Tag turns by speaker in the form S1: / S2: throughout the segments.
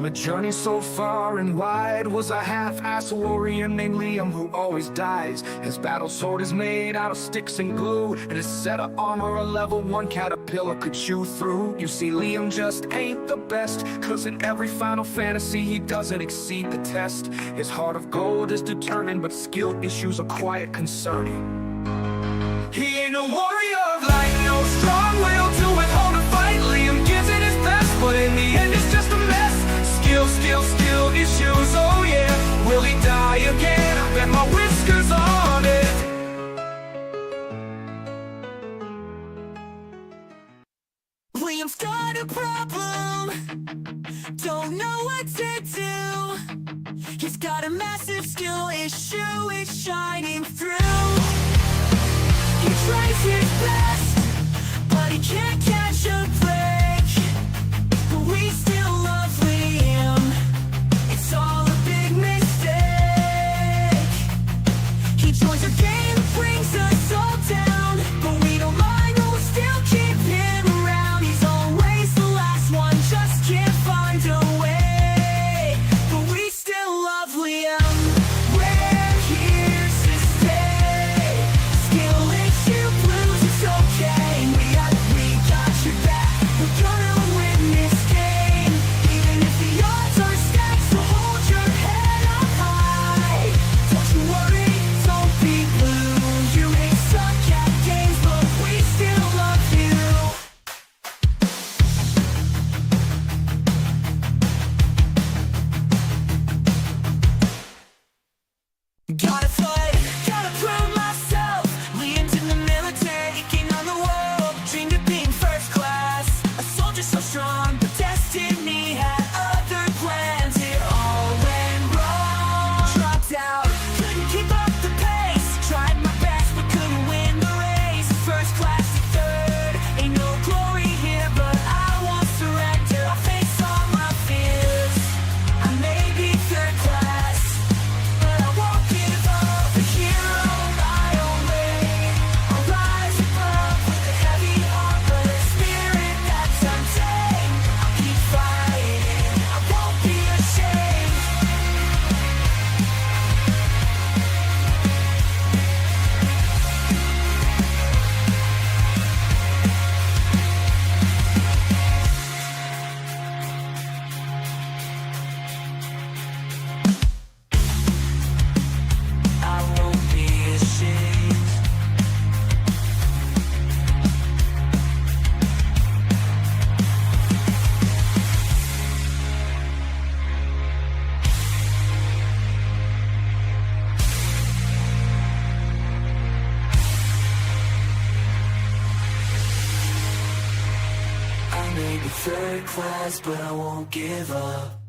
S1: On a journey so far and wide was a half-assed warrior named Liam who always dies. His battle sword is made out of sticks and glue, and his set of armor a level 1 caterpillar could chew through. You see, Liam just ain't the best, cause in every Final Fantasy he doesn't exceed the test. His heart of gold is determined, but skill issues are quiet concerning. He ain't a warrior of light, no strong will to withhold a fight. Liam gives it his best, but in the end it's just a mess. Skill issues, oh yeah. Will he die again? I bet my whiskers on it.
S2: Liam's got a problem, don't know what to do. He's got a massive skill issue, it's shining through. He tries his best, but he can't catch a break. But we still love Liam, it's all a big mistake. He joins our game, brings us all down, but we don't mind, we'll still keep him around. He's always the last one, just can't find a way. But we still love Liam, we're here to stay. Skill issue blues, it's okay. We got your back, we're gonna win this game. Even if the odds are stacked, so hold your head up high. Don't you worry, don't be blue. You may suck at games, but we still love you. Gotta fight, gotta prove myself. Liam's in the military, king on the world. Dreamed of being first class, a soldier so strong, but destiny had other plans. It all went wrong. Dropped out, couldn't keep up the pace. Tried my best, but couldn't win the race. First class to third, ain't no glory here, but I won't surrender. I face all my fears. I may be third class, but I won't give up. A hero my own way. I'll rise above with a heavy heart, but a spirit that's untamed. I'll keep fighting, I won't be ashamed. I won't be ashamed. I may be third class, but I won't give up.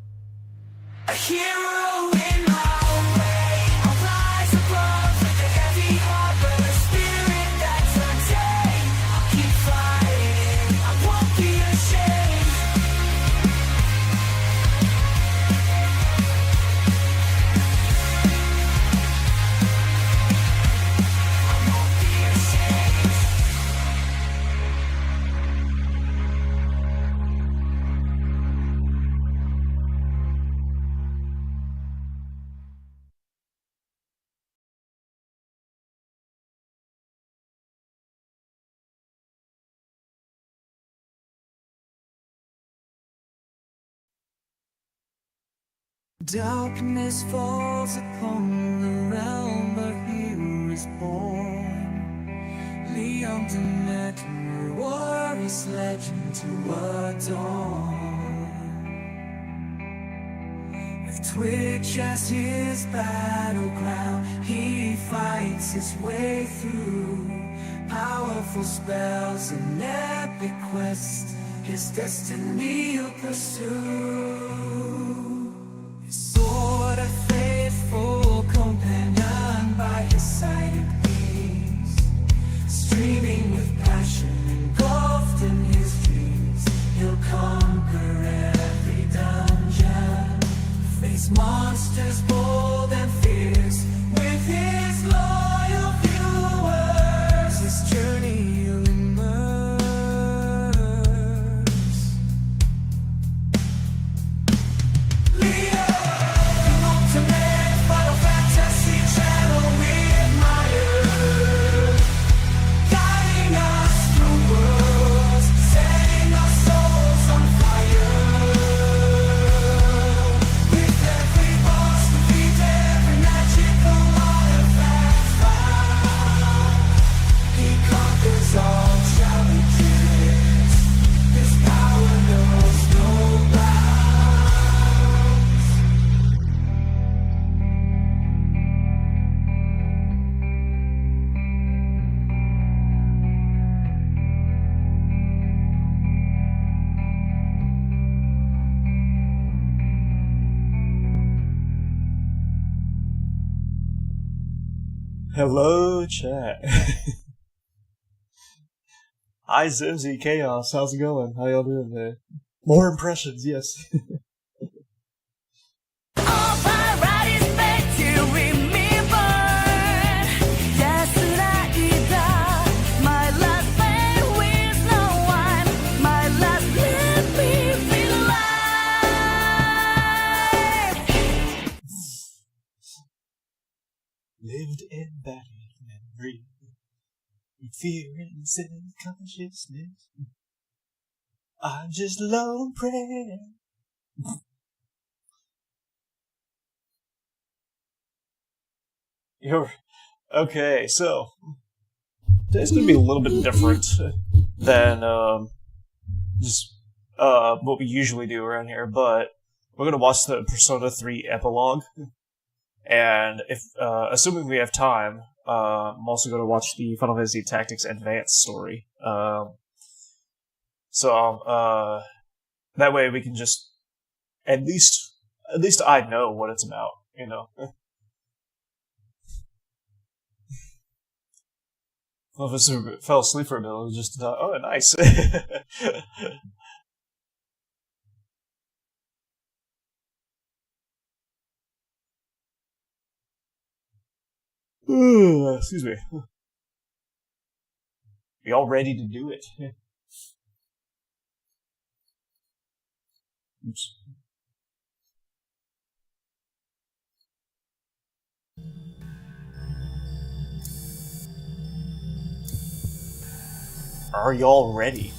S2: A hero in my own way. I'll rise above with a heavy heart, but a spirit that's untamed. I'll keep fighting, I won't be ashamed. I won't be ashamed. Darkness falls upon the realm, a hero is born. Liam the Metal Warrior's legend to adorn. With Twitch as his battleground, he fights his way through powerful spells and epic quests. His destiny he'll pursue. His sword a faithful companion by his side at peace. Streaming with passion, engulfed in his dreams, he'll conquer every dungeon. Face monsters bold and fierce, with his loyal viewers. His journey he'll immerse.
S3: Hello, chat. Hi, Zimzy Chaos. How's it going? How y'all doing today? More impressions, yes.
S2: All my right is meant to remember. Yasuraida, my last plan with no one. My last let me feel alive.
S3: Lived in battered memory, fear and sin consciousness. I'm just lone prayer. You're okay. So today's gonna be a little bit different than just what we usually do around here, but we're gonna watch the Persona 3 epilogue, and if assuming we have time, I'm also gonna watch the Final Fantasy Tactics Advanced story. So that way we can just at least I know what it's about, you know. Well, if I fell asleep for a bit, it was just oh, nice. Excuse me. Y'all ready to do it? Oops. Are y'all ready?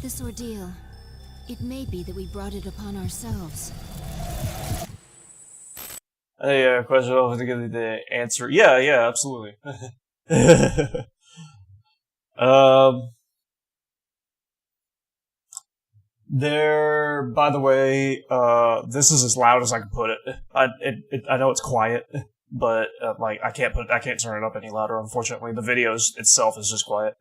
S4: This ordeal, it may be that we brought it upon ourselves.
S3: Question over to get the answer. Yeah, absolutely. There, by the way, this is as loud as I can put it. I know it's quiet, but like I can't turn it up any louder. Unfortunately, the video itself is just quiet.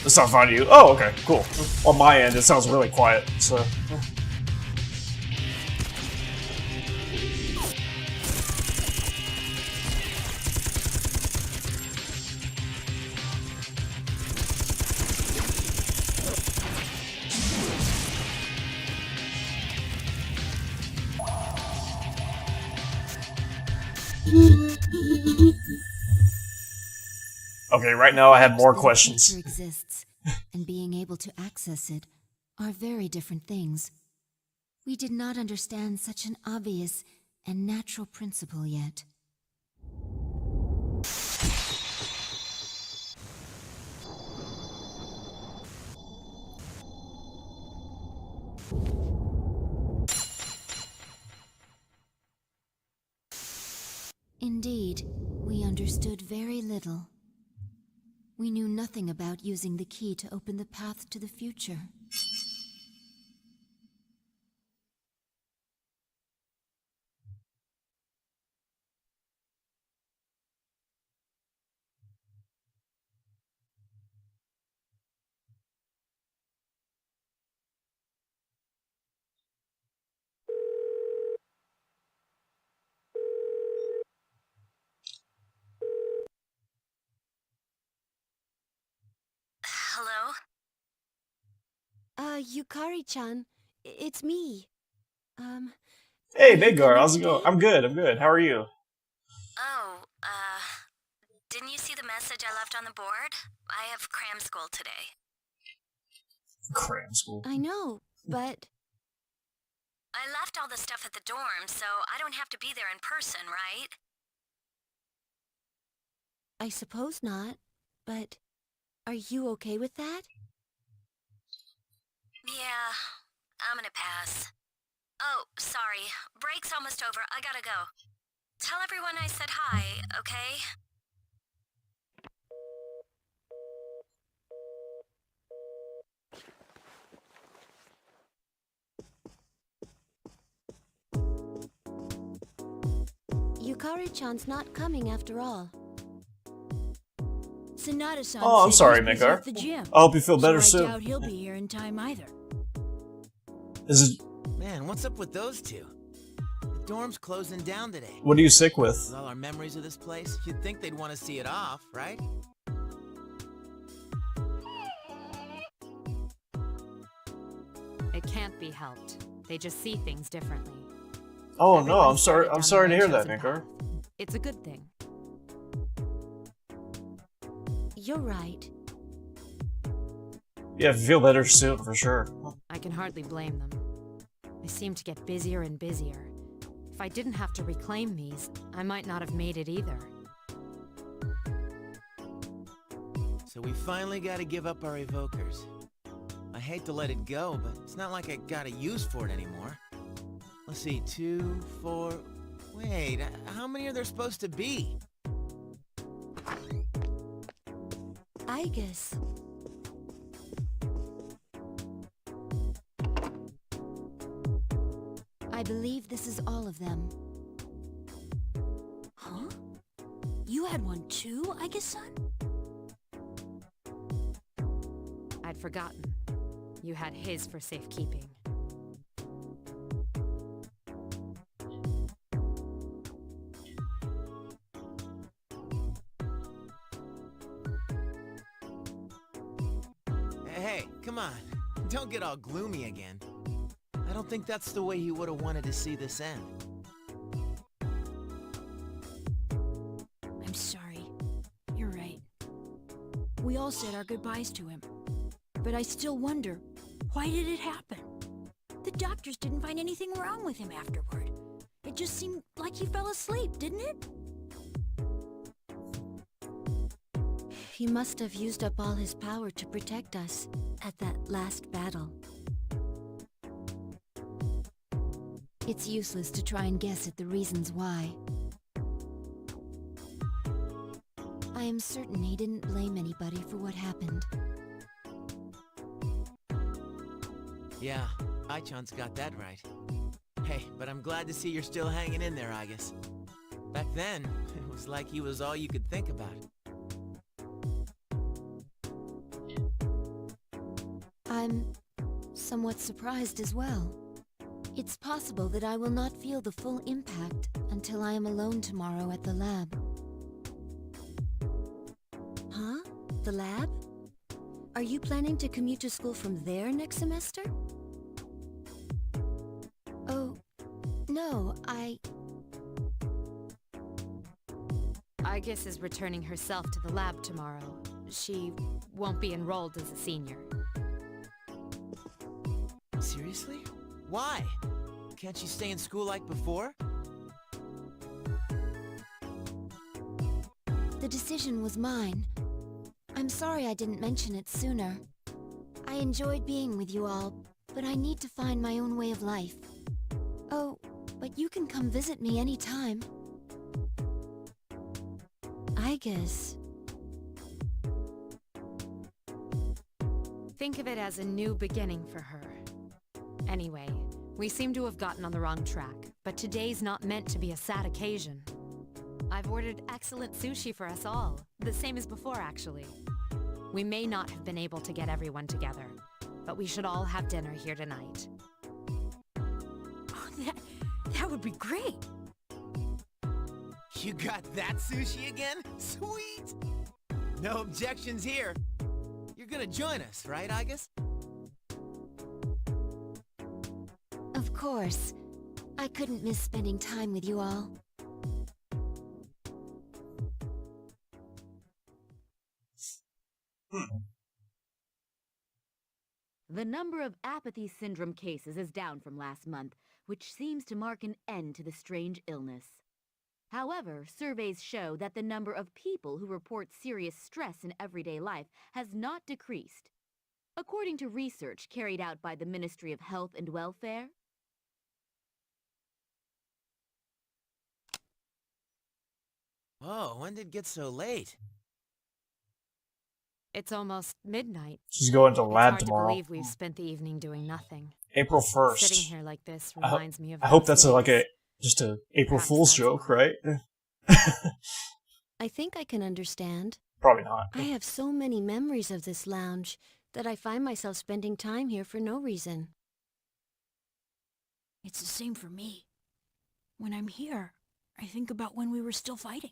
S3: It sounds fine to you. Oh, okay, cool. On my end, it sounds really quiet, so. Okay, right now I have more questions.
S4: Exists, and being able to access it are very different things. We did not understand such an obvious and natural principle yet. Indeed, we understood very little. We knew nothing about using the key to open the path to the future.
S2: Hello?
S4: Yukari-chan, it's me.
S3: Hey,
S4: Are you
S3: Midgar,
S4: coming
S3: how's it going?
S4: today?
S3: I'm good. How are you?
S2: Oh, didn't you see the message I left on the board? I have cram school today.
S3: Cram school.
S4: I know, but
S2: I left all the stuff at the dorm, so I don't have to be there in person, right?
S4: I suppose not. But are you okay with that?
S2: Yeah, I'm gonna pass. Oh, sorry. Break's almost over. I gotta go. Tell everyone I said hi, okay?
S5: Akari-chan's not coming after all.
S6: Sonata-san
S3: Oh, I'm
S6: said
S3: sorry,
S6: he's busy
S3: Mikar.
S6: at the gym.
S3: I hope you feel better
S6: so I
S3: soon.
S6: doubt he'll be here in time either.
S3: Is it?
S7: Man, what's up with those two? The dorm's closing down today.
S3: What are you sick with?
S7: With all our memories of this place, you'd think they'd want to see it off, right?
S8: It can't be helped. They just see things differently.
S3: Oh no,
S8: Everyone
S3: I'm sorry.
S8: started
S3: I'm
S8: down
S3: sorry to
S8: their
S3: hear
S8: own
S3: that,
S8: chosen
S3: Mikar.
S8: path. It's a good thing.
S5: You're right.
S3: Yeah, feel better soon for sure.
S8: I can hardly blame them. I seem to get busier and busier. If I didn't have to reclaim these, I might not have made it either.
S7: So we finally gotta give up our evokers. I hate to let it go, but it's not like I got a use for it anymore. Let's see, 2, 4... Wait, how many are there supposed to be?
S5: I guess.
S4: I believe this is all of them.
S6: Huh? You had one too, I guess, son?
S8: I'd forgotten. You had his for safekeeping.
S7: Hey, come on. Don't get all gloomy again. I don't think that's the way he would have wanted to see this end.
S6: I'm sorry. You're right. We all said our goodbyes to him. But I still wonder, why did it happen? The doctors didn't find anything wrong with him afterward. It just seemed like he fell asleep, didn't it?
S5: He must have used up all his power to protect us at that last battle.
S4: It's useless to try and guess at the reasons why. I am certain he didn't blame anybody for what happened.
S7: Yeah, Ai-chan's got that right. Hey, but I'm glad to see you're still hanging in there, Aigis. Back then, it was like he was all you could think about.
S4: I'm somewhat surprised as well. It's possible that I will not feel the full impact until I am alone tomorrow at the lab.
S5: Huh? The lab? Are you planning to commute to school from there next semester?
S4: Oh, no,
S8: Aigis is returning herself to the lab tomorrow. She won't be enrolled as a senior.
S7: Seriously? Why? Can't she stay in school like before?
S4: The decision was mine. I'm sorry I didn't mention it sooner. I enjoyed being with you all, but I need to find my own way of life. Oh, but you can come visit me anytime.
S5: I guess.
S8: Think of it as a new beginning for her. Anyway, we seem to have gotten on the wrong track, but today's not meant to be a sad occasion. I've ordered excellent sushi for us all, the same as before actually. We may not have been able to get everyone together, but we should all have dinner here tonight.
S6: Oh, that would be great.
S7: You got that sushi again? Sweet! No objections here. You're gonna join us, right, Aigis?
S4: Of course. I couldn't miss spending time with you all.
S9: The number of apathy syndrome cases is down from last month, which seems to mark an end to the strange illness. However, surveys show that the number of people who report serious stress in everyday life has not decreased. According to research carried out by the Ministry of Health and Welfare,
S7: Whoa, when did it get so late?
S8: It's almost midnight.
S3: She's going to
S8: It's
S3: lab
S8: hard to
S3: tomorrow.
S8: believe we've spent the evening doing nothing.
S3: April
S8: Sitting
S3: 1st.
S8: here like this
S3: I
S8: reminds me of
S3: I hope
S8: those
S3: that's like
S8: days.
S3: a just a April
S8: Perhaps
S3: Fool's
S8: that's
S3: joke,
S8: why.
S3: right?
S5: I think I can understand.
S3: Probably not.
S5: I have so many memories of this lounge that I find myself spending time here for no reason.
S6: It's the same for me. When I'm here, I think about when we were still fighting.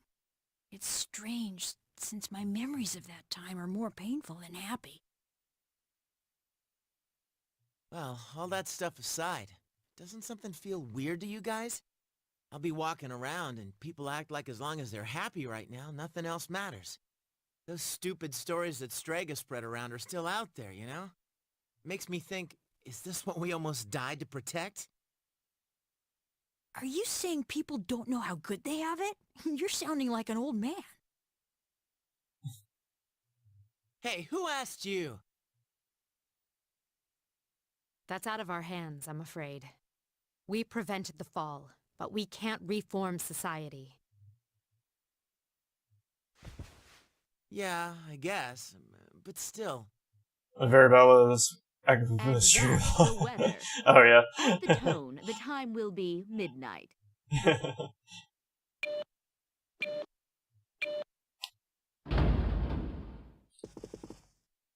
S6: It's strange, since my memories of that time are more painful than happy.
S7: Well, all that stuff aside, doesn't something feel weird to you guys? I'll be walking around and people act like as long as they're happy right now, nothing else matters. Those stupid stories that Strega spread around are still out there, you know? Makes me think, is this what we almost died to protect?
S6: Are you saying people don't know how good they have it? You're sounding like an old man.
S7: Hey, who asked you?
S8: That's out of our hands, I'm afraid. We prevented the fall, but we can't reform society.
S7: Yeah, I guess, but still.
S3: Varabella is active
S9: And
S3: ministry.
S9: that's the weather.
S3: Oh, yeah.
S9: At the tone, the time will be midnight.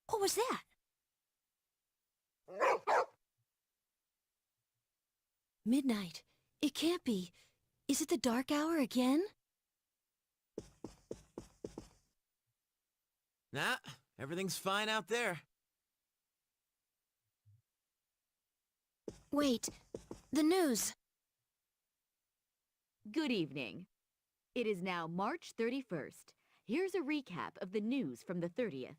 S6: What was that?
S5: Midnight. It can't be. Is it the dark hour again?
S7: Nah, everything's fine out there.
S5: Wait. The news.
S9: Good evening. It is now March 31st. Here's a recap of the news from the 30th.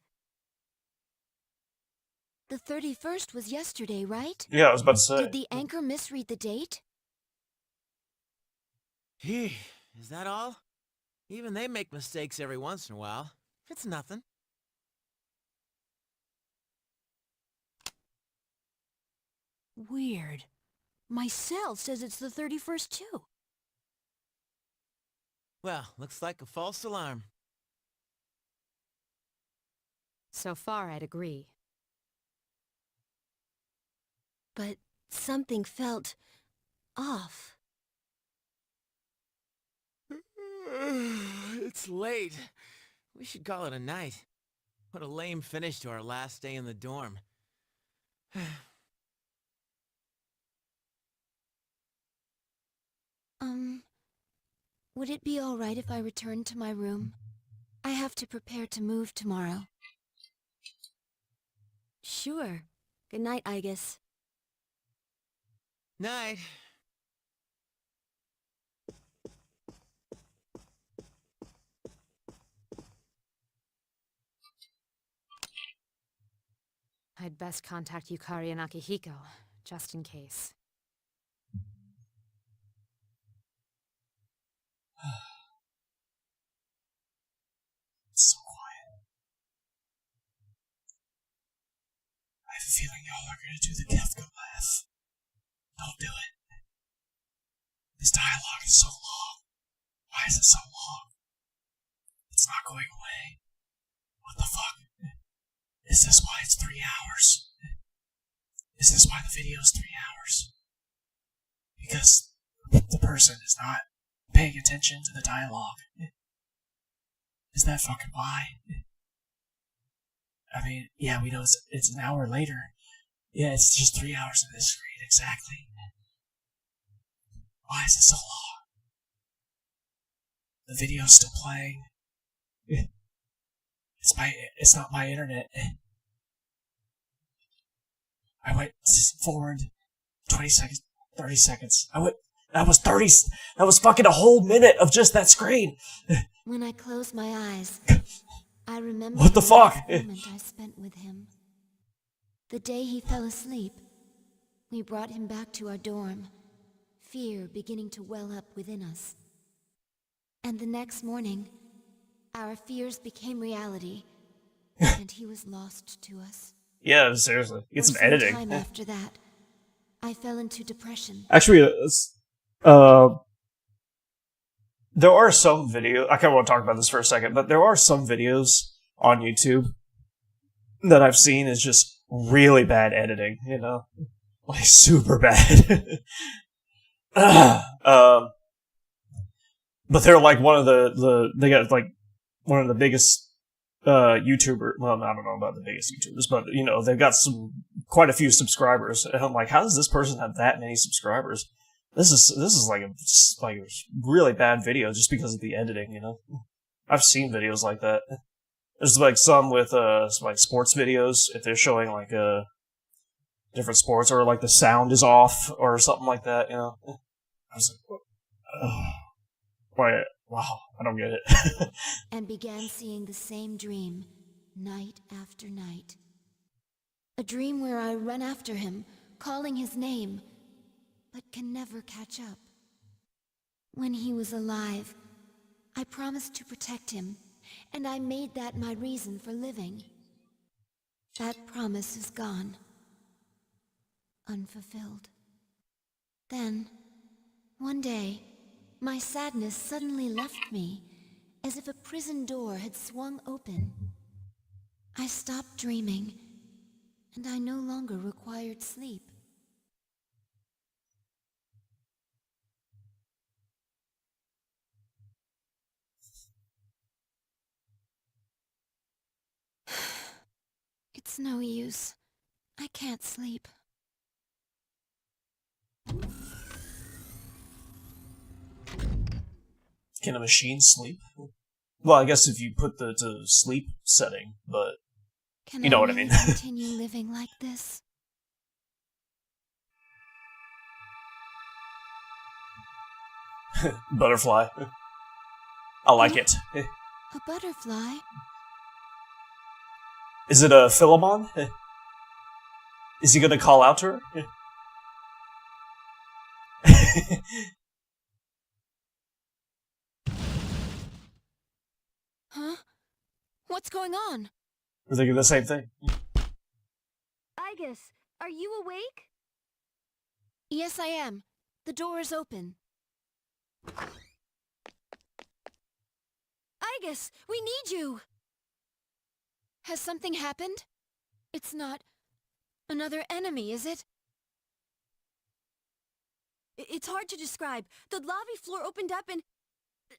S4: The 31st was yesterday, right?
S3: Yeah, I was about to say.
S4: Did the anchor misread the date?
S7: Is that all? Even they make mistakes every once in a while. It's nothing.
S6: Weird. My cell says it's the 31st too.
S7: Well, looks like a false alarm.
S8: So far, I'd agree.
S5: But something felt off.
S7: It's late. We should call it a night. What a lame finish to our last day in the dorm.
S4: Would it be all right if I returned to my room? I have to prepare to move tomorrow.
S5: Sure. Good night, Igus.
S7: Night.
S8: I'd best contact Yukari and Akihiko, just in case.
S1: It's so quiet. I have a feeling y'all are gonna do the Kefka laugh. Don't do it. This dialogue is so long. Why is it so long? It's not going away. What the fuck? Is this why it's 3 hours? Is this why the video is 3 hours? Because the person is not paying attention to the dialogue. Is that fucking why? I mean, yeah, we know it's an hour later. Yeah, it's just 3 hours of this screen, exactly. Why is it so long? The video's still playing. It's not my internet. I went forward 20 seconds, 30 seconds. That was fucking a whole minute of just that screen.
S4: When I close my eyes, I remember
S1: What the fuck?
S4: last moment I spent with him. The day he fell asleep, we brought him back to our dorm, fear beginning to well up within us. And the next morning, our fears became reality, and he was lost to us.
S3: Yeah, seriously. Get
S4: For
S3: some editing.
S4: time after that, I fell into depression.
S3: Actually, there are some videos. I kind of want to talk about this for a second, but there are some videos on YouTube that I've seen is just really bad editing. You know, like super bad. But but they're like one of they got like one of the biggest YouTuber. Well, I don't know about the biggest YouTubers, but you know they've got quite a few subscribers. And I'm like, how does this person have that many subscribers? This is like a really bad video just because of the editing. You know, I've seen videos like that. There's like some with like sports videos if they're showing like different sports or like the sound is off or something like that. You know, I was like, why? Wow, I don't get it.
S4: And began seeing the same dream, night after night. A dream where I run after him, calling his name, but can never catch up. When he was alive, I promised to protect him, and I made that my reason for living. That promise is gone, unfulfilled. Then, one day, my sadness suddenly left me, as if a prison door had swung open. I stopped dreaming, and I no longer required sleep. It's no use. I can't sleep.
S3: Can a machine sleep? Well, I guess if you put the to sleep setting, but
S4: Can
S3: you know
S4: I
S3: what I
S4: really
S3: mean.
S4: continue living like this?
S3: Butterfly. I like it.
S4: A butterfly?
S3: Is it a Philemon? Is he gonna call out to her?
S4: Huh? What's going on?
S3: We're thinking the same thing.
S9: Igus, are you awake?
S4: Yes, I am. The door is open. Igus, we need you! Has something happened? It's not another enemy, is it?
S6: It's hard to describe. The lobby floor opened up and...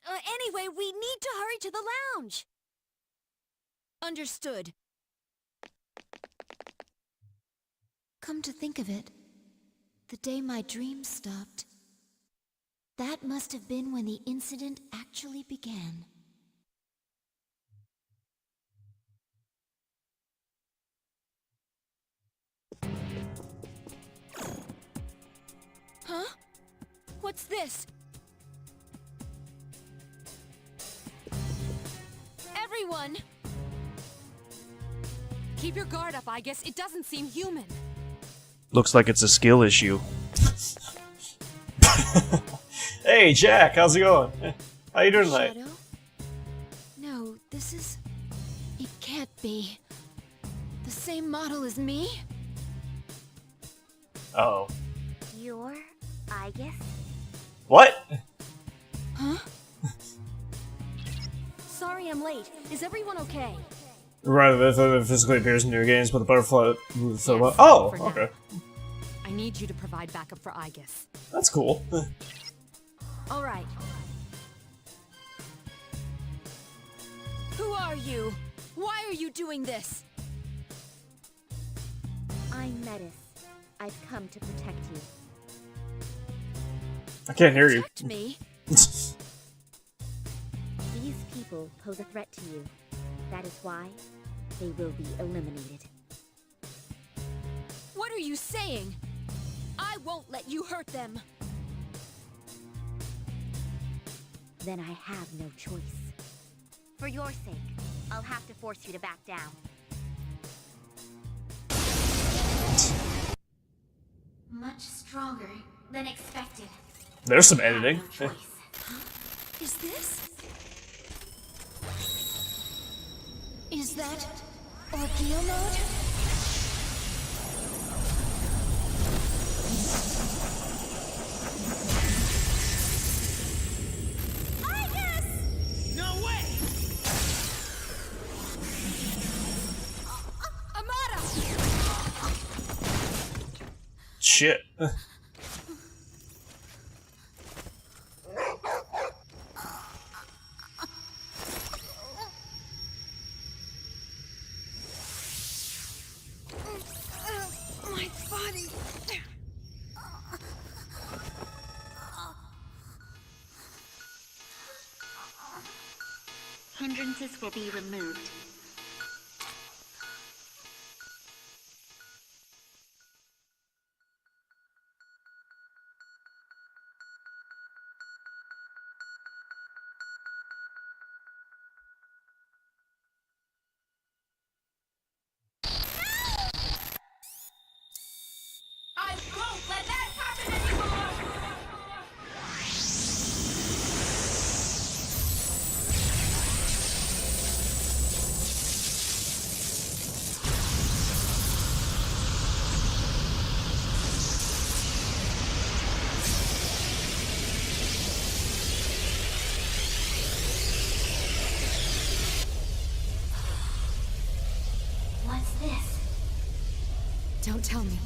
S6: anyway, we need to hurry to the lounge.
S4: Understood. Come to think of it, the day my dreams stopped, that must have been when the incident actually began. Huh? What's this? Everyone!
S8: Keep your guard up, Igus. It doesn't seem human.
S3: Looks like it's a skill issue. Hey, Jack, how's it going? How you doing tonight?
S4: Shadow? No, this is... It can't be. The same model as me?
S3: Uh-oh.
S9: You're Igus?
S3: What?
S4: Huh?
S6: Sorry I'm late. Is everyone okay?
S3: Right, it physically appears in new games, but the butterfly... So,
S8: Yes,
S3: oh,
S8: for now.
S3: okay.
S8: I need you to provide backup for Igus.
S3: That's cool.
S6: All right.
S4: Who are you? Why are you doing this?
S9: I'm Metis. I've come to protect you.
S3: I can't hear you.
S4: Protect me?
S9: These people pose a threat to you. That is why they will be eliminated.
S4: What are you saying? I won't let you hurt them.
S9: Then I have no choice. For your sake, I'll have to force you to back down.
S4: Much stronger than expected.
S3: There's some editing.
S9: No choice.
S4: Is this? Is that Ordeal mode?
S2: No way!
S4: Amada!
S3: Shit.
S10: Hindrances will be removed.
S2: I won't let that happen anymore!
S10: What's this?
S8: Don't tell me.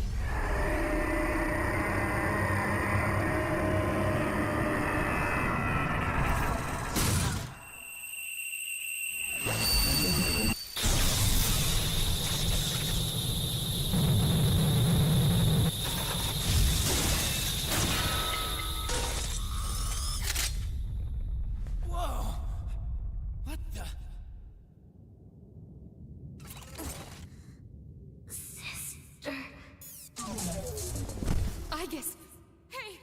S7: Whoa! What the?
S10: Sister.
S8: I guess. Hey!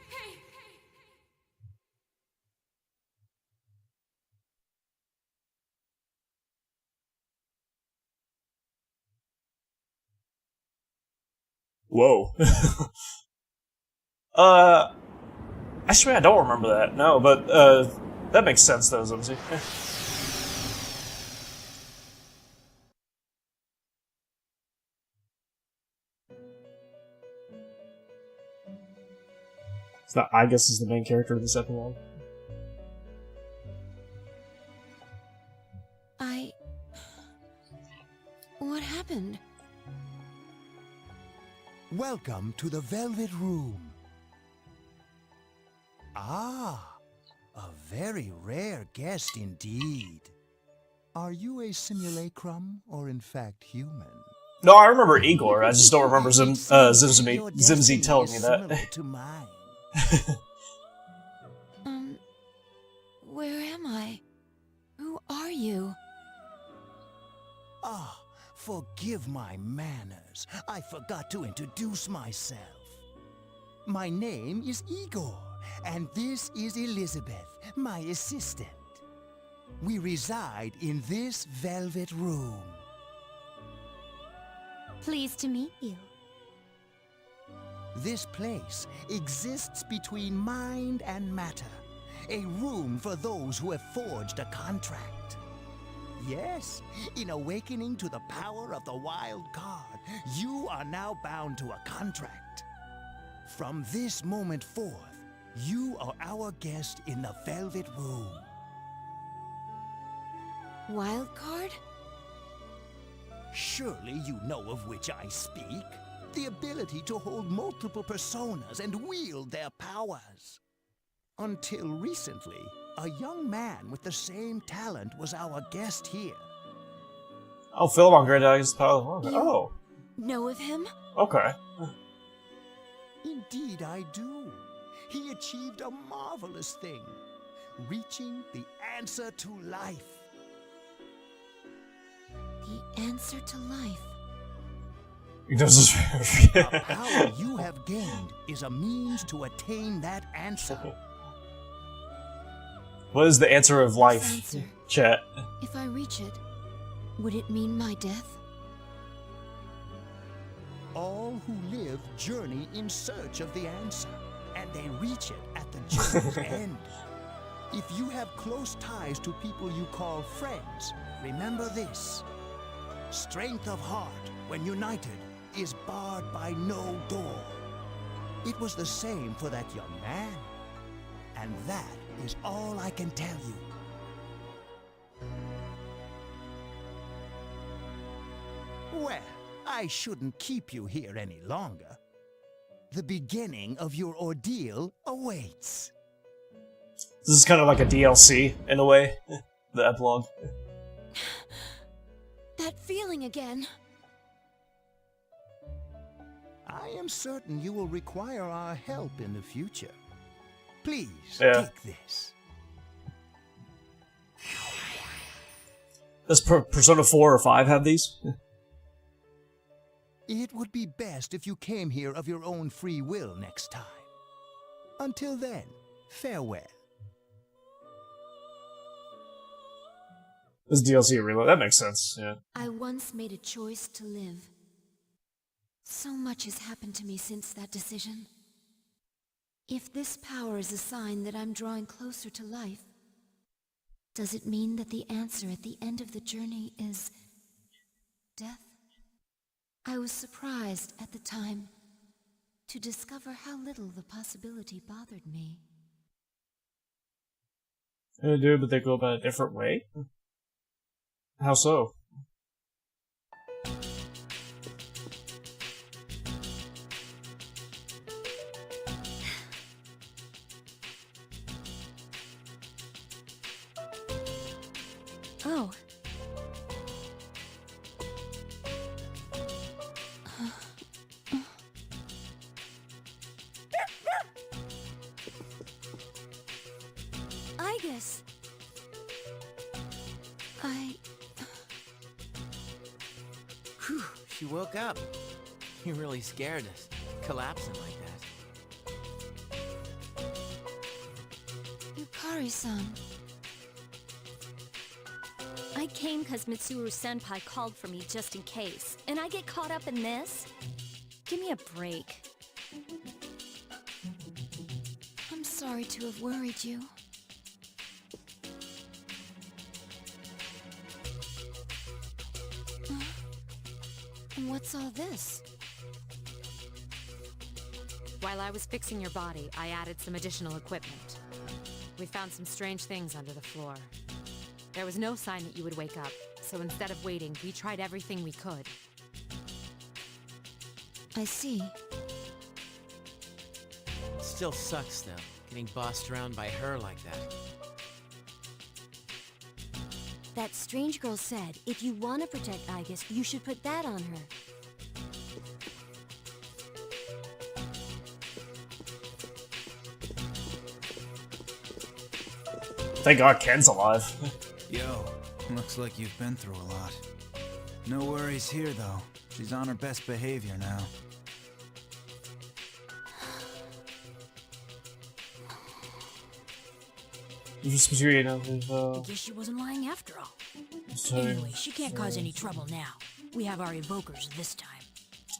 S3: Whoa. Actually, I don't remember that. No, but that makes sense though, Zimsy. It's not. I guess is the main character of this epilogue.
S4: What happened?
S11: Welcome to the Velvet Room. Ah, a very rare guest indeed. Are you a simulacrum or in fact human?
S3: No, I remember Igor. I just don't remember
S11: Your
S3: Zimsy
S11: destiny
S3: telling
S11: is
S3: me
S11: similar
S3: that.
S11: to mine.
S4: Where am I? Who are you?
S11: Ah, forgive my manners. I forgot to introduce myself. My name is Igor, and this is Elizabeth, my assistant. We reside in this velvet room.
S5: Pleased to meet you.
S11: This place exists between mind and matter, a room for those who have forged a contract. Yes, in awakening to the power of the wild card, you are now bound to a contract. From this moment forth, you are our guest in the Velvet Room.
S4: Wildcard?
S11: Surely you know of which I speak. The ability to hold multiple personas and wield their powers. Until recently, a young man with the same talent was our guest here.
S3: Oh, Philemon granted his power. Oh,
S4: Know of him?
S3: okay.
S11: Indeed I do. He achieved a marvelous thing, reaching the answer to life.
S4: The answer to life.
S3: He does this.
S11: The power you have gained is a means to attain that answer.
S3: What is the answer of life,
S4: Answer.
S3: chat?
S4: If I reach it, would it mean my death?
S11: All who live journey in search of the answer, and they reach it at the journey's end. If you have close ties to people you call friends, remember this. Strength of heart, when united, is barred by no door. It was the same for that young man. And that is all I can tell you. Well, I shouldn't keep you here any longer. The beginning of your ordeal awaits.
S3: This is kind of like a DLC, in a way. The epilogue.
S4: That feeling again.
S11: I am certain you will require our help in the future. Please,
S3: Yeah.
S11: take this.
S3: Does Persona 4 or 5 have these?
S11: It would be best if you came here of your own free will next time. Until then, farewell.
S3: This DLC reload. That makes sense, yeah.
S4: I once made a choice to live. So much has happened to me since that decision. If this power is a sign that I'm drawing closer to life, does it mean that the answer at the end of the journey is death? I was surprised at the time to discover how little the possibility bothered me.
S3: They do, but they go about a different way? How so?
S5: Oh. Igus.
S7: Whew, she woke up. You really scared us, collapsing like that.
S4: Yukari-san.
S5: I came because Mitsuru-senpai called for me just in case, and I get caught up in this? Give me a break.
S4: I'm sorry to have worried you. And what's all this?
S8: While I was fixing your body, I added some additional equipment. We found some strange things under the floor. There was no sign that you would wake up, so instead of waiting, we tried everything we could.
S4: I see.
S7: Still sucks, though, getting bossed around by her like that.
S5: That strange girl said, if you want to protect Igus, you should put that on her.
S3: Thank God Ken's alive.
S12: Yo, looks like you've been through a lot. No worries here, though. She's on her best behavior now.
S5: I guess she wasn't lying after all. Anyway, she can't cause any trouble now. We have our evokers this time.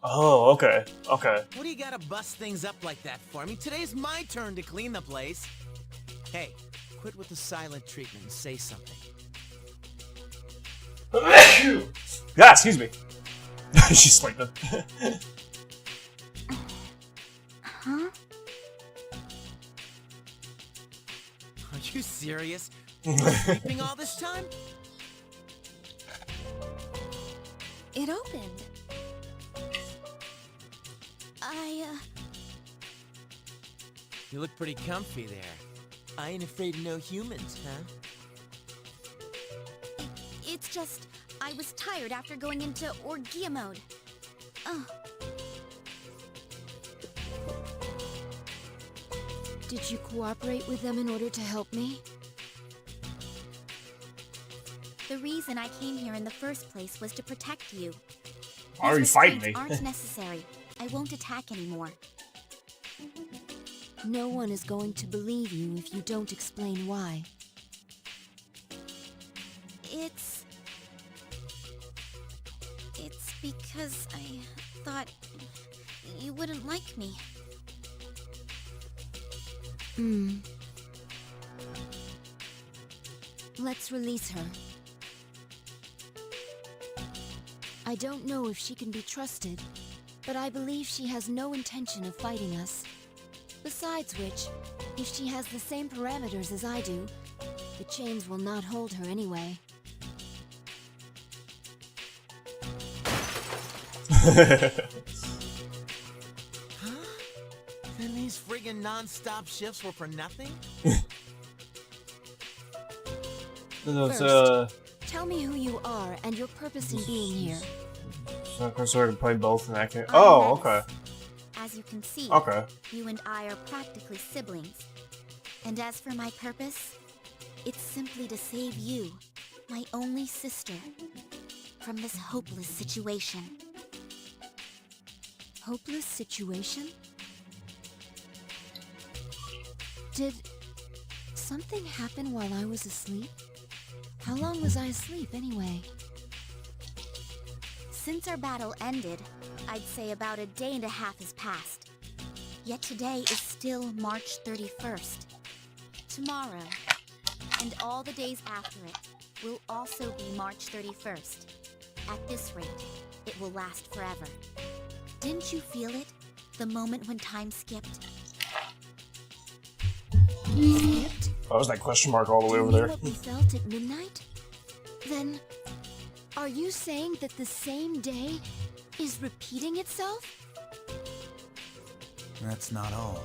S3: Oh, okay. Okay.
S7: What do you gotta bust things up like that for? I mean, today's my turn to clean the place. Hey, quit with the silent treatment and say something.
S3: Yeah, excuse me. She's sleeping.
S5: Huh?
S7: Are you serious? You been sleeping all this time?
S5: It opened.
S7: You look pretty comfy there. I ain't afraid of no humans, huh?
S5: It's just, I was tired after going into Orgia mode.
S4: Did you cooperate with them in order to help me?
S10: The reason I came here in the first place was to protect you.
S3: Why are you fighting me?
S10: Aren't necessary. I won't attack anymore.
S4: No one is going to believe you if you don't explain why.
S10: It's because I thought you wouldn't like me.
S4: Let's release her. I don't know if she can be trusted, but I believe she has no intention of fighting us. Besides which, if she has the same parameters as I do, the chains will not hold her anyway.
S7: Huh? Then these friggin' non-stop shifts were for nothing?
S4: First, tell me who you are and your purpose in being here.
S3: So I sort of play both in that case.
S10: I'm
S3: Oh,
S10: Menace.
S3: okay.
S10: As you can see,
S3: Okay.
S10: you and I are practically siblings. And as for my purpose, it's simply to save you. my only sister, from this hopeless situation.
S4: Hopeless situation? Did something happen while I was asleep? How long was I asleep anyway?
S10: Since our battle ended, I'd say about a day and a half has passed. Yet today is still March 31st. Tomorrow, and all the days after it, will also be March 31st. At this rate, it will last forever. Didn't you feel it? The moment when time skipped?
S4: Skipped?
S3: Oh, was that question mark all the way over
S4: Do you
S3: there?
S4: know what we felt at midnight? Then, are you saying that the same day is repeating itself?
S12: That's not all.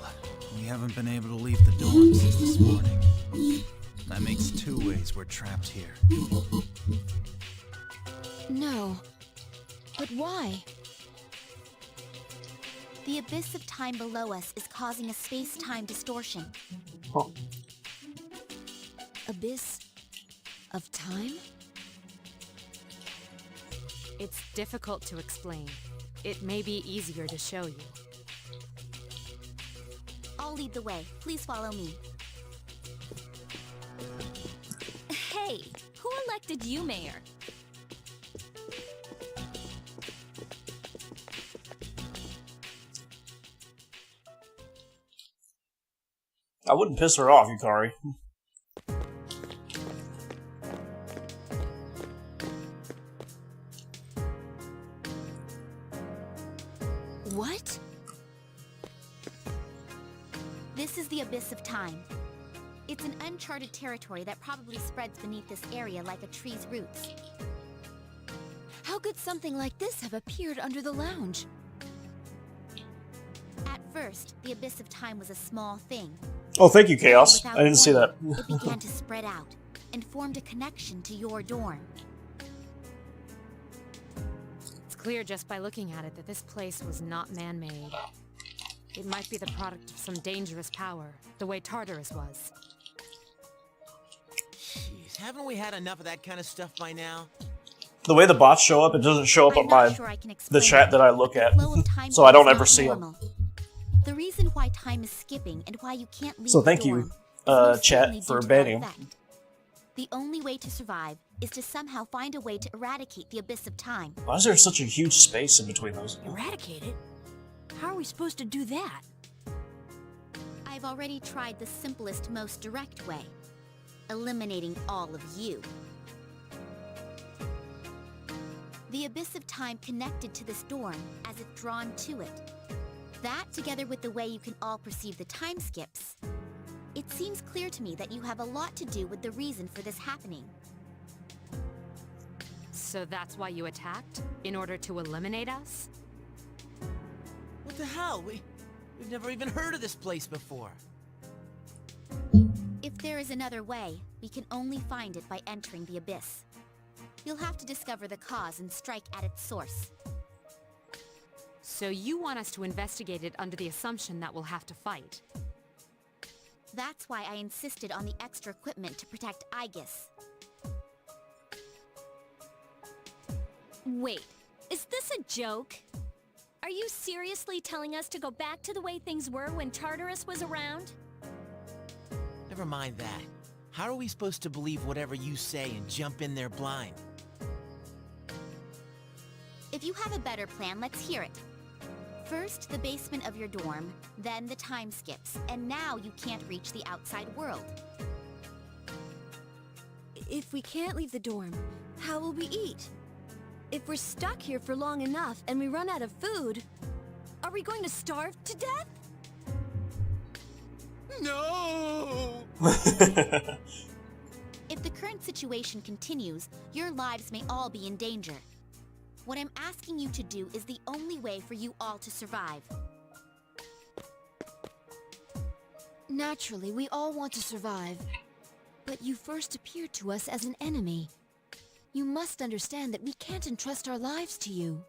S12: We haven't been able to leave the dorm since this morning. That makes 2 ways we're trapped here.
S4: No. But why?
S10: The abyss of time below us is causing a space-time distortion.
S3: Huh.
S4: Abyss of time?
S8: It's difficult to explain. It may be easier to show you.
S10: I'll lead the way. Please follow me.
S13: Hey, who elected you mayor?
S3: I wouldn't piss her off, Yukari.
S4: What?
S10: This is the Abyss of Time. It's an uncharted territory that probably spreads beneath this area like a tree's roots.
S4: How could something like this have appeared under the lounge?
S10: At first, the Abyss of Time was a small thing.
S3: Oh, thank you, Chaos.
S10: Without
S3: I didn't see that.
S10: warning, it began to spread out and formed a connection to your dorm.
S8: It's clear just by looking at it that this place was not man-made. It might be the product of some dangerous power, the way Tartarus was.
S7: Jeez, haven't we had enough of that kind of stuff by now?
S3: The way the bots show up, it doesn't show up
S10: I'm
S3: on
S10: not
S3: my
S10: sure I can
S3: the
S10: explain
S3: chat
S10: it,
S3: that I look
S10: but
S3: at,
S10: the flow of time
S3: so I don't
S10: is
S3: ever
S10: not
S3: see them.
S10: normal. The reason why time is skipping and why you can't leave
S3: So
S10: the
S3: thank
S10: dorm
S3: you,
S10: is most
S3: chat,
S10: certainly
S3: for
S10: due to that
S3: banning.
S10: effect. The only way to survive is to somehow find a way to eradicate the Abyss of Time.
S3: Why is there such a huge space in between those?
S6: Eradicate it? How are we supposed to do that?
S10: I've already tried the simplest, most direct way. Eliminating all of you. The Abyss of Time connected to this dorm as if drawn to it. That, together with the way you can all perceive the time skips, it seems clear to me that you have a lot to do with the reason for this happening.
S8: So that's why you attacked? In order to eliminate us?
S7: What the hell? We've never even heard of this place before.
S10: If there is another way, we can only find it by entering the Abyss. You'll have to discover the cause and strike at its source.
S8: So you want us to investigate it under the assumption that we'll have to fight?
S10: That's why I insisted on the extra equipment to protect Aegis.
S13: Wait, is this a joke? Are you seriously telling us to go back to the way things were when Tartarus was around?
S7: Never mind that. How are we supposed to believe whatever you say and jump in there blind?
S10: If you have a better plan, let's hear it. First, the basement of your dorm, then the time skips, and now you can't reach the outside world.
S6: If we can't leave the dorm, how will we eat? If we're stuck here for long enough and we run out of food, are we going to starve to death?
S7: No!
S10: If the current situation continues, your lives may all be in danger. What I'm asking you to do is the only way for you all to survive.
S4: Naturally, we all want to survive. But you first appeared to us as an enemy. You must understand that we can't entrust our lives to you.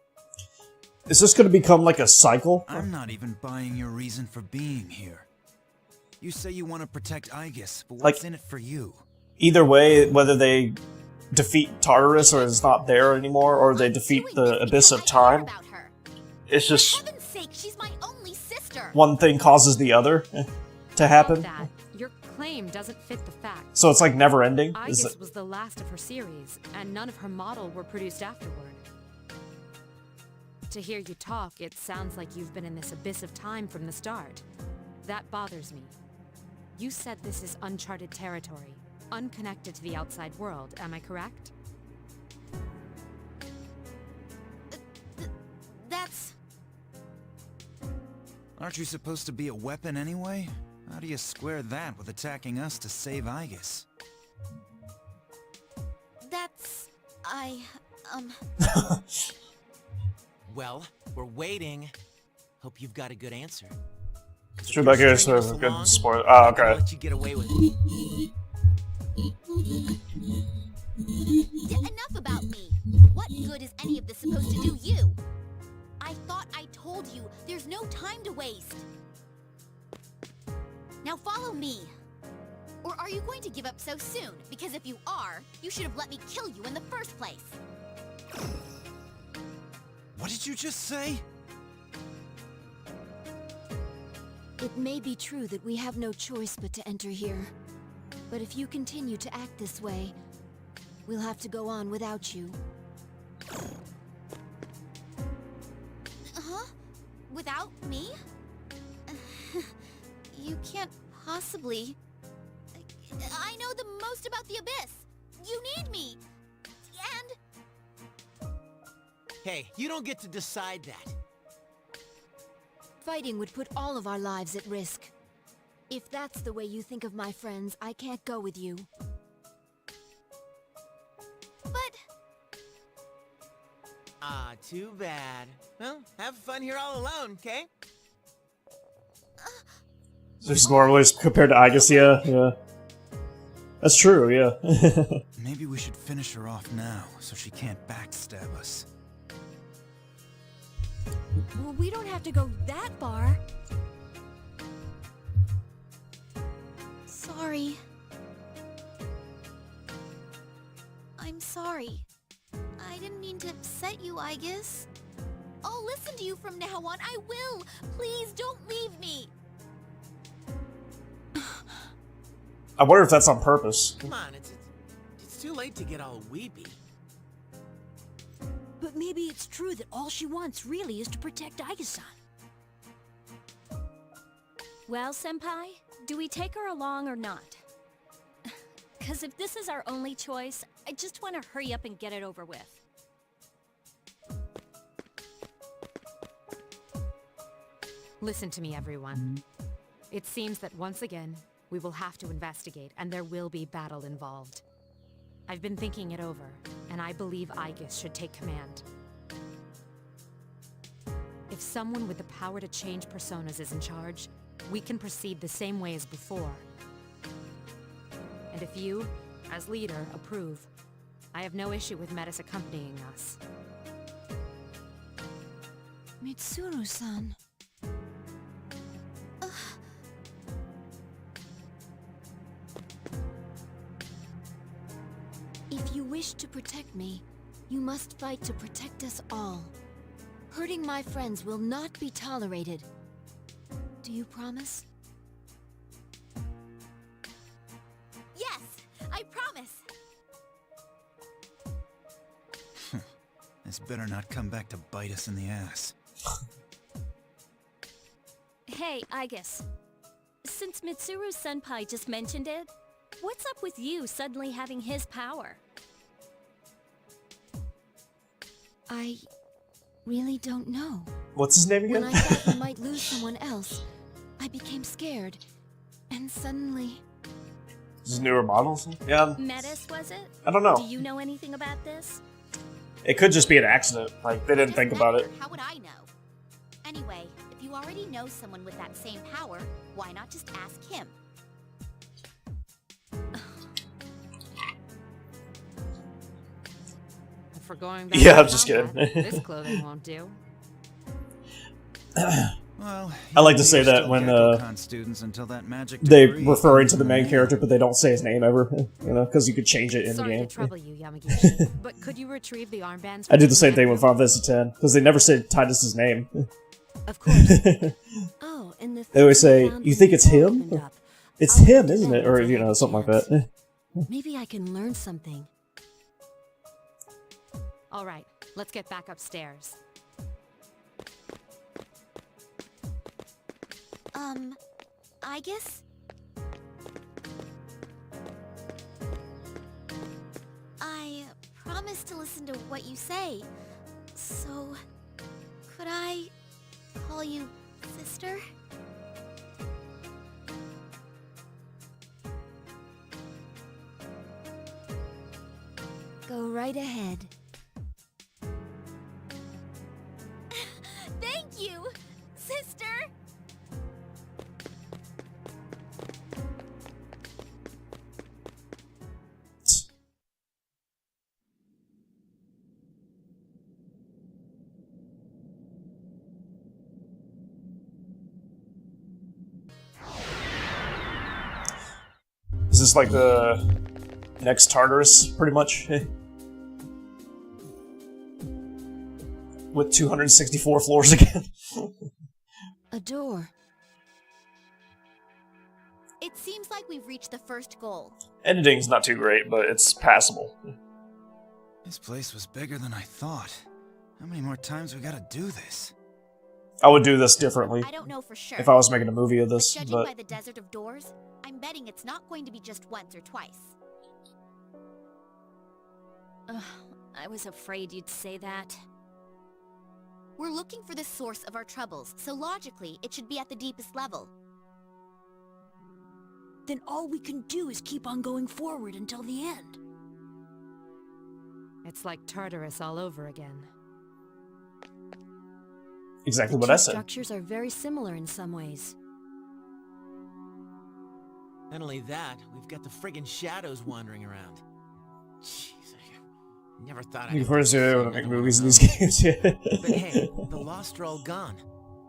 S3: Is this going to become like a cycle?
S12: I'm not even buying your reason for being here. You say you want to protect Aegis, but what's
S3: Like-
S12: in it for you?
S3: Either way, whether they defeat Tartarus, or it's not there anymore, or they defeat the Abyss of Time. It's just
S10: For heaven's sake, she's my only sister.
S3: one thing causes the other to happen.
S8: That, your claim doesn't fit the facts.
S3: So it's like never ending.
S8: Aigis was the last of her series, and none of her model were produced afterward. To hear you talk, it sounds like you've been in this abyss of time from the start. That bothers me. You said this is uncharted territory, unconnected to the outside world, am I correct?
S10: That's...
S12: Aren't you supposed to be a weapon anyway? How do you square that with attacking us to save Aigis?
S10: That's...
S7: Well, we're waiting. Hope you've got a good answer.
S3: It's true, back here, so a good sport. Oh, okay.
S7: I'll let you get away with it.
S10: Enough about me. What good is any of this supposed to do you? I thought I told you there's no time to waste. Now follow me. Or are you going to give up so soon? Because if you are, you should have let me kill you in the first place.
S12: What did you just say?
S4: It may be true that we have no choice but to enter here. But if you continue to act this way, we'll have to go on without you.
S10: Huh? Without me? You can't possibly... I know the most about the Abyss. You need me. And...
S7: Hey, you don't get to decide that.
S4: Fighting would put all of our lives at risk. If that's the way you think of my friends, I can't go with you.
S10: But...
S7: Ah, too bad. Well, have fun here all alone, okay?
S3: So she's more or less compared to Aigis, yeah. That's true, yeah.
S12: Maybe we should finish her off now, so she can't backstab us.
S6: Well, we don't have to go that far.
S10: Sorry. I'm sorry. I didn't mean to upset you, Aigis. I'll listen to you from now on. I will. Please don't leave me.
S3: I wonder if that's on purpose.
S7: Come on, it's too late to get all weepy.
S6: But maybe it's true that all she wants really is to protect Aigis-san.
S13: Well, Senpai, do we take her along or not? Because if this is our only choice, I just want to hurry up and get it over with.
S8: Listen to me, everyone. It seems that once again, we will have to investigate, and there will be battle involved. I've been thinking it over, and I believe Aigis should take command. If someone with the power to change personas is in charge, we can proceed the same way as before. And if you, as leader, approve, I have no issue with Metis accompanying us.
S4: Mitsuru-san. If you wish to protect me, you must fight to protect us all. Hurting my friends will not be tolerated. Do you promise?
S10: Yes, I promise.
S12: This better not come back to bite us in the ass.
S13: Hey, Aigis. Since Mitsuru Senpai just mentioned it, what's up with you suddenly having his power?
S4: I really don't know.
S3: What's his name again?
S4: When I thought we might lose someone else, I became scared. And suddenly...
S3: Is newer models? Yeah.
S13: Metis, was it?
S3: I don't know.
S13: Do you know anything about this?
S3: It could just be an accident. Like, they didn't think about it.
S10: How would I know? Anyway, if you already know someone with that same power, why not just ask him?
S8: For going back
S3: Yeah,
S8: to
S3: I'm just
S8: combat,
S3: kidding.
S8: This clothing won't do.
S12: Well,
S3: I like to
S12: you're
S3: say that
S12: still
S3: when
S12: Gekkoukan students until that magic
S3: they
S12: degree
S3: referring to the
S12: comes
S3: main
S12: in.
S3: character, but they don't say his name ever. You know, because you could change it in the
S8: Sorry
S3: game.
S8: to trouble you, Yamagishi, but could you retrieve the armbands?
S3: I do
S8: from
S3: the same thing
S8: command
S3: with
S8: room?
S3: Final Fantasy X because they never say Tidus's name.
S6: Of course.
S4: Oh, and the
S3: They always
S4: thing we
S3: say,
S4: found
S3: "You
S4: when
S3: think
S4: the
S3: it's
S4: door
S3: him?
S4: opened up.
S3: It's
S4: I'll
S3: him,
S4: look
S3: isn't
S4: into
S3: it?"
S4: that
S3: Or
S4: when I
S3: you
S4: get
S3: know,
S4: a
S3: something like
S4: chance.
S3: that.
S4: Maybe I can learn something.
S8: All right, let's get back upstairs.
S10: I guess... I promise to listen to what you say. So, could I call you sister?
S4: Go right ahead.
S10: Thank you, sister!
S3: Is this like the next Tartarus, pretty much? With 264 floors again.
S4: A door.
S10: It seems like we've reached the first goal.
S3: Editing's not too great, but it's passable.
S12: This place was bigger than I thought. How many more times we gotta do this?
S3: I would do this differently
S10: I don't know for sure.
S3: if I was making a movie of
S10: But
S3: this,
S10: judging
S3: but
S10: by the Desert of Doors, I'm betting it's not going to be just once or twice.
S13: Ugh, I was afraid you'd say that.
S10: We're looking for the source of our troubles, so logically, it should be at the deepest level.
S6: Then all we can do is keep on going forward until the end.
S8: It's like Tartarus all over again.
S3: exactly
S4: The
S3: what
S4: two
S3: I said.
S4: structures are very similar in some ways.
S7: Not only that, we've got the friggin' shadows wandering around. Jeez, I never thought I'd
S3: You
S7: have
S3: first
S7: to
S3: do
S7: see
S3: want to make
S7: another one
S3: movies
S7: of
S3: in these
S7: those.
S3: games, yeah.
S7: But hey, the Lost are all gone.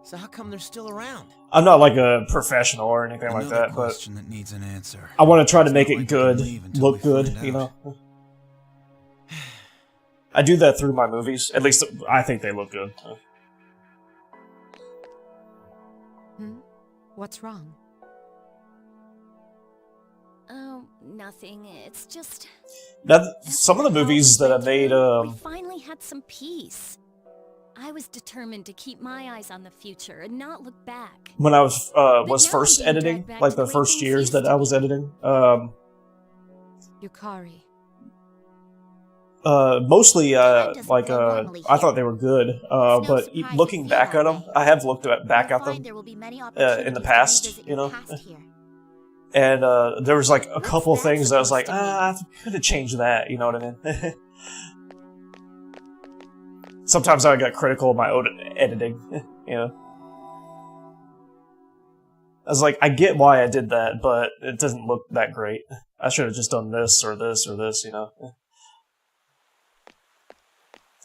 S7: So how come they're still around?
S3: I'm not like a professional or anything like
S12: Another
S3: that, but
S12: question that needs an answer.
S3: I want to try to
S12: It's
S3: make
S12: not
S3: it
S12: like we
S3: good,
S12: can leave until
S3: look
S12: we
S3: good,
S12: find
S3: you
S12: out.
S3: know? I do that through my movies. At least I think they look good.
S8: What's wrong?
S13: Oh, nothing. It's just...
S3: Now, some of the movies that I made,
S13: we finally had some peace. I was determined to keep my eyes on the future and not look back.
S3: when I was
S13: now
S3: first
S13: I'm being
S3: editing,
S13: dragged back
S3: like
S13: to
S3: the
S13: the way
S3: first
S13: things
S3: years
S13: used
S3: that
S13: to
S3: I was
S13: be.
S3: editing,
S8: Yukari.
S3: mostly,
S10: doesn't
S3: like,
S10: flow normally
S3: I thought
S10: here.
S3: they were good,
S10: no
S3: but
S10: surprise
S3: looking
S10: you
S3: back
S10: feel
S3: at
S10: that
S3: them,
S10: way.
S3: I have looked back
S10: You'll
S3: at
S10: find
S3: them
S10: there will be many
S3: in
S10: opportunities
S3: the
S10: to
S3: past,
S10: revisit
S3: you
S10: your
S3: know?
S10: past here.
S3: And there was like a
S10: What's
S3: couple
S10: that
S3: things that I was like,
S10: supposed to
S3: I could have changed that, you know what I mean? Sometimes I got critical of my own editing, you know? I was like, I get why I did that, but it doesn't look that great. I should have just done this or this or this, you know?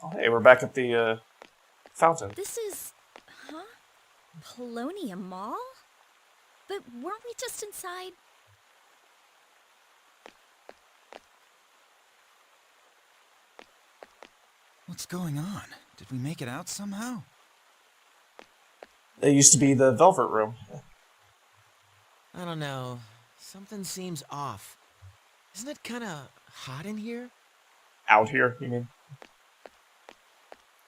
S3: Oh, hey, we're back at the fountain.
S13: This is... huh? Polonia Mall? But weren't we just inside?
S12: What's going on? Did we make it out somehow?
S3: It used to be the Velvet Room.
S7: I don't know. Something seems off. Isn't it kinda hot in here?
S3: Out here, you mean?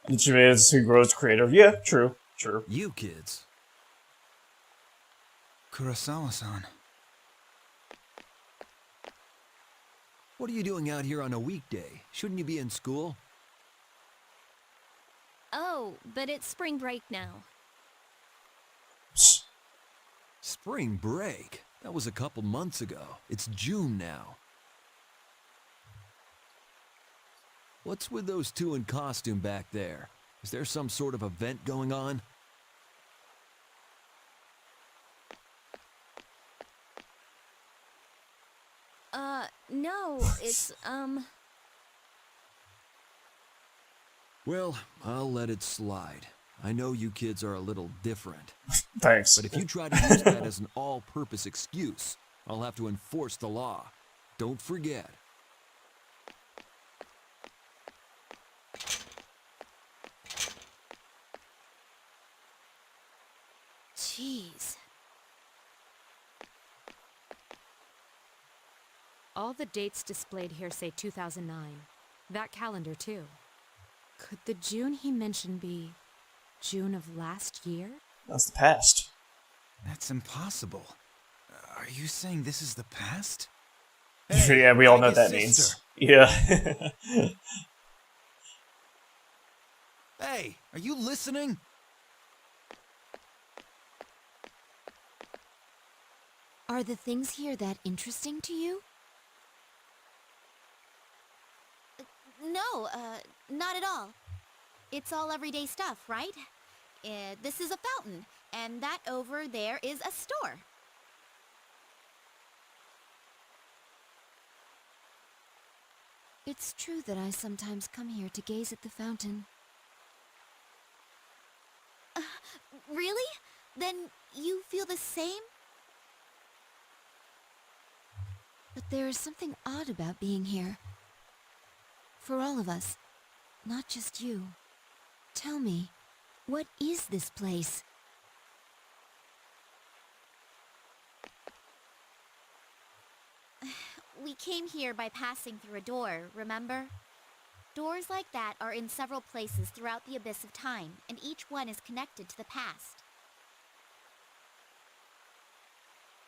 S3: Ichiban is who grows creative. Yeah, true, true.
S12: You kids. Kurosawa-san.
S14: What are you doing out here on a weekday? Shouldn't you be in school?
S13: Oh, but it's spring break now.
S14: Spring break? That was a couple months ago. It's June now. What's with those two in costume back there? Is there some sort of event going on?
S13: No, it's,
S14: Well, I'll let it slide. I know you kids are a little different.
S3: Thanks.
S14: But if you try to use that as an all-purpose excuse, I'll have to enforce the law. Don't forget.
S8: Jeez. All the dates displayed here say 2009. That calendar, too. Could the June he mentioned be June of last year?
S3: That's the past.
S12: That's impossible. Are you saying this is the past?
S3: Yeah, we all know what that means. Yeah.
S12: Hey, are you listening?
S4: Are the things here that interesting to you?
S10: No, not at all. It's all everyday stuff, right? This is a fountain, and that over there is a store.
S4: It's true that I sometimes come here to gaze at the fountain.
S10: Really? Then you feel the same?
S4: But there is something odd about being here. For all of us, not just you. Tell me, what is this place?
S10: We came here by passing through a door, remember? Doors like that are in several places throughout the Abyss of Time, and each one is connected to the past.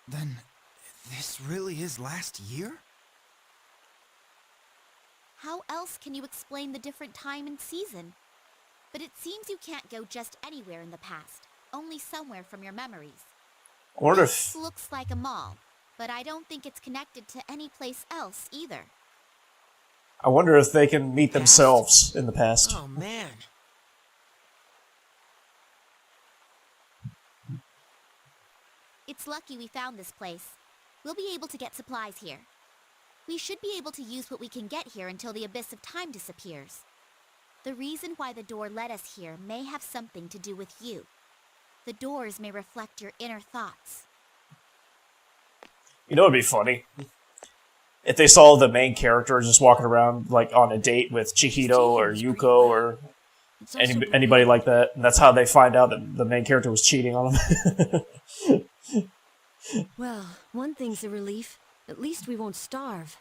S12: Then, this really is last year?
S10: How else can you explain the different time and season? But it seems you can't go just anywhere in the past, only somewhere from your memories.
S3: I wonder
S10: This
S3: if...
S10: looks like a mall, but I don't think it's connected to any place else either.
S3: I wonder if they can meet themselves in the past.
S7: Oh, man.
S10: It's lucky we found this place. We'll be able to get supplies here. We should be able to use what we can get here until the Abyss of Time disappears. The reason why the door led us here may have something to do with you. The doors may reflect your inner thoughts.
S3: You know what'd be funny? If they saw the main character just walking around, like, on a date with Chihito or Yuko or anybody like that, and that's how they find out that the main character was cheating on them.
S6: Well, one thing's a relief. At least we won't starve.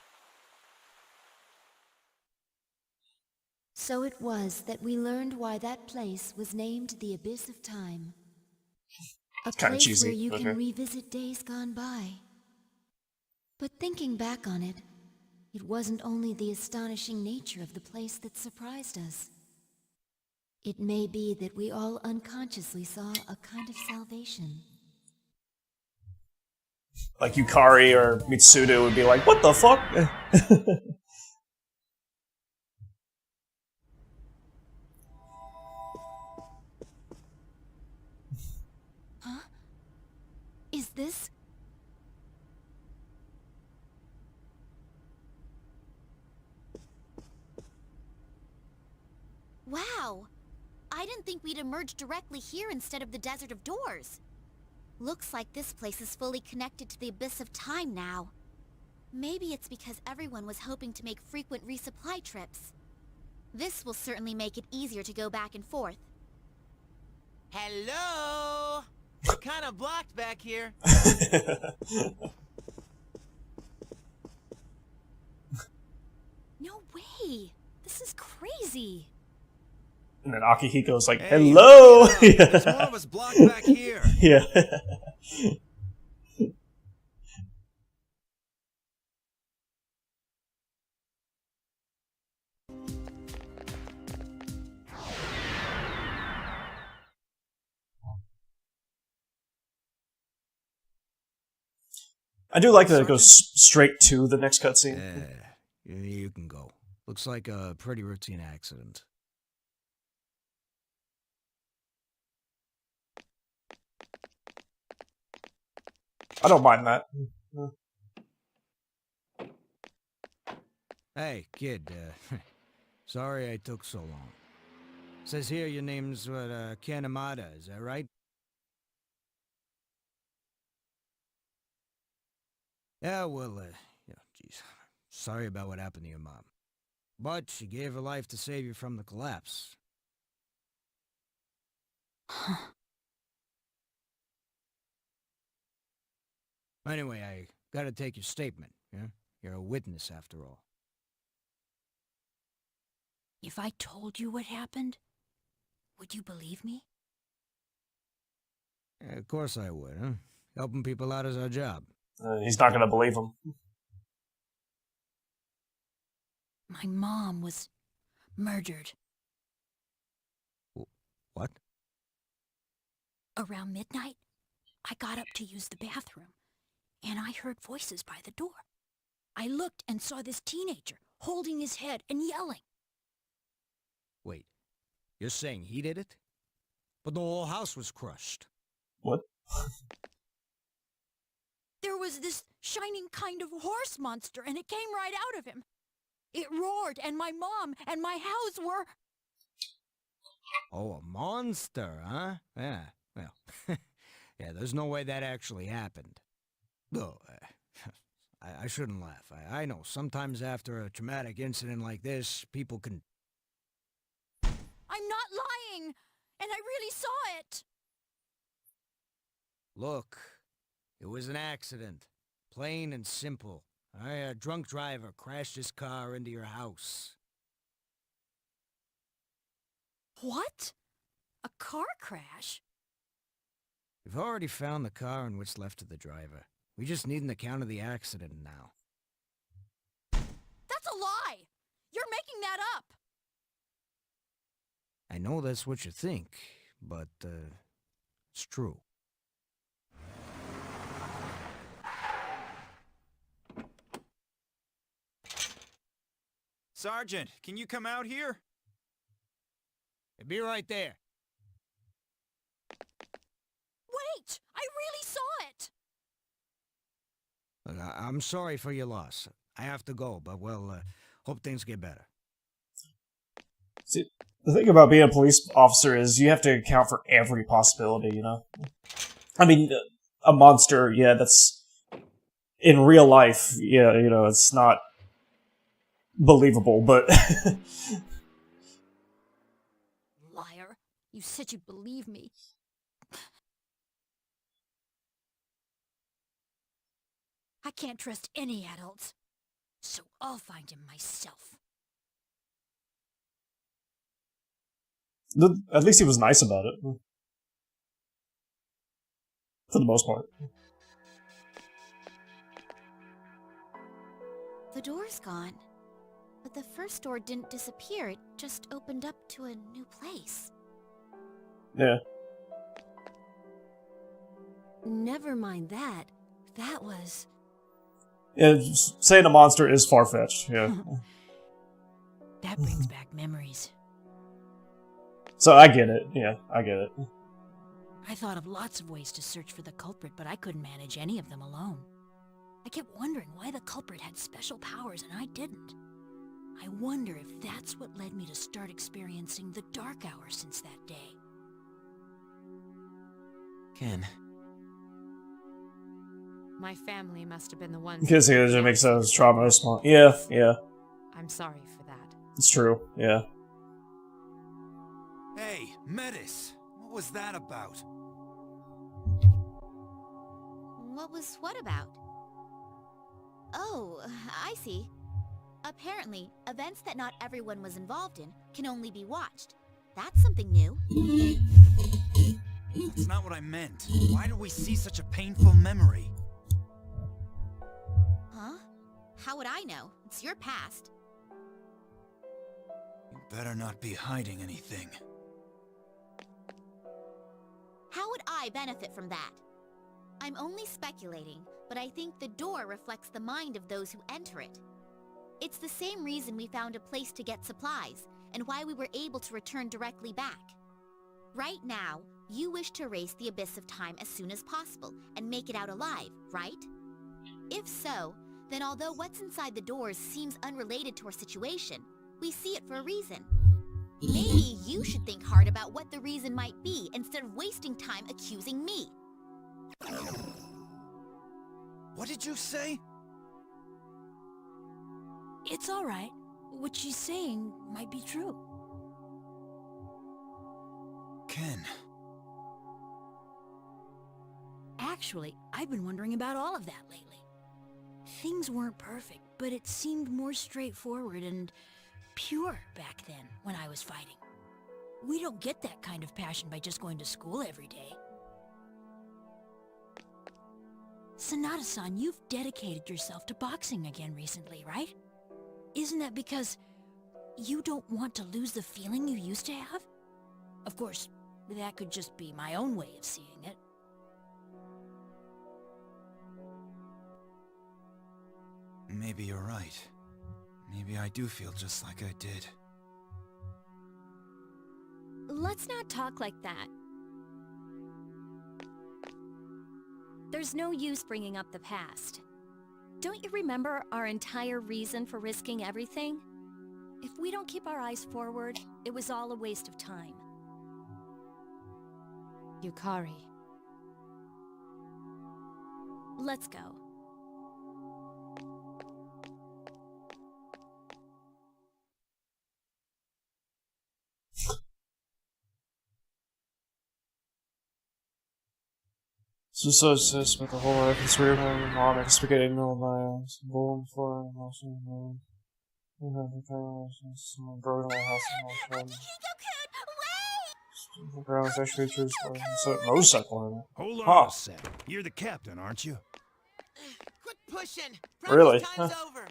S4: So it was that we learned why that place was named the Abyss of Time. A
S3: Kinda
S4: place
S3: cheesy,
S4: where you can
S3: okay.
S4: revisit days gone by. But thinking back on it, it wasn't only the astonishing nature of the place that surprised us. It may be that we all unconsciously saw a kind of salvation.
S3: Like Yukari or Mitsuda would be like, what the fuck?
S4: Huh? Is this...
S10: Wow! I didn't think we'd emerge directly here instead of the Desert of Doors. Looks like this place is fully connected to the Abyss of Time now. Maybe it's because everyone was hoping to make frequent resupply trips. This will certainly make it easier to go back and forth.
S7: Hello? We're kind of blocked back here.
S13: No way! This is crazy!
S3: And then Akihiko's like,
S7: Hey,
S3: hello!
S7: There's more of us blocked back here.
S3: Yeah. I do like that it goes straight to the next cutscene.
S12: Yeah, you can go. Looks like a pretty routine accident.
S3: I don't mind that.
S12: Hey, kid, sorry I took so long.
S15: Says here your name's, Kanamata, is that right? Yeah, well, geez. Sorry about what happened to your mom. But she gave her life to save you from the collapse. Anyway, I gotta take your statement, yeah? You're a witness, after all.
S6: If I told you what happened, would you believe me?
S15: Yeah, of course I would, huh? Helping people out is our job.
S3: He's not gonna believe him.
S6: My mom was murdered.
S15: What?
S6: Around midnight, I got up to use the bathroom, and I heard voices by the door. I looked and saw this teenager holding his head and yelling.
S15: Wait, you're saying he did it? But the whole house was crushed.
S3: What?
S6: There was this shining kind of horse monster, and it came right out of him. It roared, and my mom and my house were...
S15: Oh, a monster, huh? Yeah, well, yeah, there's no way that actually happened. No, I shouldn't laugh. I know, sometimes after a traumatic incident like this, people can...
S6: I'm not lying, and I really saw it.
S15: Look, it was an accident. Plain and simple. A drunk driver crashed his car into your house.
S6: What? A car crash?
S15: We've already found the car and what's left of the driver. We just need an account of the accident now.
S6: That's a lie! You're making that up!
S15: I know that's what you think, but, it's true.
S12: Sergeant, can you come out here?
S15: Be right there.
S6: Wait! I really saw it!
S15: Look, I'm sorry for your loss. I have to go, but, well, hope things get better.
S3: See, the thing about being a police officer is you have to account for every possibility, you know? I mean, a monster, yeah, that's... In real life, yeah, you know, it's not believable, but...
S6: Liar. You said you'd believe me. I can't trust any adults, so I'll find him myself.
S3: At least he was nice about it. For the most part.
S10: The door's gone. But the first door didn't disappear, it just opened up to a new place.
S3: Yeah.
S6: Never mind that. That was...
S3: Yeah, saying a monster is far-fetched, yeah.
S6: That brings back memories.
S3: So I get it, yeah, I get it.
S6: I thought of lots of ways to search for the culprit, but I couldn't manage any of them alone. I kept wondering why the culprit had special powers and I didn't. I wonder if that's what led me to start experiencing the dark hour since that day.
S7: Ken.
S8: My family must have been the ones...
S3: Because it makes those trauma small. Yeah, yeah.
S8: I'm sorry for that.
S3: It's true, yeah.
S12: Hey, Metis! What was that about?
S10: What was what about? Oh, I see. Apparently, events that not everyone was involved in can only be watched. That's something new.
S12: That's not what I meant. Why do we see such a painful memory?
S10: Huh? How would I know? It's your past.
S12: You better not be hiding anything.
S10: How would I benefit from that? I'm only speculating, but I think the door reflects the mind of those who enter it. It's the same reason we found a place to get supplies, and why we were able to return directly back. Right now, you wish to erase the abyss of time as soon as possible, and make it out alive, right? If so, then although what's inside the doors seems unrelated to our situation, we see it for a reason. Maybe you should think hard about what the reason might be instead of wasting time accusing me.
S12: What did you say?
S6: It's all right. What she's saying might be true.
S12: Ken.
S6: Actually, I've been wondering about all of that lately. Things weren't perfect, but it seemed more straightforward and pure back then when I was fighting. We don't get that kind of passion by just going to school every day. Sanada-san, you've dedicated yourself to boxing again recently, right? Isn't that because you don't want to lose the feeling you used to have? Of course, that could just be my own way of seeing it.
S12: Maybe you're right. Maybe I do feel just like I did.
S13: Let's not talk like that. There's no use bringing up the past. Don't you remember our entire reason for risking everything? If we don't keep our eyes forward, it was all a waste of time.
S8: Yukari.
S13: Let's go.
S3: So spent the whole life in Sweden and mom and spaghetti no my born for and also some broken my house and the ground is actually true story. So motorcycle.
S16: Hold on
S3: Huh.
S16: a sec. You're the captain, aren't you?
S7: Quit pushing!
S3: Really?
S7: Time's over!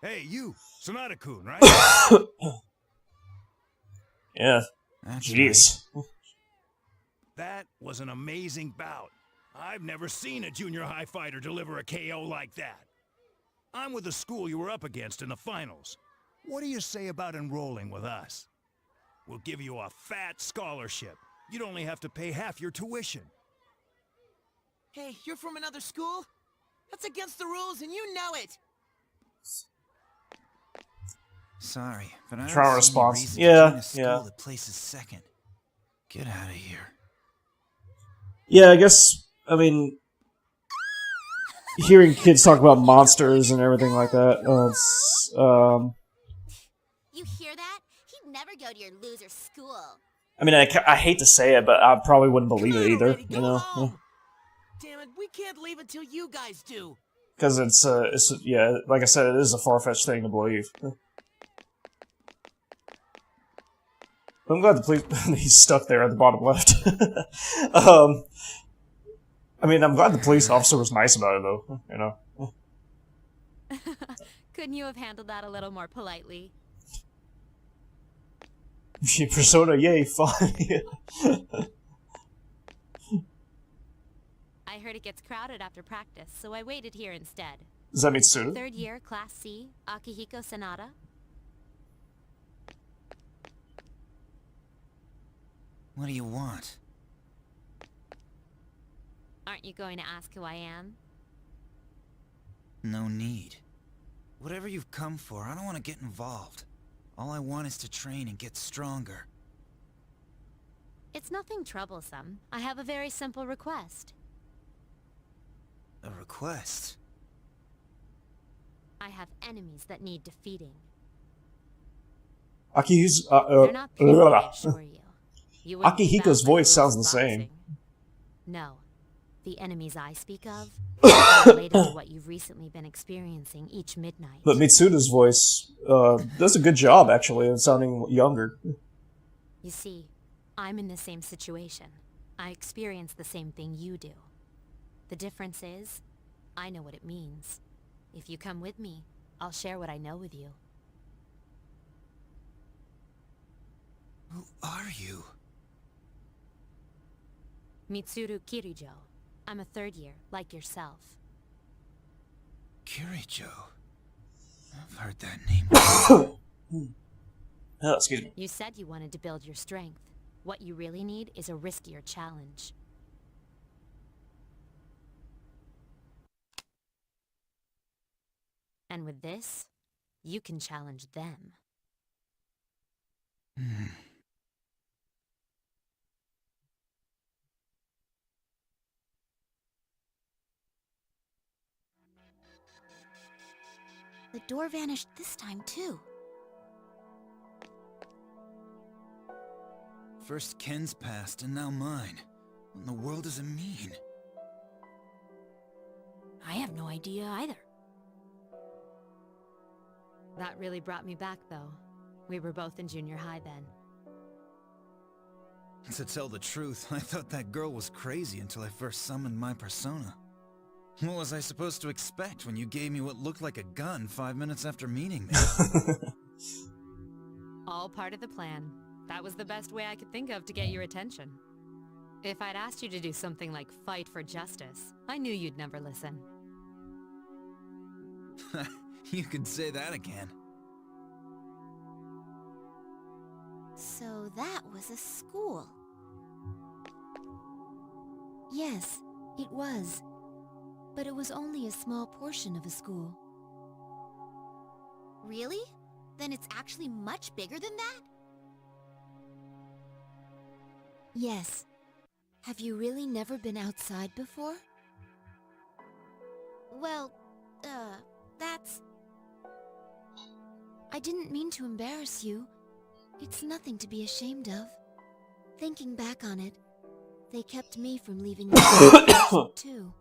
S16: Hey, you, Sonata-kun, right?
S3: Yeah.
S12: That's
S3: Jeez.
S16: That was an amazing bout. I've never seen a junior high fighter deliver a KO like that. I'm with the school you were up against in the finals. What do you say about enrolling with us? We'll give you a fat scholarship. You'd only have to pay half your tuition.
S7: Hey, you're from another school? That's against the rules and you know it!
S12: Sorry, but I
S3: Trial
S12: don't see any
S3: response.
S12: reason
S3: Yeah,
S12: to join a school
S3: yeah.
S12: that places second. Get out of here.
S3: Yeah, I guess, I mean, hearing kids talk about monsters and everything like that, it's,
S10: You hear that? He'd never go to your loser school.
S3: I mean, I hate to say it, but I probably wouldn't believe it either, you know?
S7: Damn it, we can't leave until you guys do.
S3: Because it's, yeah, like I said, it is a far-fetched thing to believe. I'm glad the police, he's stuck there at the bottom left. I mean, I'm glad the police officer was nice about it, though, you know?
S8: Couldn't you have handled that a little more politely?
S3: Persona, yay, fun.
S8: I heard it gets crowded after practice, so I waited here instead.
S3: Does that mean Tsuda?
S8: Third year, Class C, Akihiko Sanada.
S12: What do you want?
S8: Aren't you going to ask who I am?
S12: No need. Whatever you've come for, I don't want to get involved. All I want is to train and get stronger.
S8: It's nothing troublesome. I have a very simple request.
S12: A request?
S8: I have enemies that need defeating.
S3: Akihiko's,
S8: They're not people, I assure you. You wouldn't be
S3: Akihiko's
S8: bound by
S3: voice
S8: the
S3: sounds
S8: rules
S3: the
S8: of
S3: same.
S8: boxing. No. The enemies I speak of are related to what you've recently been experiencing each midnight.
S3: But Mitsuda's voice, does a good job, actually, of sounding younger.
S8: You see, I'm in the same situation. I experience the same thing you do. The difference is, I know what it means. If you come with me, I'll share what I know with you.
S12: Who are you?
S8: Mitsuru Kirijo. I'm a third year, like yourself.
S12: Kirijo? I've heard that name.
S3: Oh, excuse me.
S8: You said you wanted to build your strength. What you really need is a riskier challenge. And with this, you can challenge them.
S10: The door vanished this time, too.
S12: First Ken's past and now mine. What in the world does it mean?
S6: I have no idea either.
S8: That really brought me back, though. We were both in junior high then.
S12: To tell the truth, I thought that girl was crazy until I first summoned my persona. What was I supposed to expect when you gave me what looked like a gun 5 minutes after meeting me?
S8: All part of the plan. That was the best way I could think of to get your attention. If I'd asked you to do something like fight for justice, I knew you'd never listen.
S12: You could say that again.
S10: So that was a school.
S4: Yes, it was. But it was only a small portion of a school.
S10: Really? Then it's actually much bigger than that?
S4: Yes. Have you really never been outside before?
S10: Well, that's...
S4: I didn't mean to embarrass you. It's nothing to be ashamed of. Thinking back on it, they kept me from leaving the too.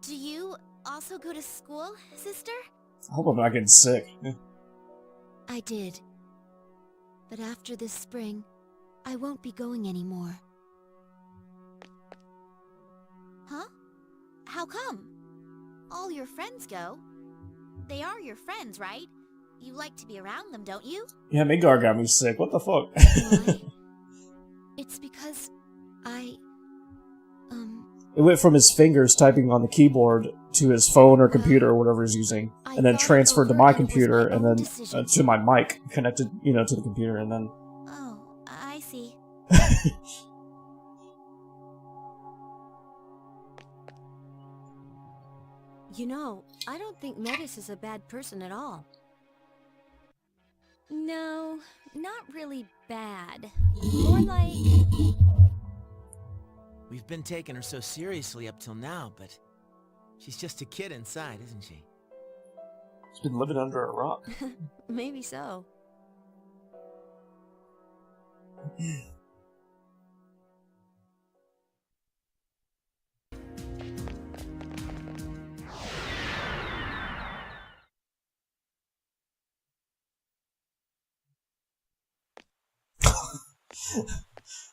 S10: Do you also go to school, sister?
S3: I hope I'm not getting sick.
S4: I did. But after this spring, I won't be going anymore.
S10: Huh? How come? All your friends go. They are your friends, right? You like to be around them, don't you?
S3: Yeah, Midgar got me sick. What the fuck?
S4: Why? It's because
S3: It went from his fingers typing on the keyboard to his phone or computer or whatever he's using, and then transferred to my computer, and then to my mic connected, to the computer, and then.
S10: Oh, I see.
S6: You know, I don't think Metis is a bad person at all.
S13: No, not really bad. More like...
S7: We've been taking her so seriously up till now, but she's just a kid inside, isn't she?
S3: She's been living under a rock.
S6: Maybe so.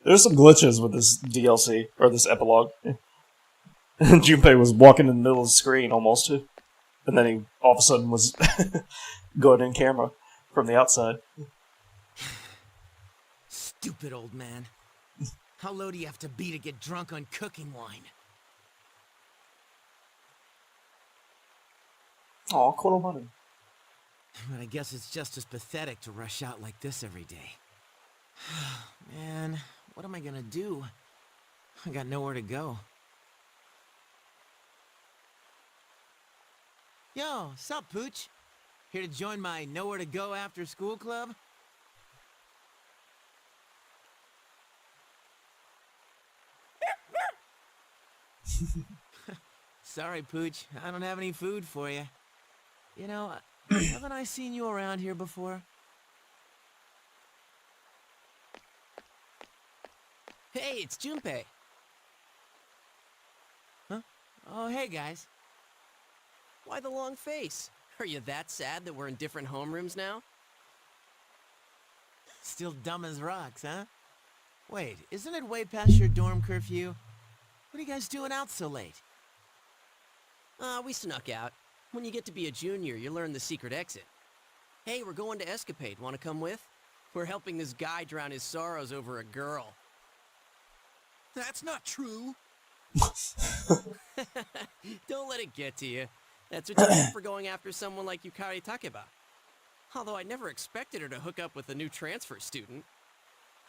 S3: There's some glitches with this DLC, or this epilogue. Junpei was walking in the middle of the screen, almost. And then he, all of a sudden, was going in camera from the outside.
S7: Stupid old man. How low do you have to be to get drunk on cooking wine?
S3: Aw, Koromaru.
S7: But I guess it's just as pathetic to rush out like this every day. Man, what am I gonna do? I got nowhere to go. Yo, sup, Pooch? Here to join my Nowhere to Go after school club? Sorry, Pooch. I don't have any food for you. You know, haven't I seen you around here before? Hey, it's Junpei. Huh? Oh, hey, guys.
S17: Why the long face? Are you that sad that we're in different homerooms now?
S7: Still dumb as rocks, huh? Wait, isn't it way past your dorm curfew? What are you guys doing out so late?
S17: We snuck out. When you get to be a junior, you learn the secret exit. Hey, we're going to Escapade. Want to come with? We're helping this guy drown his sorrows over a girl.
S16: That's not true.
S17: Don't let it get to you. That's what you get for going after someone like Yukari Takeba. Although I never expected her to hook up with a new transfer student.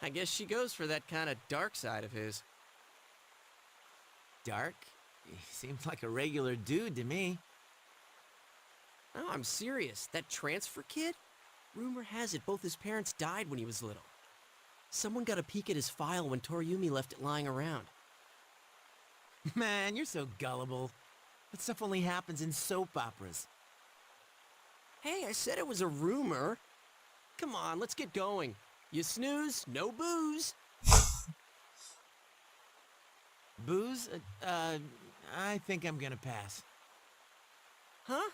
S17: I guess she goes for that kind of dark side of his.
S7: Dark? He seems like a regular dude to me.
S17: No, I'm serious. That transfer kid? Rumor has it both his parents died when he was little. Someone got a peek at his file when Toriumi left it lying around.
S7: Man, you're so gullible. That stuff only happens in soap operas.
S17: Hey, I said it was a rumor. Come on, let's get going. You snooze, no booze.
S7: Booze? I think I'm gonna pass.
S17: Huh?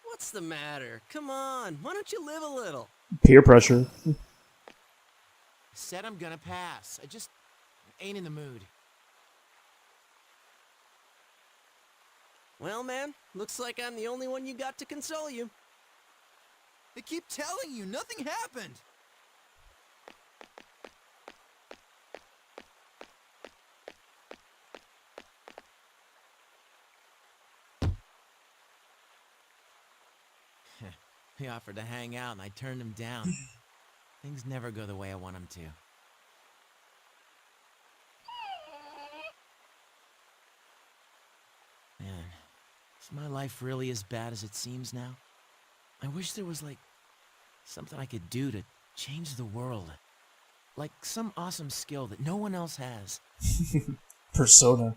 S17: What's the matter? Come on, why don't you live a little?
S3: Peer pressure.
S7: Said I'm gonna pass. I just ain't in the mood.
S17: Well, man, looks like I'm the only one you got to console you.
S12: They keep telling you nothing happened.
S7: He offered to hang out and I turned him down. Things never go the way I want them to. Man, is my life really as bad as it seems now? I wish there was, like, something I could do to change the world. Like some awesome skill that no one else has.
S3: Persona.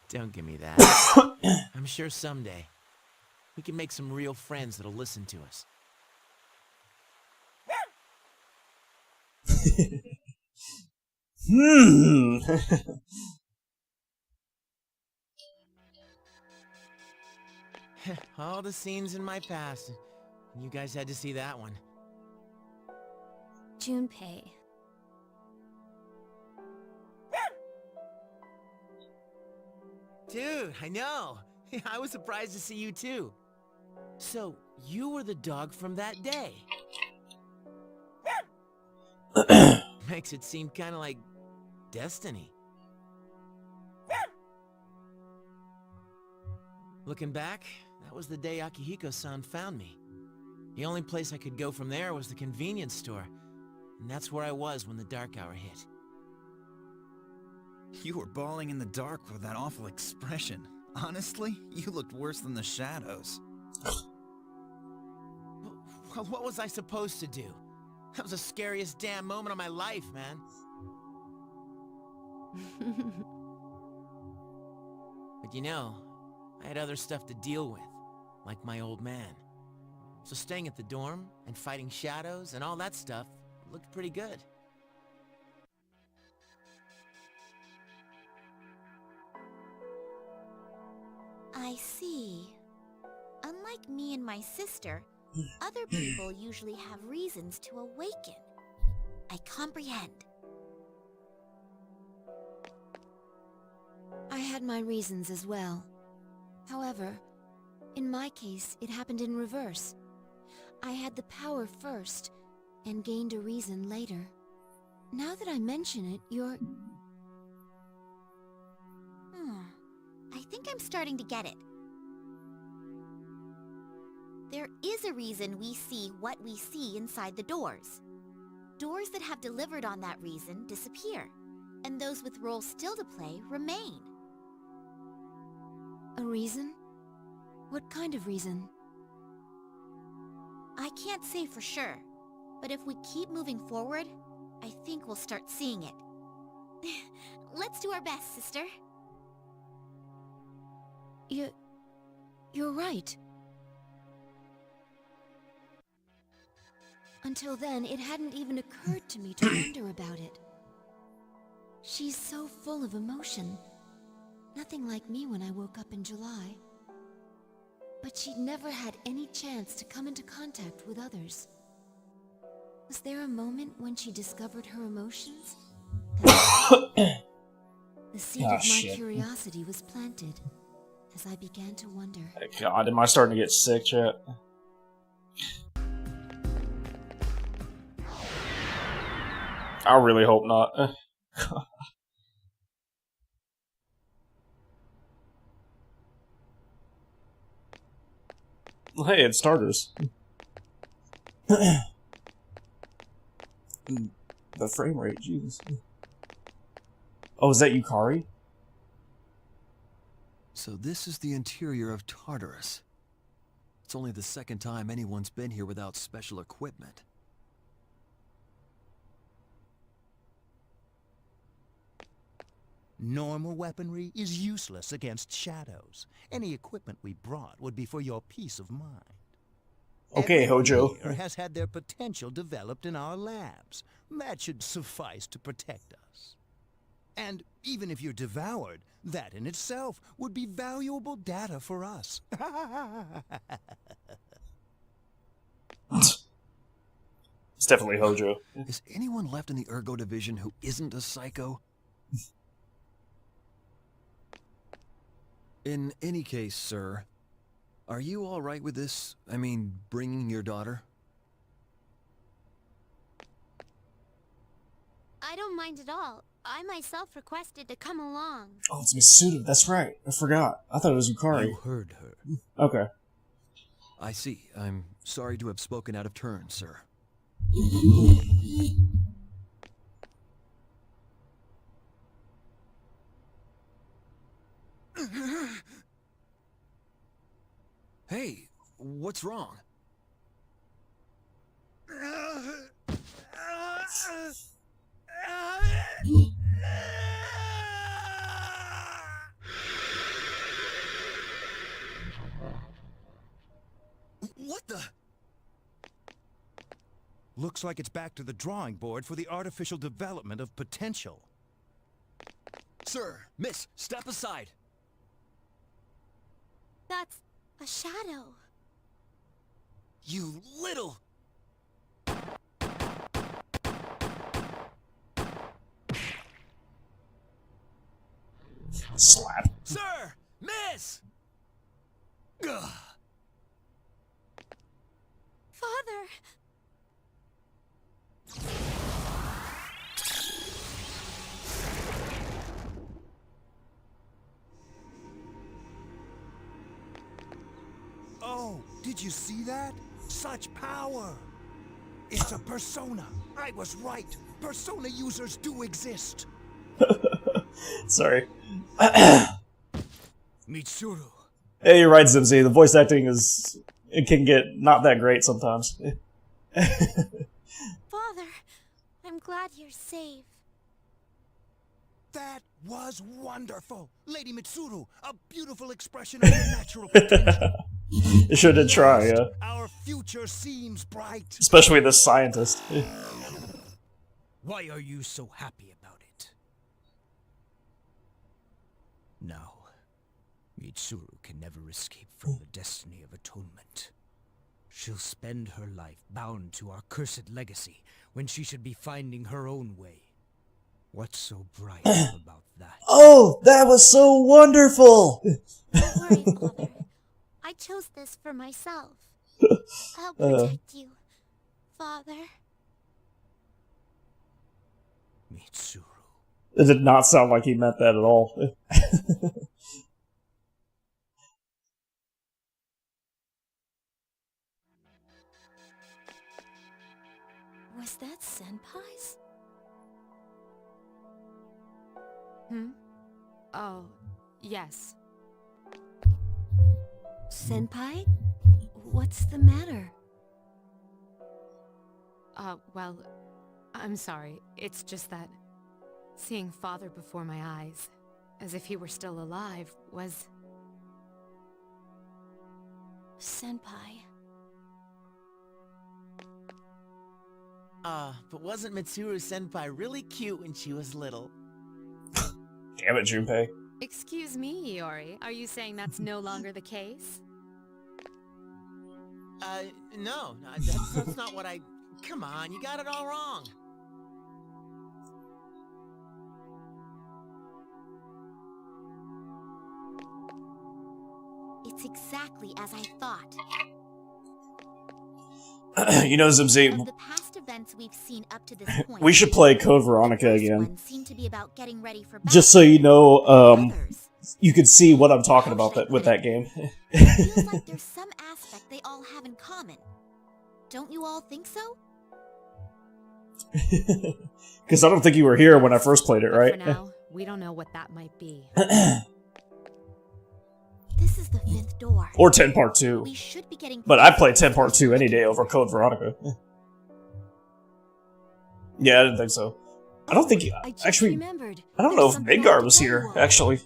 S7: Don't give me that. I'm sure someday we can make some real friends that'll listen to us. All the scenes in my past. You guys had to see that one.
S13: Junpei.
S7: Dude, I know. I was surprised to see you too. So, you were the dog from that day. Makes it seem kind of like destiny. Looking back, that was the day Akihiko-san found me. The only place I could go from there was the convenience store. And that's where I was when the dark hour hit.
S12: You were bawling in the dark with that awful expression. Honestly, you looked worse than the shadows.
S7: What was I supposed to do? That was the scariest damn moment of my life, man. But you know, I had other stuff to deal with, like my old man. So staying at the dorm and fighting shadows and all that stuff looked pretty good.
S10: I see. Unlike me and my sister, other people usually have reasons to awaken. I comprehend.
S4: I had my reasons as well. However, in my case, it happened in reverse. I had the power first, and gained a reason later. Now that I mention it, you're...
S10: I think I'm starting to get it. There is a reason we see what we see inside the doors. Doors that have delivered on that reason disappear, and those with roles still to play remain.
S4: A reason? What kind of reason?
S10: I can't say for sure, but if we keep moving forward, I think we'll start seeing it. Let's do our best, sister.
S4: You're right. Until then, it hadn't even occurred to me to wonder about it. She's so full of emotion. Nothing like me when I woke up in July. But she'd never had any chance to come into contact with others. Was there a moment when she discovered her emotions? The seed of my curiosity was planted as I began to wonder.
S3: God, am I starting to get sick, chat? I really hope not. Hey, it's starters. The frame rate, jeez. Oh, is that Yukari?
S14: So this is the interior of Tartarus. It's only the second time anyone's been here without special equipment.
S11: Normal weaponry is useless against shadows. Any equipment we brought would be for your peace of mind.
S3: Okay, Hojo.
S11: Everyone here has had their potential developed in our labs. That should suffice to protect us. And even if you're devoured, that in itself would be valuable data for us.
S3: It's definitely Hojo.
S14: Is anyone left in the Ergo division who isn't a psycho? In any case, sir, are you all right with this? I mean, bringing your daughter?
S10: I don't mind at all. I myself requested to come along.
S3: Oh, it's Mitsuru. That's right. I forgot. I thought it was Yukari.
S15: You heard her.
S3: Okay.
S14: I see. I'm sorry to have spoken out of turn, sir. Hey, what's wrong? What the?
S11: Looks like it's back to the drawing board for the artificial development of potential.
S14: Sir, miss, step aside.
S10: That's a shadow.
S14: You little...
S3: Slap.
S14: Sir! Miss! Ugh.
S10: Father!
S11: Oh, did you see that? Such power! It's a persona. I was right. Persona users do exist.
S3: Sorry.
S15: Mitsuru.
S3: Hey, you're right, Zimzy. The voice acting is... It can get not that great sometimes.
S10: Father, I'm glad you're safe.
S11: That was wonderful! Lady Mitsuru, a beautiful expression of your natural potential.
S3: You should have tried, yeah.
S11: Our future seems bright.
S3: Especially this scientist.
S15: Why are you so happy about it? Now, Mitsuru can never escape from the destiny of atonement. She'll spend her life bound to our cursed legacy when she should be finding her own way. What's so bright about that?
S3: Oh, that was so wonderful!
S10: Don't worry, Father. I chose this for myself. I'll protect you, Father.
S15: Mitsuru.
S3: It did not sound like he meant that at all.
S6: Was that Senpai's?
S8: Oh, yes.
S6: Senpai? What's the matter?
S8: Well, I'm sorry. It's just that seeing Father before my eyes, as if he were still alive, was...
S6: Senpai.
S7: But wasn't Mitsuru Senpai really cute when she was little?
S3: Damn it, Junpei.
S8: Excuse me, Iori. Are you saying that's no longer the case?
S7: No. That's not what I... Come on, you got it all wrong.
S10: It's exactly as I thought.
S3: You know, Zimzy,
S10: Of the past events we've seen up to this point,
S3: we should play Code Veronica again.
S10: one seemed to be about getting ready for
S3: Just so you know, you can see what I'm talking about with that game.
S10: It feels like there's some aspect they all have in common. Don't you all think so?
S3: Because I don't think you were here when I first played it, right?
S8: For now, we don't know what that might be.
S10: This is the 5th door.
S3: Or 10 Part 2.
S10: We should be getting
S3: But I'd play 10 Part 2 any day over Code Veronica. Yeah, I didn't think so. I don't think he... Actually, I don't know if Midgar was here, actually.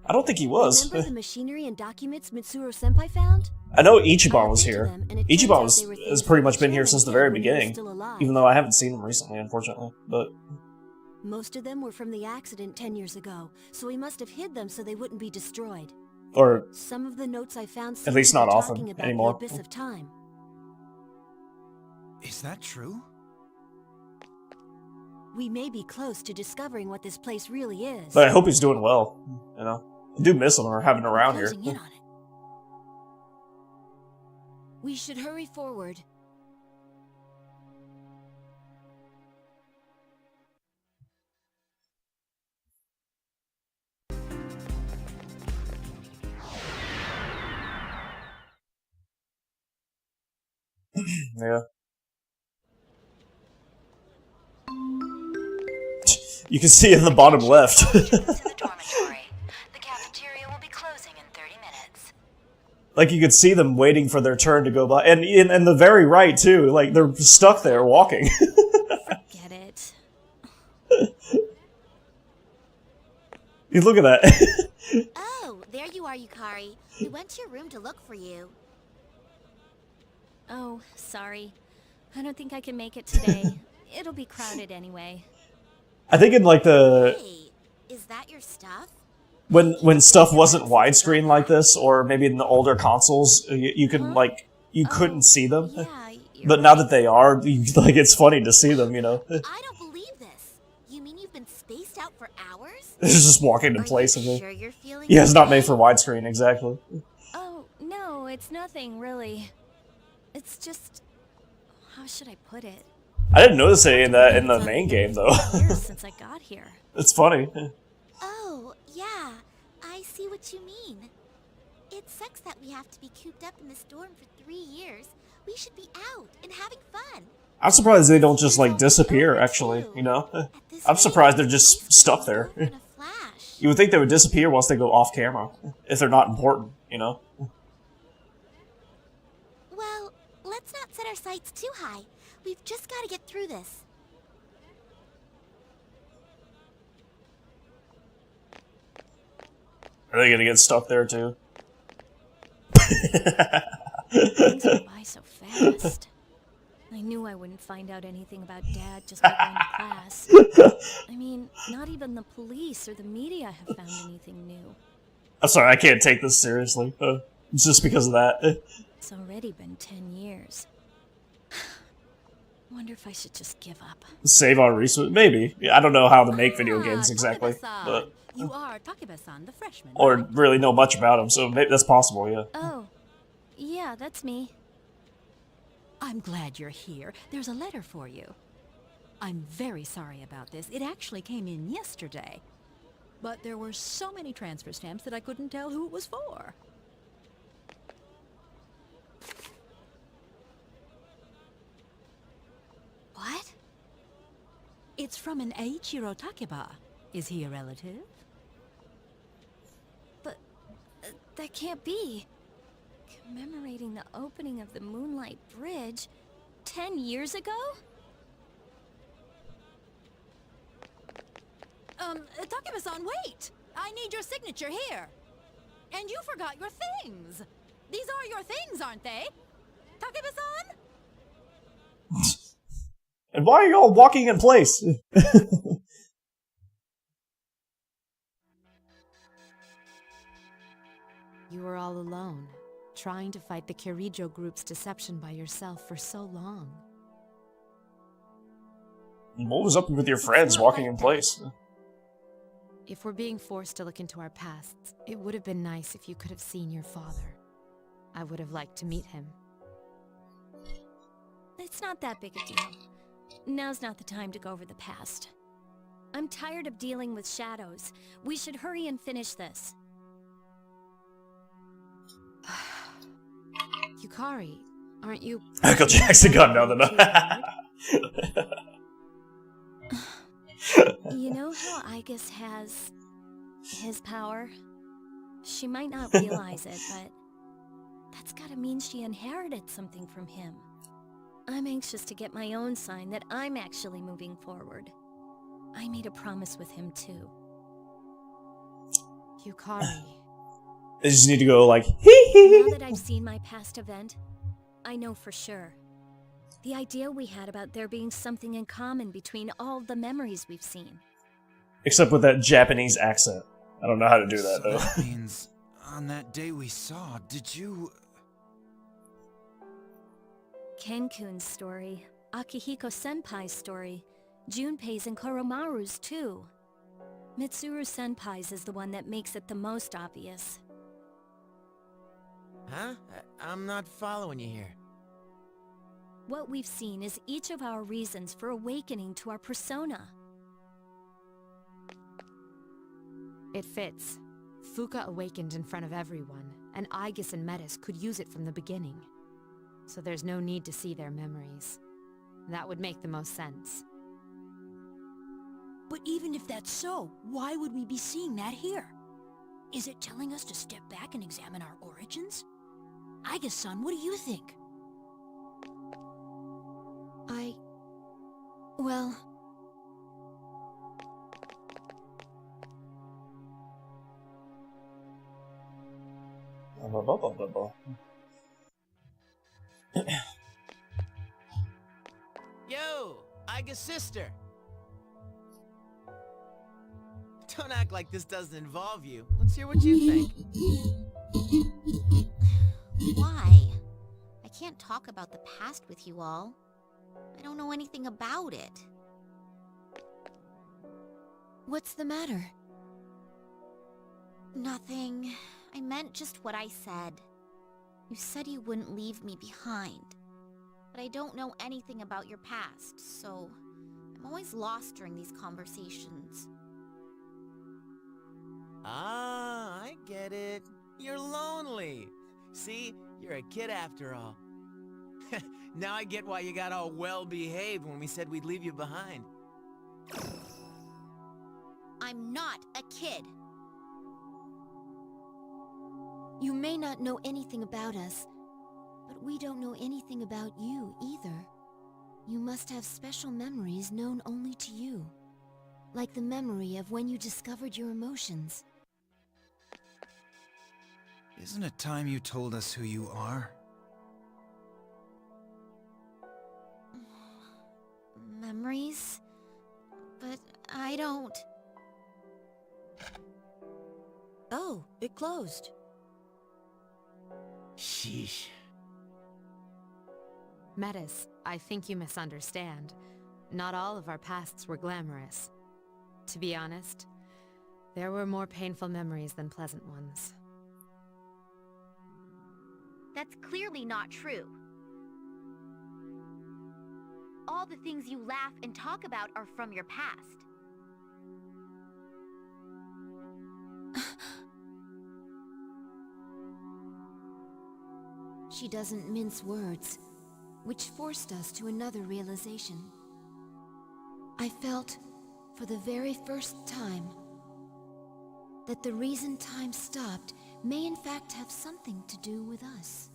S3: I don't think he was.
S6: Remember the machinery and documents Mitsuru-senpai found?
S3: I know Ichiban was here. Ichiban has pretty much been here since the very beginning. Even though I haven't seen him recently, unfortunately. But...
S6: Most of them were from the accident 10 years ago, so we must have hid them so they wouldn't be destroyed.
S3: Or...
S6: Some of the notes I found
S3: at least not often
S6: talking about
S3: anymore.
S6: the abyss of time.
S12: Is that true?
S6: We may be close to discovering what this place really is.
S3: But I hope he's doing well, you know? I do miss him or having him around here.
S6: Closing in on it. We should hurry forward.
S3: Yeah. You can see in the bottom left. Like, you could see them waiting for their turn to go by. And in the very right, too. Like, they're stuck there walking.
S13: Get it.
S3: You look at that.
S10: Oh, there you are, Yukari. We went to your room to look for you.
S13: Oh, sorry. I don't think I can make it today. It'll be crowded anyway.
S3: I think in, like, the...
S10: Hey, is that your stuff?
S3: When stuff wasn't widescreen like this, or maybe in the older consoles, you could, like, you couldn't see them. But now that they are, like, it's funny to see them, you know?
S10: I don't believe this. You mean you've been spaced out for hours?
S3: It's just walking in place of it.
S10: Sure you're feeling
S3: Yeah, it's not made for widescreen, exactly.
S13: Oh, no, it's nothing, really. It's just... how should I put it?
S3: I didn't notice any of that in the main game, though.
S13: Years since I got here.
S3: It's funny.
S10: Oh, yeah. I see what you mean. It sucks that we have to be cooped up in this dorm for 3 years. We should be out and having fun.
S3: I'm surprised they don't just, like, disappear, actually, you know? I'm surprised they're just stuck there. You would think they would disappear once they go off camera, if they're not important, you know?
S10: Well, let's not set our sights too high. We've just got to get through this.
S3: Are they gonna get stuck there, too?
S13: Things went by so fast. I knew I wouldn't find out anything about Dad just by going to class. I mean, not even the police or the media have found anything new.
S3: I'm sorry, I can't take this seriously. It's just because of that.
S13: It's already been 10 years. Wonder if I should just give up.
S3: Save on resources? Maybe. Yeah, I don't know how to make video games exactly, but...
S6: You are Takeba-san, the freshman.
S3: Or really know much about them, so maybe that's possible, yeah.
S13: Oh, yeah, that's me.
S6: I'm glad you're here. There's a letter for you. I'm very sorry about this. It actually came in yesterday. But there were so many transfer stamps that I couldn't tell who it was for. What? It's from an Eiichiro Takeba. Is he a relative?
S13: But that can't be. Commemorating the opening of the Moonlight Bridge 10 years ago?
S6: Takeba-san, wait! I need your signature here. And you forgot your things. These are your things, aren't they? Takeba-san?
S3: And why are y'all walking in place?
S8: You were all alone, trying to fight the Kirijo group's deception by yourself for so long.
S3: What was up with your friends walking in place?
S8: If we're being forced to look into our pasts, it would have been nice if you could have seen your father. I would have liked to meet him.
S13: It's not that big a deal. Now's not the time to go over the past. I'm tired of dealing with shadows. We should hurry and finish this.
S8: Yukari, aren't you...
S3: Michael Jackson got nothing.
S13: You know how Aigis has his power? She might not realize it, but that's gotta mean she inherited something from him. I'm anxious to get my own sign that I'm actually moving forward. I made a promise with him too.
S8: Yukari.
S3: They just need to go like,
S13: Now that I've seen my past event, I know for sure. The idea we had about there being something in common between all the memories we've seen.
S3: except with that Japanese accent. I don't know how to do that though.
S12: That means on that day we saw, did you...
S13: Kenkun's story, Akihiko Senpai's story, Junpei's and Koromaru's too. Mitsuru Senpai's is the one that makes it the most obvious.
S7: Huh? I'm not following you here.
S13: What we've seen is each of our reasons for awakening to our persona.
S8: It fits. Fuka awakened in front of everyone, and Aigis and Metis could use it from the beginning. So there's no need to see their memories. That would make the most sense.
S6: But even if that's so, why would we be seeing that here? Is it telling us to step back and examine our origins? Aiga-san, what do you think?
S4: Well...
S7: Yo, Aiga's sister. Don't act like this doesn't involve you. Let's hear what you think.
S10: Why? I can't talk about the past with you all. I don't know anything about it.
S4: What's the matter?
S10: Nothing. I meant just what I said. You said you wouldn't leave me behind. But I don't know anything about your past, so I'm always lost during these conversations.
S7: Ah, I get it. You're lonely. See, you're a kid after all. Now I get why you got all well-behaved when we said we'd leave you behind.
S10: I'm not a kid.
S4: You may not know anything about us, but we don't know anything about you either. You must have special memories known only to you. Like the memory of when you discovered your emotions.
S12: Isn't it time you told us who you are?
S10: Memories? But I don't...
S6: Oh, it closed.
S7: Sheesh.
S8: Metis, I think you misunderstand. Not all of our pasts were glamorous. To be honest, there were more painful memories than pleasant ones.
S10: That's clearly not true. All the things you laugh and talk about are from your past.
S4: She doesn't mince words, which forced us to another realization. I felt, for the very first time, that the reason time stopped may in fact have something to do with us.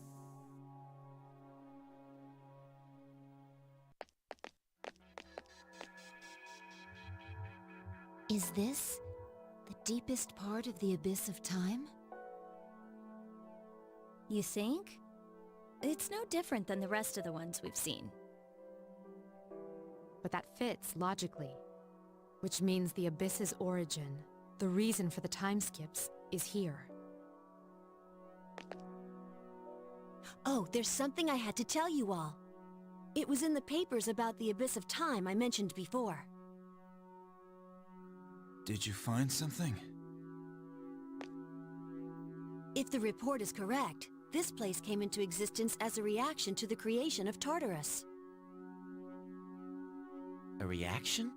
S4: Is this the deepest part of the abyss of time?
S13: You think? It's no different than the rest of the ones we've seen.
S8: But that fits logically. Which means the abyss's origin, the reason for the time skips, is here.
S6: Oh, there's something I had to tell you all. It was in the papers about the Abyss of Time I mentioned before.
S12: Did you find something?
S6: If the report is correct, this place came into existence as a reaction to the creation of Tartarus.
S7: A reaction?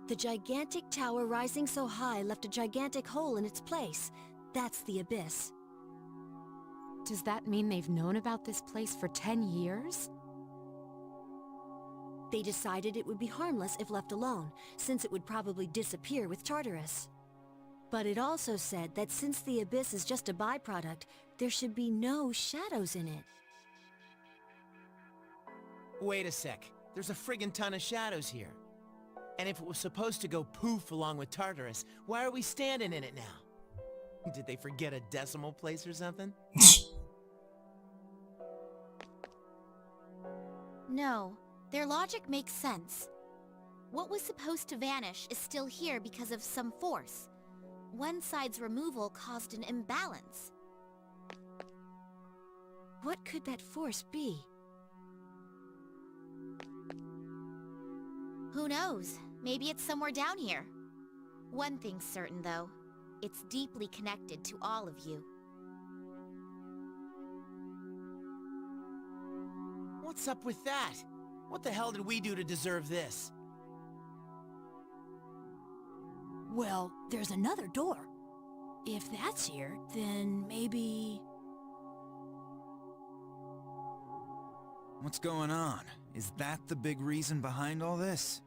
S6: The gigantic tower rising so high left a gigantic hole in its place. That's the Abyss.
S8: Does that mean they've known about this place for 10 years?
S6: They decided it would be harmless if left alone, since it would probably disappear with Tartarus. But it also said that since the Abyss is just a byproduct, there should be no shadows in it.
S7: Wait a sec. There's a friggin' ton of shadows here. And if it was supposed to go poof along with Tartarus, why are we standing in it now? Did they forget a decimal place or something?
S10: No, their logic makes sense. What was supposed to vanish is still here because of some force. One side's removal caused an imbalance.
S6: What could that force be?
S10: Who knows? Maybe it's somewhere down here. One thing's certain, though. It's deeply connected to all of you.
S7: What's up with that? What the hell did we do to deserve this?
S6: Well, there's another door. If that's here, then maybe...
S12: What's going on? Is that the big reason behind all this?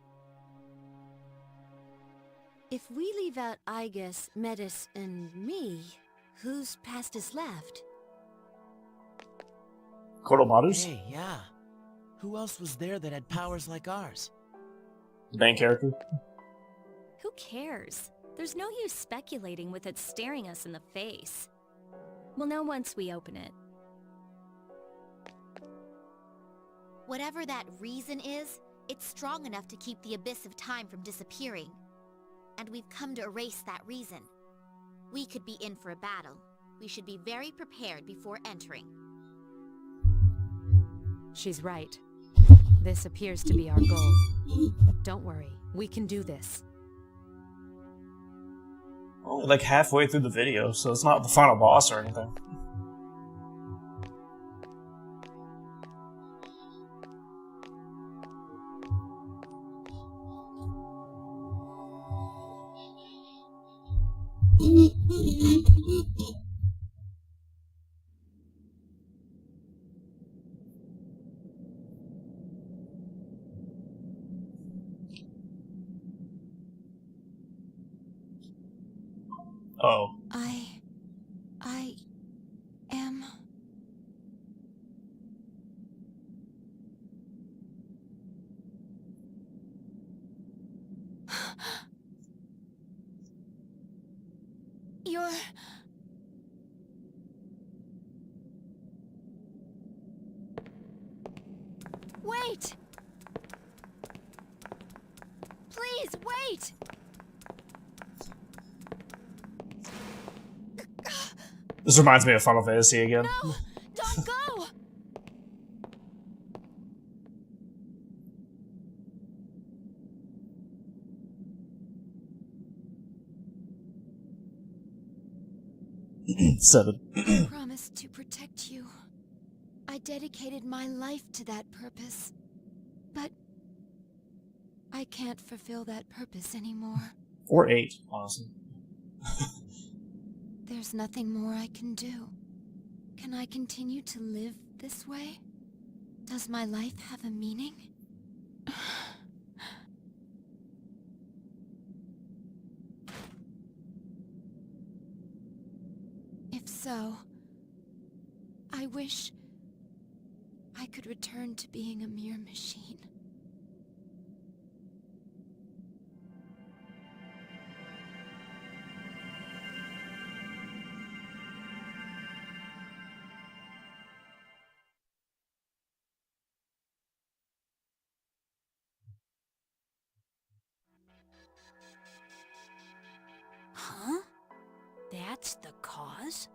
S6: If we leave out Aigis, Metis, and me, whose past is left?
S3: Kodomaru's?
S7: Hey, yeah. Who else was there that had powers like ours?
S3: The main character?
S13: Who cares? There's no use speculating with it staring us in the face. We'll know once we open it.
S10: Whatever that reason is, it's strong enough to keep the Abyss of Time from disappearing. And we've come to erase that reason. We could be in for a battle. We should be very prepared before entering.
S8: She's right. This appears to be our goal. Don't worry, we can do this.
S3: Only like halfway through the video, so it's not the final boss or anything. Oh.
S4: I am...
S10: You're... Wait! Please, wait!
S3: This reminds me of Final Fantasy again.
S10: No! Don't go!
S3: Seven.
S4: I promised to protect you. I dedicated my life to that purpose. But... I can't fulfill that purpose anymore.
S3: Or 8, honestly.
S4: There's nothing more I can do. Can I continue to live this way? Does my life have a meaning? If so, I wish I could return to being a mere machine.
S6: Huh? That's the cause?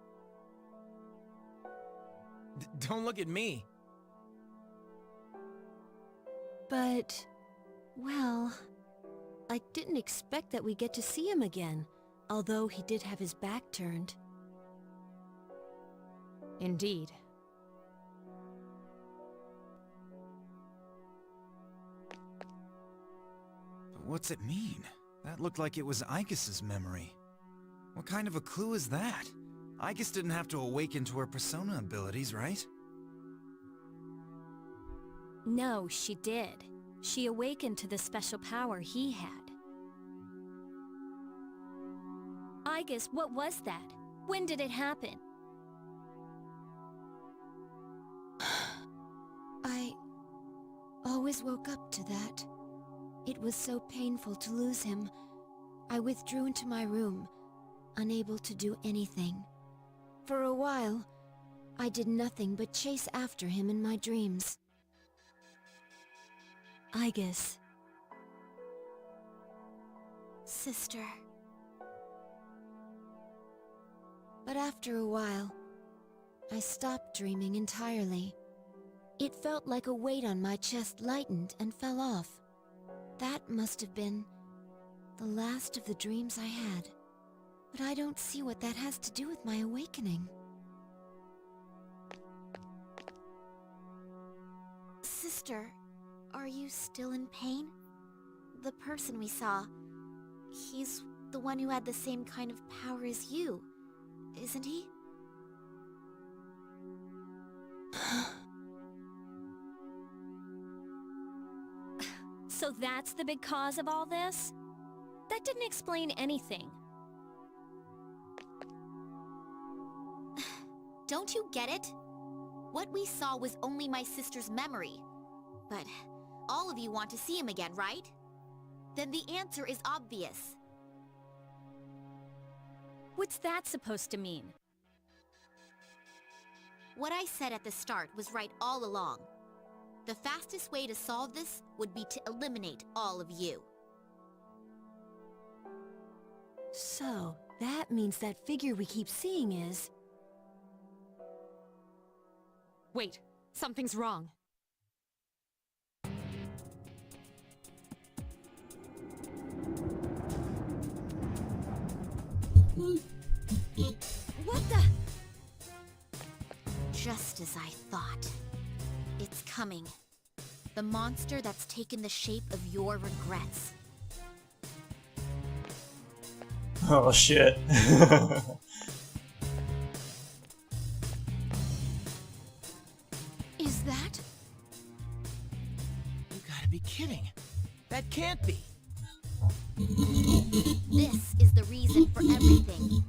S7: Don't look at me.
S6: But... well... I didn't expect that we'd get to see him again, although he did have his back turned.
S8: Indeed.
S12: But what's it mean? That looked like it was Aigis' memory. What kind of a clue is that? Aigis didn't have to awaken to her persona abilities, right?
S13: No, she did. She awakened to the special power he had. Igus, what was that? When did it happen?
S4: I always woke up to that. It was so painful to lose him. I withdrew into my room, unable to do anything. For a while, I did nothing but chase after him in my dreams.
S6: Igus.
S10: Sister.
S4: But after a while, I stopped dreaming entirely. It felt like a weight on my chest lightened and fell off. That must have been the last of the dreams I had. But I don't see what that has to do with my awakening.
S10: Sister, are you still in pain? The person we saw, he's the one who had the same kind of power as you, isn't he?
S13: So that's the big cause of all this? That didn't explain anything.
S10: Don't you get it? What we saw was only my sister's memory. But all of you want to see him again, right? Then the answer is obvious.
S13: What's that supposed to mean?
S10: What I said at the start was right all along. The fastest way to solve this would be to eliminate all of you.
S6: So, that means that figure we keep seeing is...
S8: Wait, something's wrong.
S10: What the? Just as I thought. It's coming. The monster that's taken the shape of your regrets.
S3: Oh shit.
S10: Is that?
S7: You gotta be kidding. That can't be.
S10: This is the reason for everything.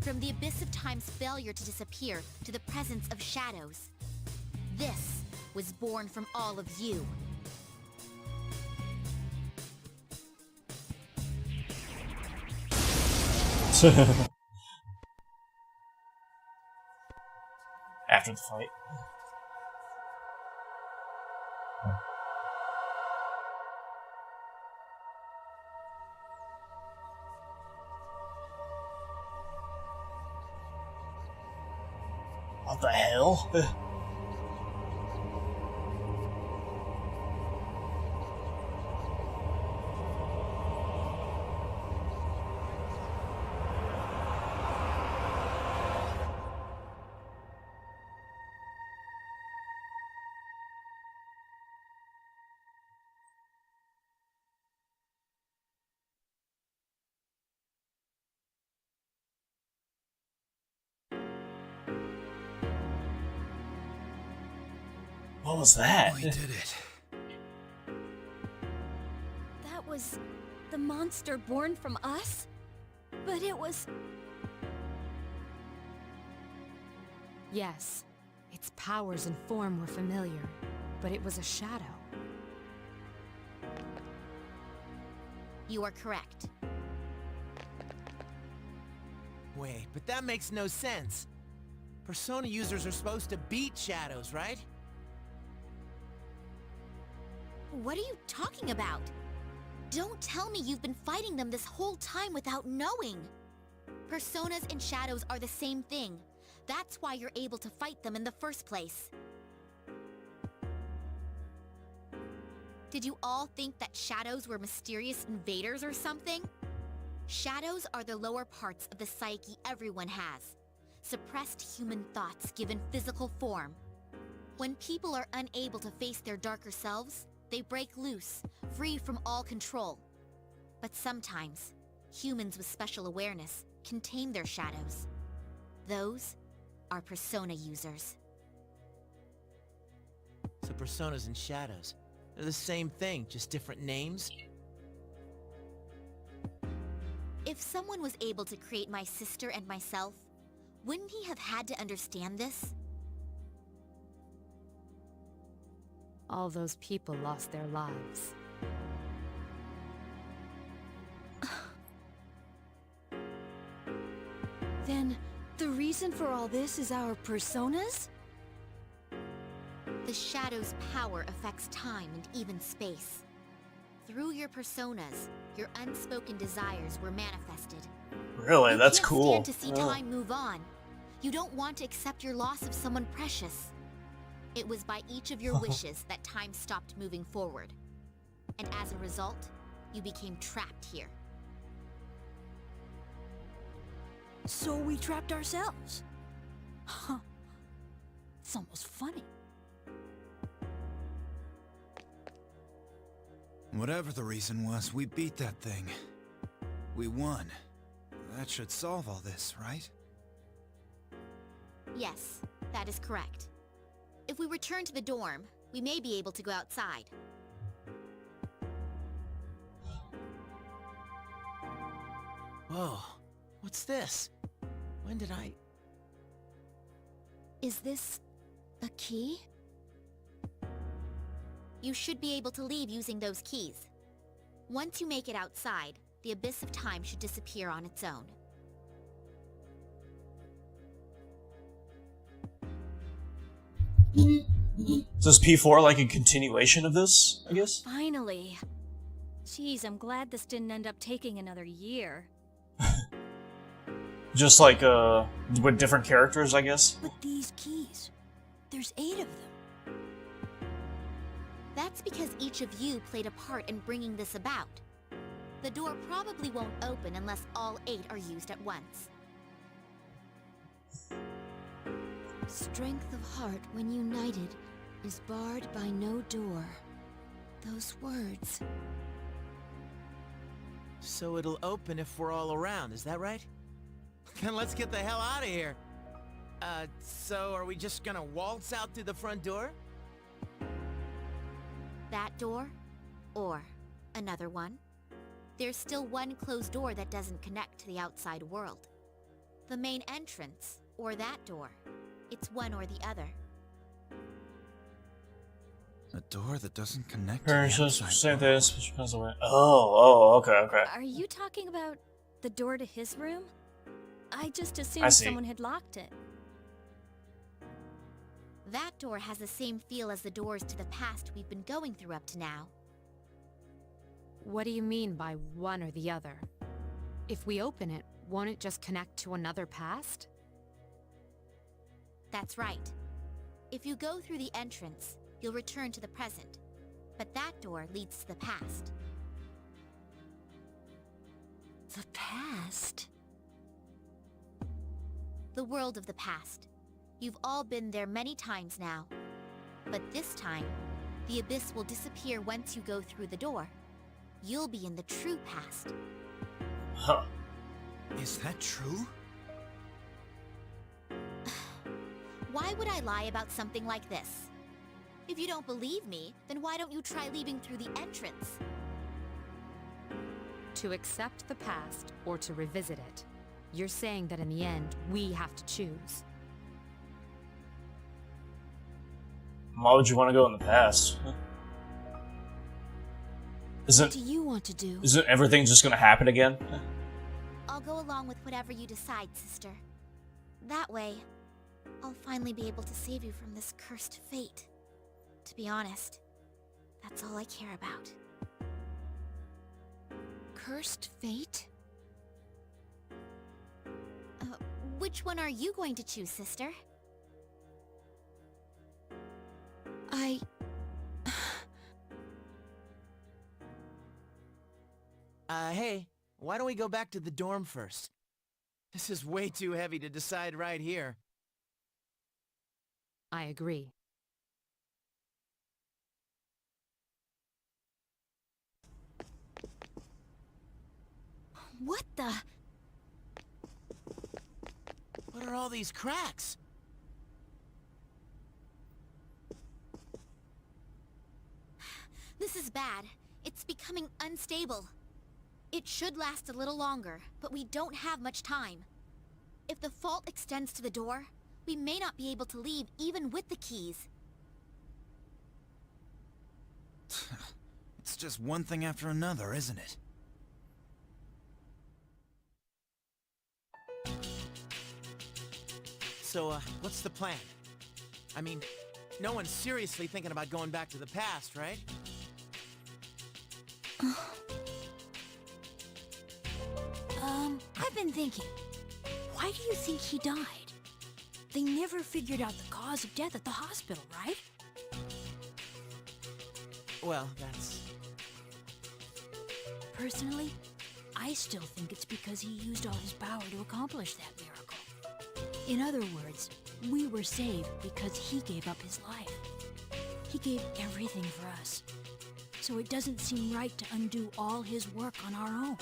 S10: From the abyss of time's failure to disappear to the presence of shadows. This was born from all of you.
S3: After the fight. What the hell? What was that?
S12: We did it.
S13: That was the monster born from us? But it was...
S8: Yes, its powers and form were familiar, but it was a shadow.
S10: You are correct.
S7: Wait, but that makes no sense. Persona users are supposed to beat shadows, right?
S10: What are you talking about? Don't tell me you've been fighting them this whole time without knowing. Personas and shadows are the same thing. That's why you're able to fight them in the first place. Did you all think that shadows were mysterious invaders or something? Shadows are the lower parts of the psyche everyone has. Suppressed human thoughts given physical form. When people are unable to face their darker selves, they break loose, free from all control. But sometimes, humans with special awareness can tame their shadows. Those are persona users.
S7: So personas and shadows, they're the same thing, just different names?
S10: If someone was able to create my sister and myself, wouldn't he have had to understand this?
S8: All those people lost their lives.
S6: Then, the reason for all this is our personas?
S10: The Shadow's power affects time and even space. Through your personas, your unspoken desires were manifested.
S3: Really?
S10: You
S3: That's
S10: can't
S3: cool.
S10: stand to see
S3: Oh.
S10: time move on. You don't want to accept your loss of someone precious. It was by each of your wishes that time stopped moving forward. And as a result, you became trapped here.
S6: So we trapped ourselves. Huh. It's almost funny.
S12: Whatever the reason was, we beat that thing. We won. That should solve all this, right?
S10: Yes, that is correct. If we return to the dorm, we may be able to go outside.
S7: Whoa, what's this? When did I...
S6: Is this a key?
S10: You should be able to leave using those keys. Once you make it outside, the abyss of time should disappear on its own.
S3: So is P4 like a continuation of this, I guess?
S13: Finally. Jeez, I'm glad this didn't end up taking another year.
S3: Just like, with different characters, I guess?
S6: But these keys, there's 8 of them.
S10: That's because each of you played a part in bringing this about. The door probably won't open unless all 8 are used at once.
S4: Strength of heart when united is barred by no door. Those words.
S7: So it'll open if we're all around, is that right? Then let's get the hell out of here. So are we just gonna waltz out through the front door?
S10: That door, or another one. There's still one closed door that doesn't connect to the outside world. The main entrance, or that door. It's one or the other.
S12: A door that doesn't connect to the
S3: Parents just
S12: outside
S3: say
S12: world.
S3: this, which goes away. Oh, okay.
S13: Are you talking about the door to his room? I just assumed
S3: see.
S13: someone had locked it.
S10: That door has the same feel as the doors to the past we've been going through up to now.
S8: What do you mean by one or the other? If we open it, won't it just connect to another past?
S10: That's right. If you go through the entrance, you'll return to the present. But that door leads to the past.
S6: The past?
S10: The world of the past. You've all been there many times now. But this time, the abyss will disappear once you go through the door. You'll be in the true past.
S3: Huh.
S12: Is that true?
S10: Why would I lie about something like this? If you don't believe me, then why don't you try leaving through the entrance?
S8: To accept the past or to revisit it. You're saying that in the end, we have to choose.
S3: Why would you want to go in the past?
S4: What do you want to do?
S3: Isn't everything just gonna happen again?
S10: I'll go along with whatever you decide, sister. That way, I'll finally be able to save you from this cursed fate. To be honest, that's all I care about.
S4: Cursed fate?
S10: Which one are you going to choose, sister?
S7: Hey, why don't we go back to the dorm first? This is way too heavy to decide right here.
S8: I agree.
S10: What the?
S7: What are all these cracks?
S10: This is bad. It's becoming unstable. It should last a little longer, but we don't have much time. If the fault extends to the door, we may not be able to leave even with the keys.
S12: It's just one thing after another, isn't it?
S7: So, what's the plan? I mean, no one's seriously thinking about going back to the past, right?
S6: I've been thinking, why do you think he died? They never figured out the cause of death at the hospital, right?
S7: Well, that's...
S6: Personally, I still think it's because he used all his power to accomplish that miracle. In other words, we were saved because he gave up his life. He gave everything for us. So it doesn't seem right to undo all his work on our own.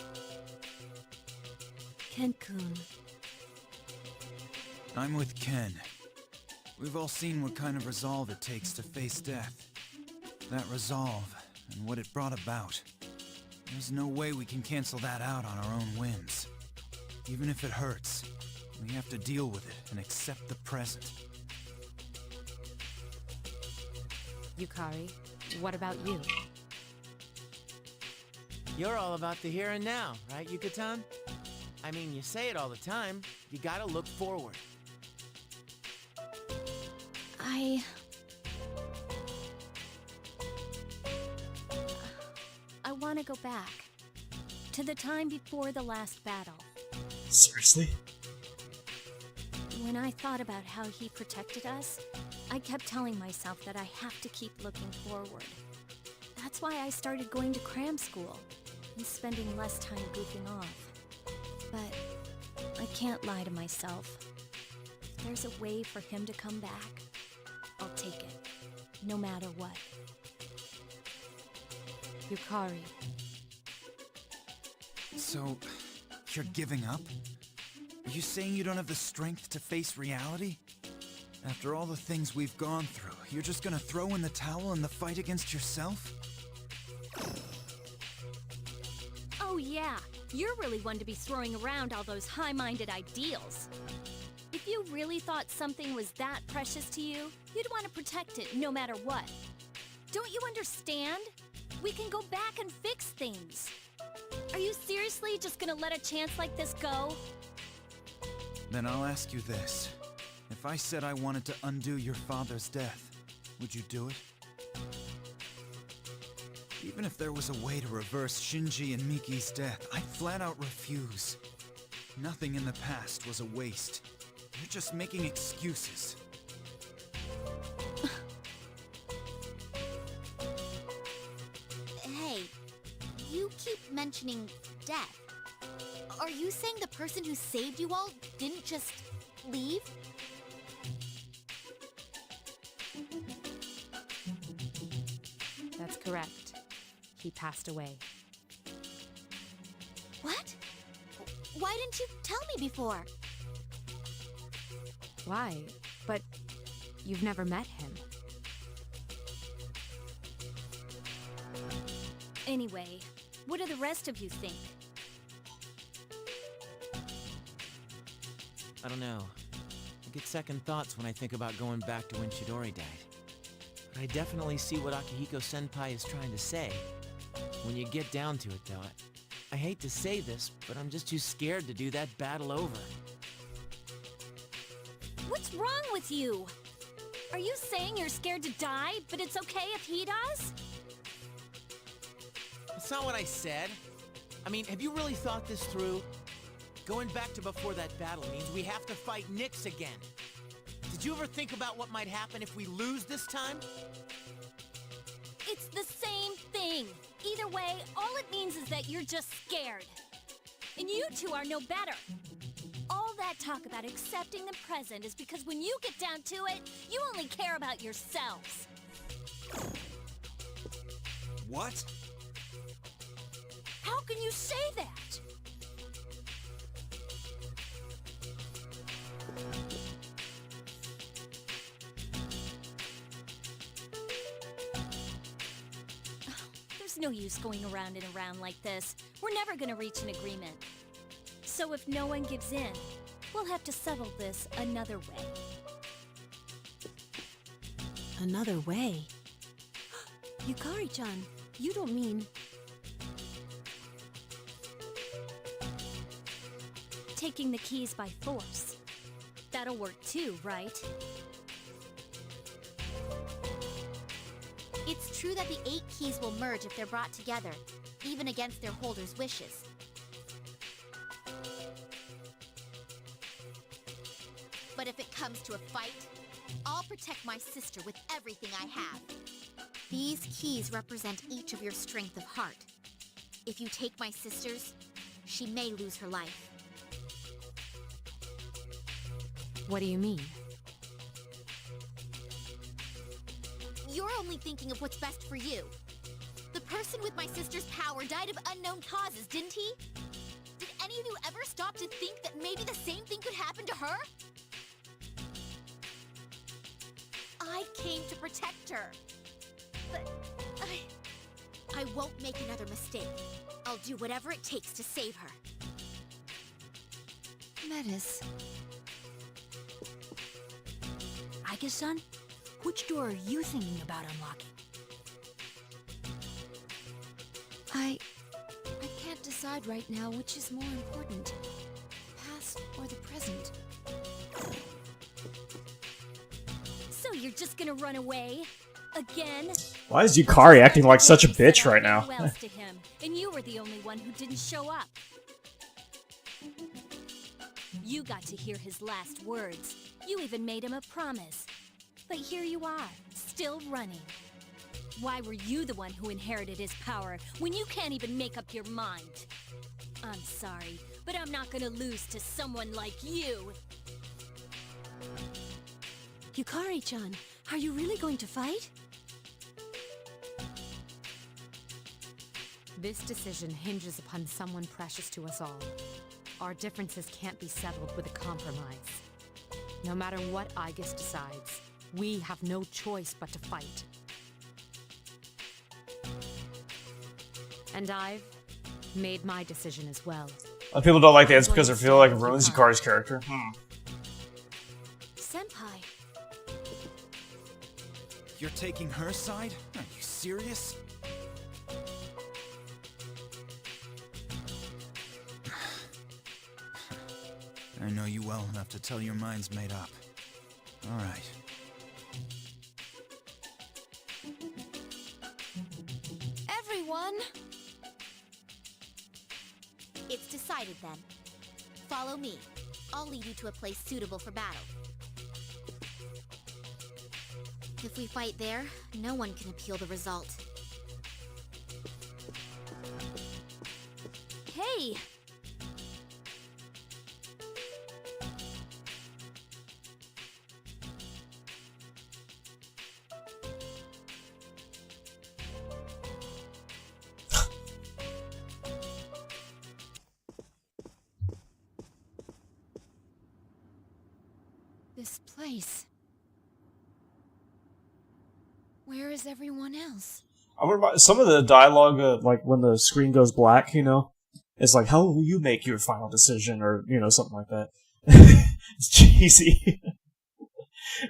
S6: Ken-kun.
S12: I'm with Ken. We've all seen what kind of resolve it takes to face death. That resolve, and what it brought about. There's no way we can cancel that out on our own whims. Even if it hurts, we have to deal with it and accept the present.
S8: Yukari, what about you?
S7: You're all about the here and now, right, Yuka-tan? I mean, you say it all the time. You gotta look forward.
S13: I want to go back. To the time before the last battle.
S3: Seriously?
S13: When I thought about how he protected us, I kept telling myself that I have to keep looking forward. That's why I started going to cram school and spending less time goofing off. But I can't lie to myself. If there's a way for him to come back, I'll take it, no matter what.
S8: Yukari.
S12: So, you're giving up? Are you saying you don't have the strength to face reality? After all the things we've gone through, you're just gonna throw in the towel in the fight against yourself?
S13: Oh yeah, you're really one to be throwing around all those high-minded ideals. If you really thought something was that precious to you, you'd want to protect it no matter what. Don't you understand? We can go back and fix things. Are you seriously just gonna let a chance like this go?
S12: Then I'll ask you this. If I said I wanted to undo your father's death, would you do it? Even if there was a way to reverse Shinji and Miki's death, I'd flat out refuse. Nothing in the past was a waste. You're just making excuses.
S10: Hey, you keep mentioning death. Are you saying the person who saved you all didn't just leave?
S8: That's correct. He passed away.
S10: What? Why didn't you tell me before?
S8: Why? But you've never met him.
S13: Anyway, what do the rest of you think?
S7: I don't know. I get second thoughts when I think about going back to when Chidori died. But I definitely see what Akihiko-senpai is trying to say. When you get down to it, though, I hate to say this, but I'm just too scared to do that battle over.
S13: What's wrong with you? Are you saying you're scared to die, but it's okay if he does?
S7: That's not what I said. I mean, have you really thought this through? Going back to before that battle means we have to fight Nyx again. Did you ever think about what might happen if we lose this time?
S13: It's the same thing. Either way, all it means is that you're just scared. And you two are no better. All that talk about accepting the present is because when you get down to it, you only care about yourselves.
S12: What?
S13: How can you say that? There's There's no use going around and around like this. We're never gonna reach an agreement. So if no one gives in, we'll have to settle this another way.
S6: Another way? Yukari-chan, you don't mean...
S13: Taking the keys by force. That'll work too, right?
S10: It's true that the 8 keys will merge if they're brought together, even against their holders' wishes. But if it comes to a fight, I'll protect my sister with everything I have. These keys represent each of your strength of heart. If you take my sister's, she may lose her life.
S8: What do you mean?
S10: You're only thinking of what's best for you. The person with my sister's power died of unknown causes, didn't he? Did any of you ever stop to think that maybe the same thing could happen to her? I came to protect her. But I won't make another mistake. I'll do whatever it takes to save her.
S6: Metis. Aige-san, which door are you thinking about unlocking?
S4: I can't decide right now which is more important, past or the present.
S13: So you're just gonna run away? Again?
S3: Why is Yukari acting like such a bitch right now?
S13: Who else to him, and you were the only one who didn't show up. You got to hear his last words. You even made him a promise. But here you are, still running. Why were you the one who inherited his power when you can't even make up your mind? I'm sorry, but I'm not gonna lose to someone like you.
S6: Yukari-chan, are you really going to fight?
S8: This decision hinges upon someone precious to us all. Our differences can't be settled with a compromise. No matter what Aigis decides, we have no choice but to fight. And I've made my decision as well.
S3: A lot of people don't like the answer because they feel like it ruins Yukari's character.
S6: Senpai.
S12: You're taking her side? Are you serious? I know you well enough to tell your mind's made up. All right.
S10: Everyone! It's decided then. Follow me. I'll lead you to a place suitable for battle. If we fight there, no one can appeal the result.
S13: Hey!
S4: This place. Where is everyone else?
S3: I wonder some of the dialogue, like when the screen goes black, you know, it's like, how will you make your final decision, or you know, something like that. It's cheesy.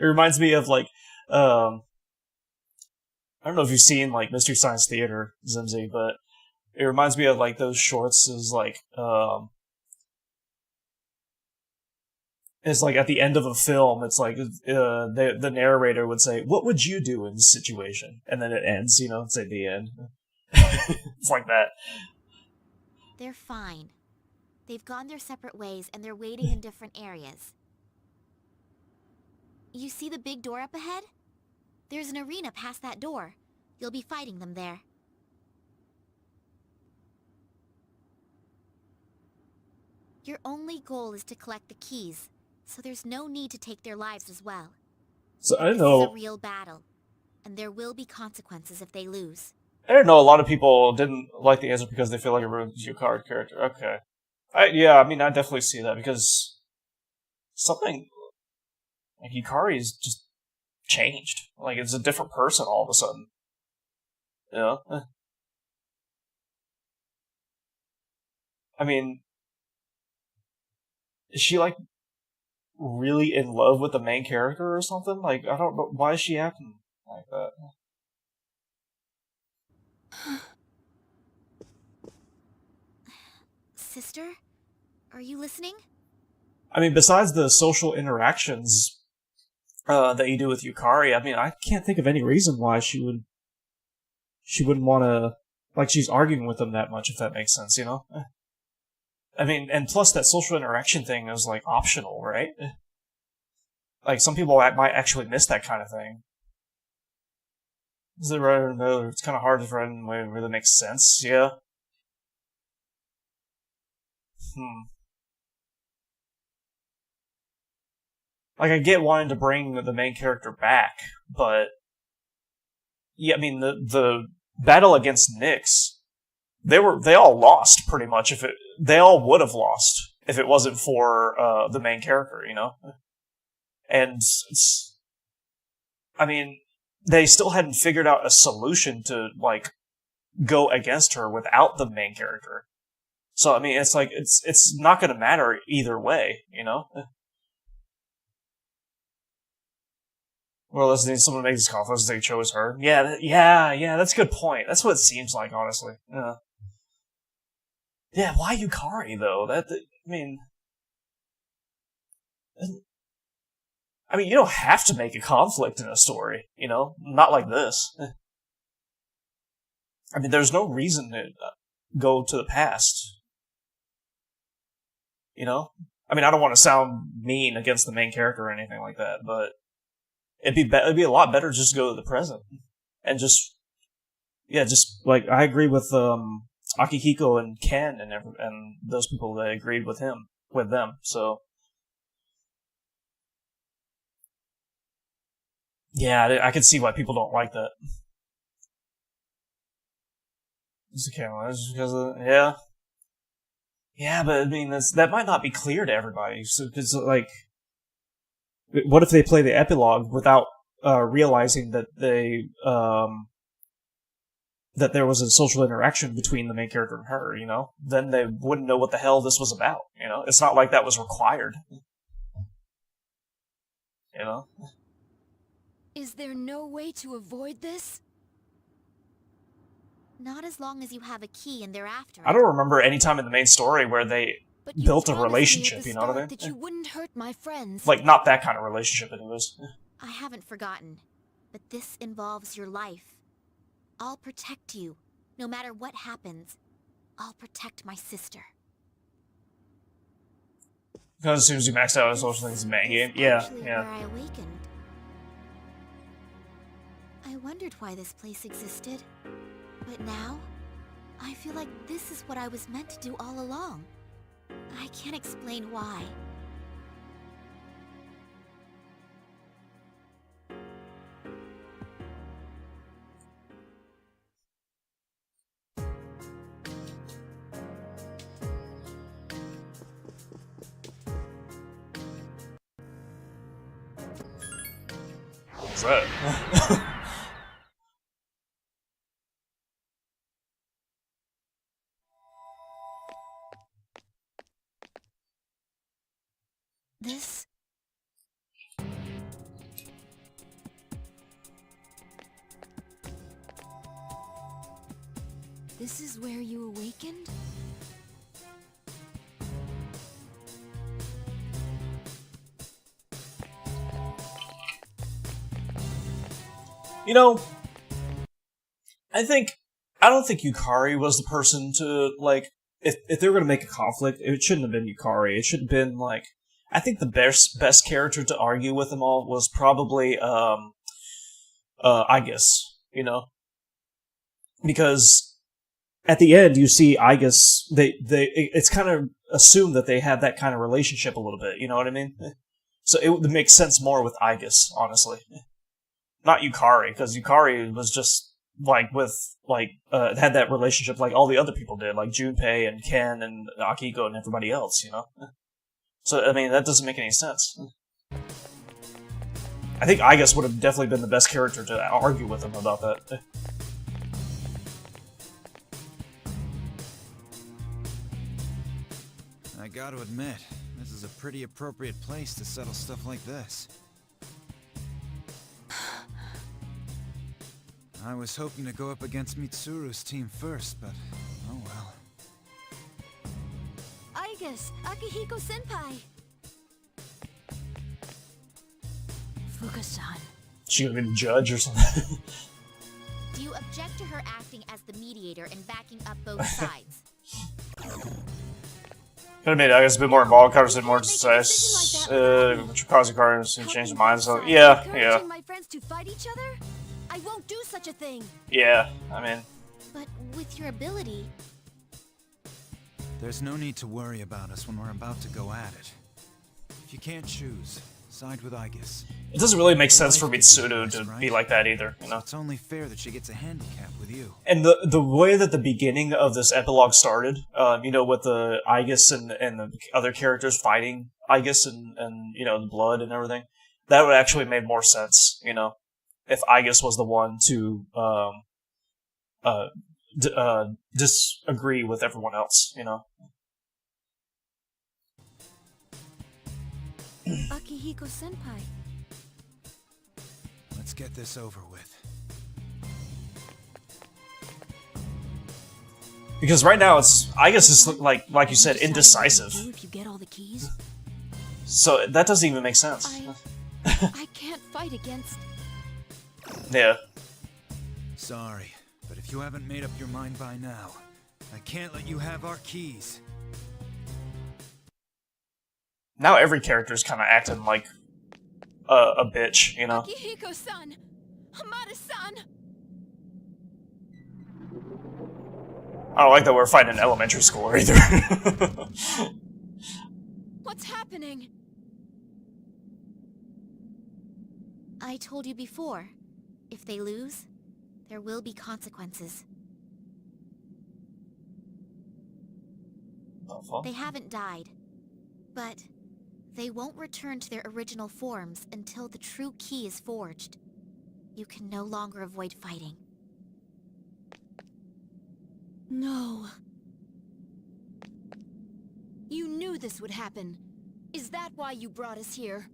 S3: It reminds me of like, I don't know if you've seen like Mystery Science Theater, Zimzy, but it reminds me of like those shorts. Is like, it's like at the end of a film, it's like the narrator would say, "What would you do in this situation?" And then it ends, you know, it's at the end. It's like that.
S10: They're fine. They've gone their separate ways and they're waiting in different areas. You see the big door up ahead? There's an arena past that door. You'll be fighting them there. Your only goal is to collect the keys, so there's no need to take their lives as well.
S3: So I
S10: This
S3: know.
S10: is a real battle, and there will be consequences if they lose.
S3: I didn't know a lot of people didn't like the answer because they feel like it ruins Yukari's character. Okay. Yeah, I mean, I definitely see that because something like Yukari's just changed. Like, it's a different person all of a sudden. You know? I mean, is she like really in love with the main character or something? Like, I don't know, why is she acting like that?
S10: Sister? Are you listening?
S3: I mean, besides the social interactions that you do with Yukari, I mean, I can't think of any reason why she wouldn't want to, like, she's arguing with them that much, if that makes sense, you know? I mean, and plus that social interaction thing is, like, optional, right? Like, some people might actually miss that kind of thing. Is it right or no? It's kind of hard to write in a way that really makes sense, yeah? Like, I get wanting to bring the main character back, but yeah, I mean, the battle against Nyx, they all lost pretty much. They all would have lost if it wasn't for the main character, you know. And I mean, they still hadn't figured out a solution to like go against her without the main character. So I mean, it's like it's not going to matter either way, you know. Well, let's need someone to make these conflicts. They chose her. Yeah. That's a good point. That's what it seems like, honestly. Yeah. Why Yukari though? I mean, you don't have to make a conflict in a story, you know. Not like this. I mean, there's no reason to go to the past. You know. I mean, I don't want to sound mean against the main character or anything like that, but it'd be a lot better just to go to the present and just like I agree with Akihiko and Ken and those people that agreed with them. So yeah, I can see why people don't like that. It's because of, yeah, but I mean that might not be clear to everybody. So because like, what if they play the epilogue without realizing that that there was a social interaction between the main character and her? You know, then they wouldn't know what the hell this was about. You know, it's not like that was required. You know.
S4: Is there no way to avoid this?
S10: Not as long as you have a key and they're after it.
S3: I don't remember any time in the main story where they built a relationship, you know what I mean?
S4: That you wouldn't hurt my friends.
S3: Like, not that kind of relationship, anyways.
S10: I haven't forgotten, but this involves your life. I'll protect you. No matter what happens, I'll protect my sister.
S3: Because as soon as you maxed out on social things in the main game, yeah.
S10: Where I awakened. I wondered why this place existed, but now I feel like this is what I was meant to do all along. I can't explain why.
S3: What's that?
S4: This... This is where you awakened?
S3: You know, I don't think Yukari was the person to, like, if they were going to make a conflict, it shouldn't have been Yukari. It should have been, like, I think the best character to argue with them all was probably, Aigis, you know? Because at the end, you see Aigis, it's kind of assumed that they have that kind of relationship a little bit, you know what I mean? So it would make sense more with Aigis, honestly. Not Yukari, because Yukari was just, like, had that relationship like all the other people did, like Junpei and Ken and Akihiko and everybody else, you know? So, I mean, that doesn't make any sense. I think Aigis would have definitely been the best character to argue with him about that.
S12: gotta admit, this is a pretty appropriate place to settle stuff like this. I was hoping to go up against Mitsuru's team first, but oh well.
S10: Aigus, Akihiko-senpai!
S6: Fuka-san.
S3: She gonna be the judge or something?
S10: Do you object to her acting as the mediator and backing up both sides?
S3: Could have made I guess a bit more involved, covers it more concise. Kazakar and change the mind. So yeah.
S6: Encouraging my friends to fight each other? I won't do such a thing.
S3: Yeah, I mean.
S10: But with your ability...
S12: There's no need to worry about us when we're about to go at it. If you can't choose, side with Aigis.
S3: It doesn't really make sense for Mitsuru to be like that either, you know?
S12: It's only fair that she gets a handicap with you.
S3: And the way that the beginning of this epilogue started, you know, with the Aigis and the other characters fighting Aigis and you know, the blood and everything, that would actually make more sense, you know, if Aigis was the one to disagree with everyone else, you know?
S6: Akihiko-senpai.
S12: Let's get this over with.
S3: Because right now it's, I guess it's like you said, indecisive.
S6: If you get all the keys?
S3: So that doesn't even make sense.
S6: I can't fight against...
S3: Yeah.
S12: Sorry, but if you haven't made up your mind by now, I can't let you have our keys.
S3: Now every character's kind of acting like a bitch, you know?
S6: Akihiko-san! Hamada-san!
S3: I don't like that we're fighting in elementary school either.
S6: What's happening?
S10: I told you before, if they lose, there will be consequences. They haven't died, but they won't return to their original forms until the true key is forged. You can no longer avoid fighting.
S6: No. You knew this would happen. Is that why you brought us here?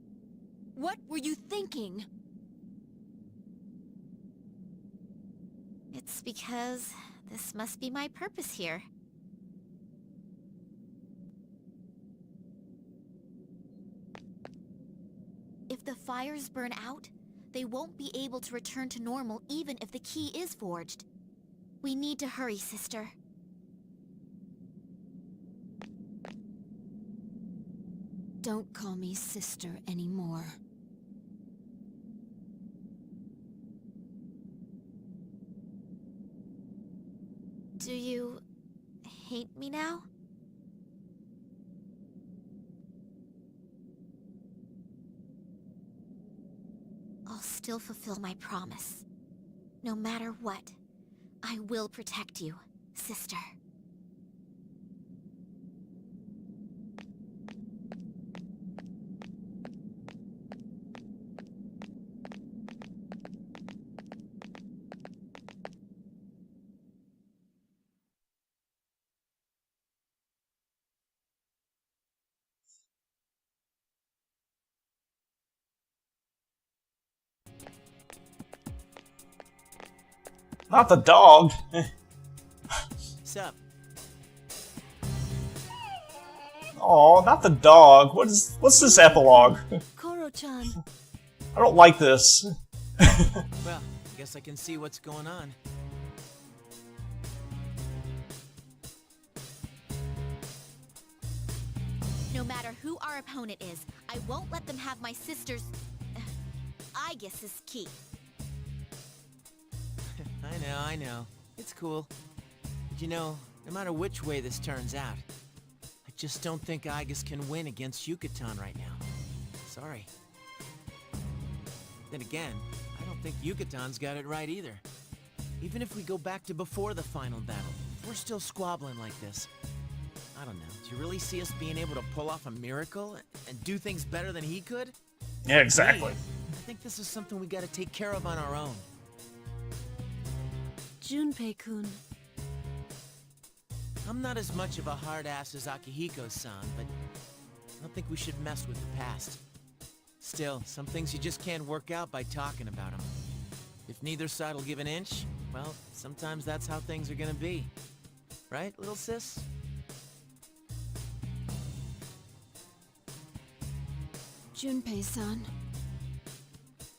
S6: What were you thinking?
S10: It's because this must be my purpose here. If the fires burn out, they won't be able to return to normal even if the key is forged. We need to hurry, sister.
S6: Don't call me sister anymore.
S10: Do you hate me now? I'll still fulfill my promise. No matter what, I will protect you, sister.
S3: Not the dog.
S17: Sup?
S3: Oh, not the dog. What's this epilogue?
S6: Koro-chan.
S3: I don't like this.
S17: Well, I guess I can see what's going on.
S10: No matter who our opponent is, I won't let them have my sister's... Aigis' key.
S17: I know. It's cool. But you know, no matter which way this turns out, I just don't think Aigis can win against Yucatan right now. Sorry. Then again, I don't think Yucatan's got it right either. Even if we go back to before the final battle, if we're still squabbling like this, I don't know. Do you really see us being able to pull off a miracle and do things better than he could?
S3: Yeah, exactly.
S17: I think this is something we gotta take care of on our own.
S6: Junpei-kun.
S7: I'm not as much of a hard ass as Akihiko-san, but I don't think we should mess with the past. Still, some things you just can't work out by talking about them. If neither side will give an inch, well, sometimes that's how things are gonna be. Right, little sis?
S4: Junpei-san.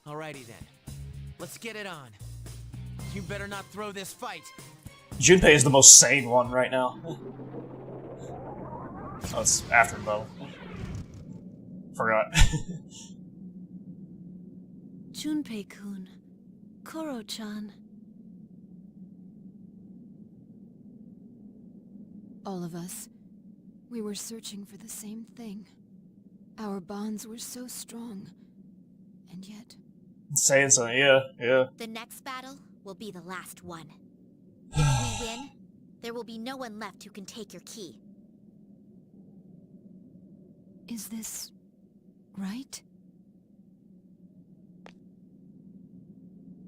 S7: Alrighty then. Let's get it on. You better not throw this fight.
S3: Junpei is the most sane one right now. Oh, it's after the battle. Forgot.
S6: Junpei-kun. Koro-chan.
S4: All of us, we were searching for the same thing. Our bonds were so strong, and yet...
S3: Saying something, yeah.
S10: The next battle will be the last one. If we win, there will be no one left who can take your key.
S4: Is this... right?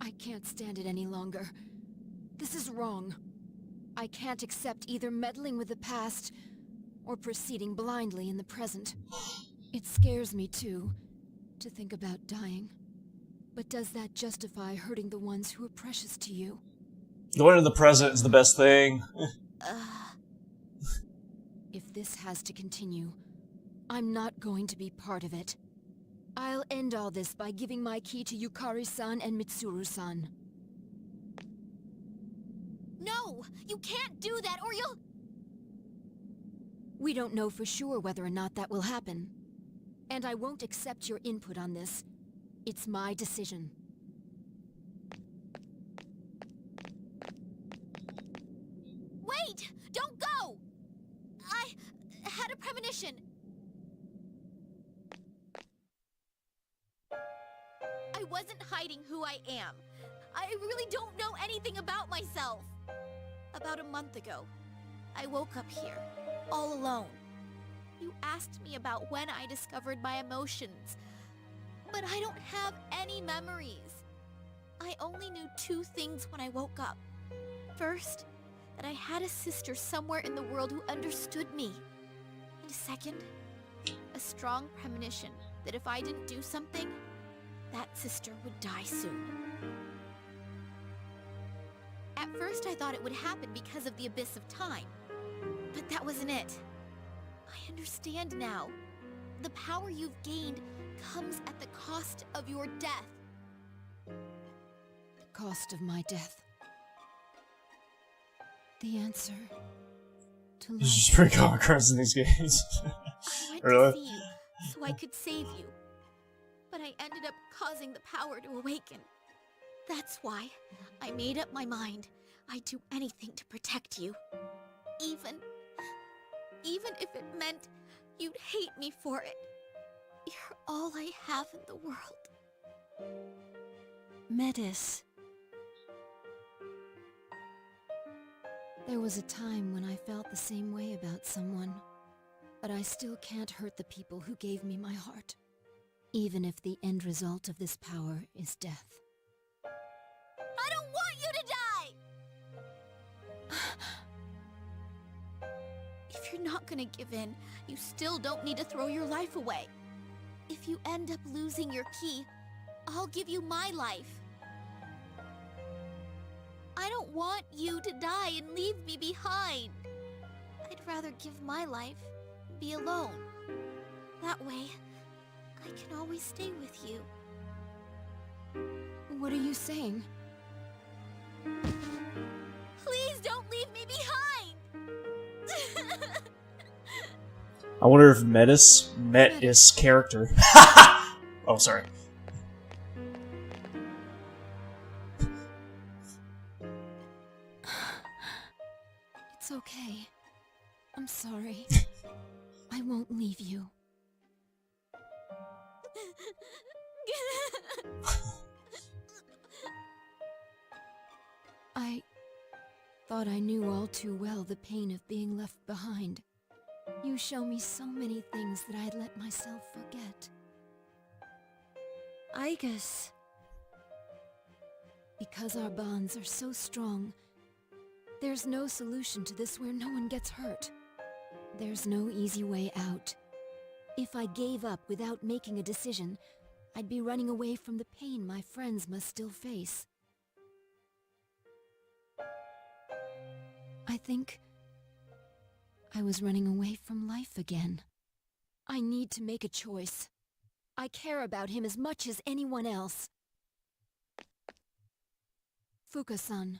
S4: I can't stand it any longer. This is wrong. I can't accept either meddling with the past or proceeding blindly in the present. It scares me too, to think about dying. But does that justify hurting the ones who are precious to you?
S3: Going in the present is the best thing.
S4: If this has to continue, I'm not going to be part of it. I'll end all this by giving my key to Yukari-san and Mitsuru-san.
S10: No! You can't do that or you'll...
S4: We don't know for sure whether or not that will happen. And I won't accept your input on this. It's my decision.
S10: Wait! Don't go! I had a premonition. I wasn't hiding who I am. I really don't know anything about myself. About a month ago, I woke up here, all alone. You asked me about when I discovered my emotions, but I don't have any memories. I only knew two things when I woke up. First, that I had a sister somewhere in the world who understood me. And second, a strong premonition that if I didn't do something, that sister would die soon. At first I thought it would happen because of the abyss of time, but that wasn't it. I understand now. The power you've gained comes at the cost of your death.
S4: The cost of my death. The answer to life.
S3: There's just pretty common cards in these games.
S10: I went
S3: Really?
S10: to see you so I could save you, but I ended up causing the power to awaken. That's why I made up my mind I'd do anything to protect you. Even if it meant you'd hate me for it. You're all I have in the world.
S6: Metis.
S4: There was a time when I felt the same way about someone, but I still can't hurt the people who gave me my heart, even if the end result of this power is death.
S10: I don't want you to die! If you're not gonna give in, you still don't need to throw your life away. If you end up losing your key, I'll give you my life. I don't want you to die and leave me behind. I'd rather give my life and be alone. That way, I can always stay with you.
S4: What are you saying?
S10: Please don't leave me behind!
S3: I wonder if Metis met his character. Oh, sorry.
S4: It's okay. I'm sorry. I won't leave you. I thought I knew all too well the pain of being left behind. You show me so many things that I'd let myself forget.
S6: I guess...
S4: Because our bonds are so strong, There's no solution to this where no one gets hurt. There's no easy way out. If I gave up without making a decision, I'd be running away from the pain my friends must still face. I think I was running away from life again. I need to make a choice. I care about him as much as anyone else. Fuka-san,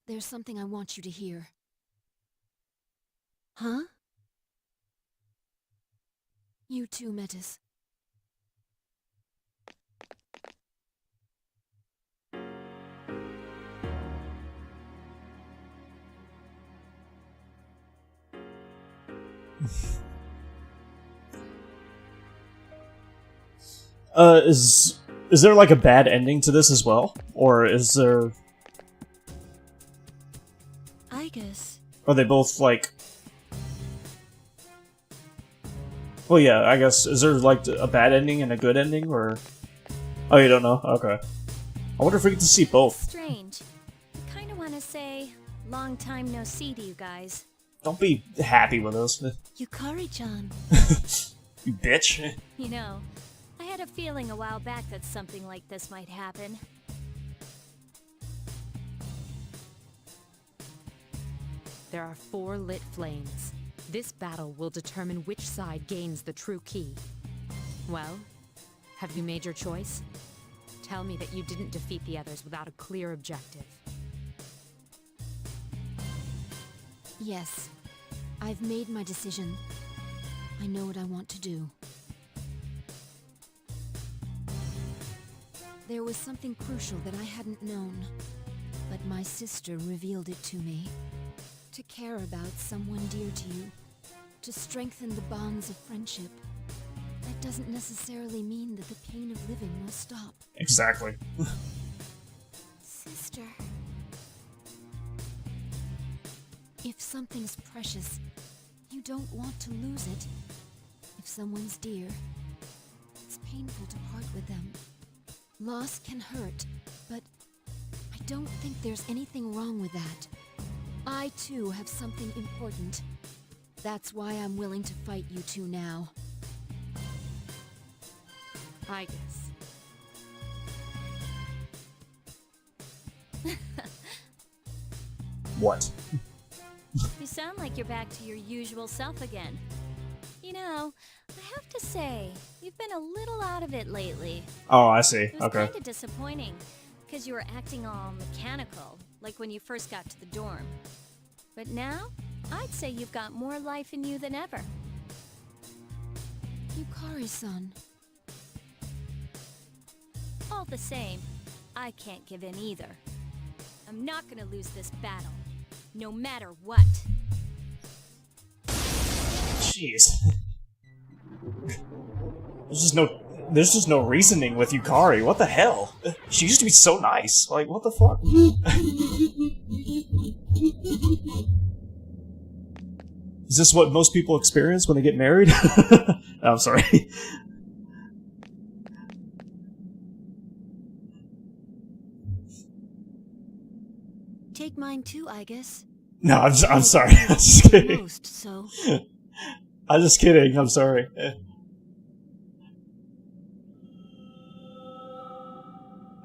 S4: there's something I want you to hear. Huh? You too, Metis.
S3: Is there like a bad ending to this as well? Or is there...
S13: I guess.
S3: Are they both like... Well, yeah, I guess. Is there like a bad ending and a good ending, or... Oh, you don't know? Okay. I wonder if we get to see both.
S13: Strange. I kinda wanna say, long time no see to you guys.
S3: Don't be happy with us.
S13: Yukari-chan.
S3: You bitch.
S13: You know, I had a feeling a while back that something like this might happen.
S8: There are 4 lit flames. This battle will determine which side gains the true key. Well, have you made your choice? Tell me that you didn't defeat the others without a clear objective.
S4: Yes, I've made my decision. I know what I want to do. There was something crucial that I hadn't known, but my sister revealed it to me. To care about someone dear to you, to strengthen the bonds of friendship, that doesn't necessarily mean that the pain of living will stop.
S3: Exactly.
S4: Sister. If something's precious, you don't want to lose it. If someone's dear, it's painful to part with them. Loss can hurt, but I don't think there's anything wrong with that. I too have something important. That's why I'm willing to fight you two now.
S8: I guess.
S3: What?
S13: You sound like you're back to your usual self again. You know, I have to say, you've been a little out of it lately.
S3: Oh, I see.
S13: It was
S3: Okay.
S13: kinda disappointing, because you were acting all mechanical, like when you first got to the dorm. But now, I'd say you've got more life in you than ever.
S4: Yukari-san.
S13: All the same, I can't give in either. I'm not gonna lose this battle, no matter what.
S3: Jeez. There's just no reasoning with Yukari. What the hell? She used to be so nice. Like, what the fuck? Is this what most people experience when they get married? I'm sorry.
S4: Take mine too, I guess.
S3: No, I'm sorry. I'm just kidding.
S4: Most, so.
S3: I'm just kidding. I'm sorry.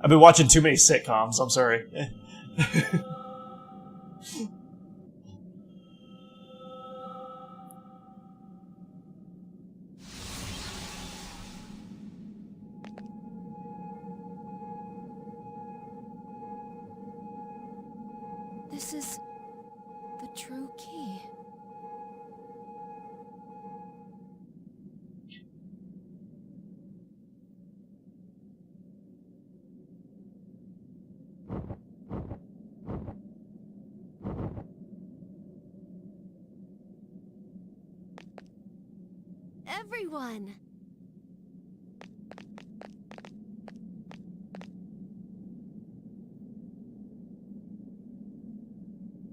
S3: I've been watching too many sitcoms. I'm sorry.
S4: This is the true key. Everyone!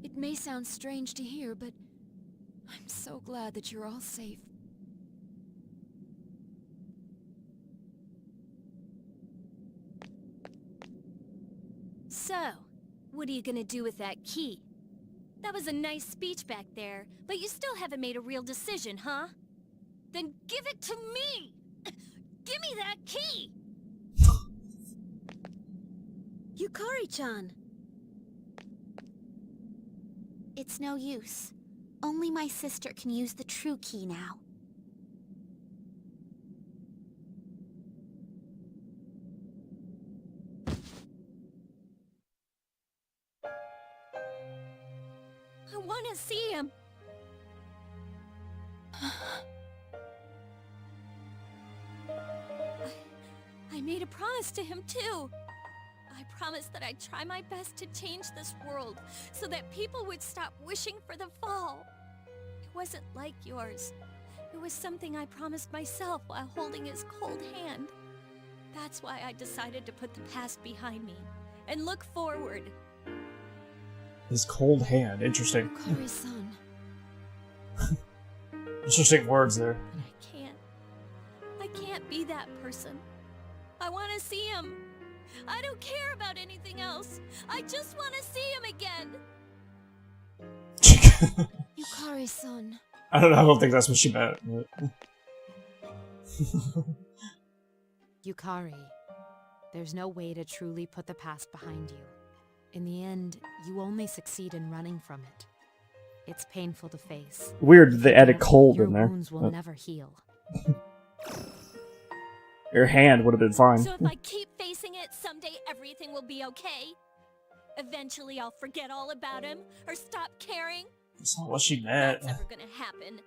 S4: It may sound strange to hear, but I'm so glad that you're all safe.
S13: So, what are you gonna do with that key? That was a nice speech back there, but you still haven't made a real decision, huh? Then give it to me! Give me that key!
S10: Yukari-chan! It's no use. Only my sister can use the true key now.
S13: I want to see him. I made a promise to him, too. I promised that I'd try my best to change this world so that people would stop wishing for the fall. It wasn't like yours. It was something I promised myself while holding his cold hand. That's why I decided to put the past behind me and look forward.
S3: His cold hand. Interesting.
S4: Yukari-san.
S3: Interesting words there.
S13: I can't be that person. I want to see him. I don't care about anything else. I just want to see him again.
S4: Yukari-san.
S3: I don't think that's what she meant. But...
S8: Yukari, there's no way to truly put the past behind you. In the end, you only succeed in running from it. It's painful to face.
S3: Weird that they added cold
S8: Your
S3: in there.
S8: wounds will never heal.
S3: Your hand would have been fine.
S13: So if I keep facing it, someday everything will be okay. Eventually I'll forget all about him, or stop caring.
S3: That's not what she meant.
S13: That's never gonna happen.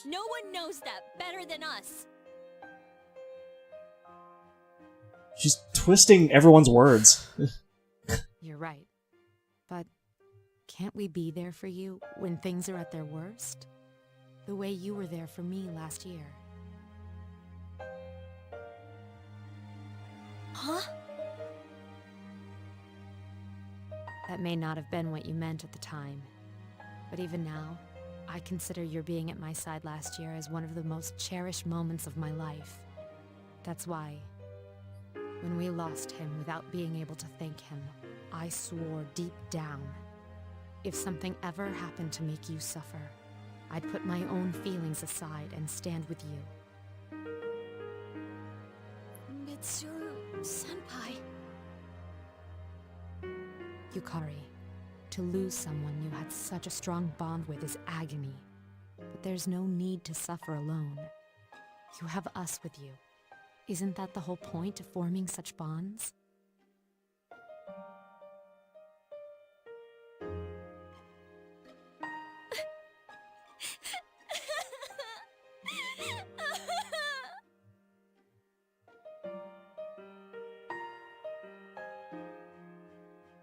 S13: No one knows that better than us.
S3: She's twisting everyone's words.
S8: You're right. But can't we be there for you when things are at their worst? The way you were there for me last year.
S13: Huh?
S8: That may not have been what you meant at the time. But even now, I consider your being at my side last year as one of the most cherished moments of my life. That's why, when we lost him without being able to thank him, I swore deep down, if something ever happened to make you suffer, I'd put my own feelings aside and stand with you.
S13: Mitsuru-senpai.
S8: Yukari, to lose someone you had such a strong bond with is agony. But there's no need to suffer alone. You have us with you. Isn't that the whole point of forming such bonds?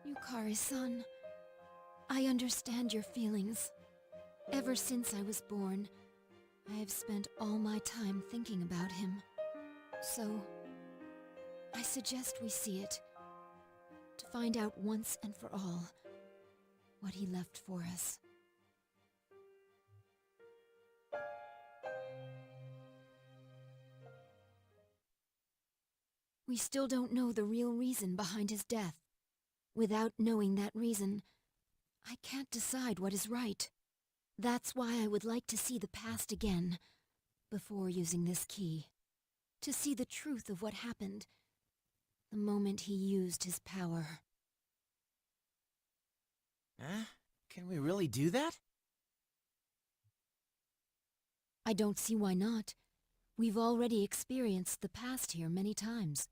S4: Yukari-san, I understand your feelings. Ever since I was born, I have spent all my time thinking about him. So, I suggest we see it, to find out once and for all what he left for us. We still don't know the real reason behind his death. Without knowing that reason, I can't decide what is right. That's why I would like to see the past again, before using this key. To see the truth of what happened, the moment he used his power.
S7: Huh? Can we really do that?
S4: I don't see why not. We've already experienced the past here many times.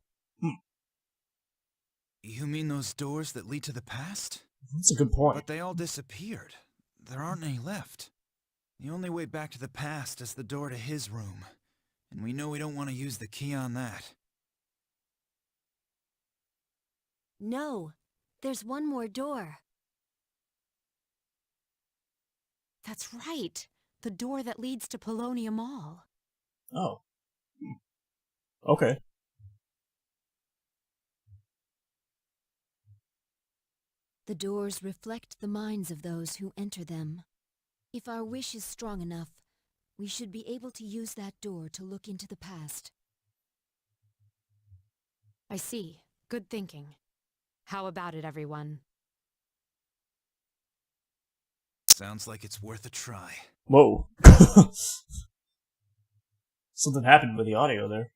S12: You mean those doors that lead to the past?
S3: That's a good point.
S12: But they all disappeared. There aren't any left. The only way back to the past is the door to his room. And we know we don't want to use the key on that.
S13: No, there's one more door.
S8: That's right. The door that leads to Paulownia Mall.
S3: Oh. Okay.
S4: The doors reflect the minds of those who enter them. If our wish is strong enough, we should be able to use that door to look into the past.
S8: I see. Good thinking. How about it, everyone?
S12: Sounds like it's worth a try.
S3: Whoa. Something happened with the audio there.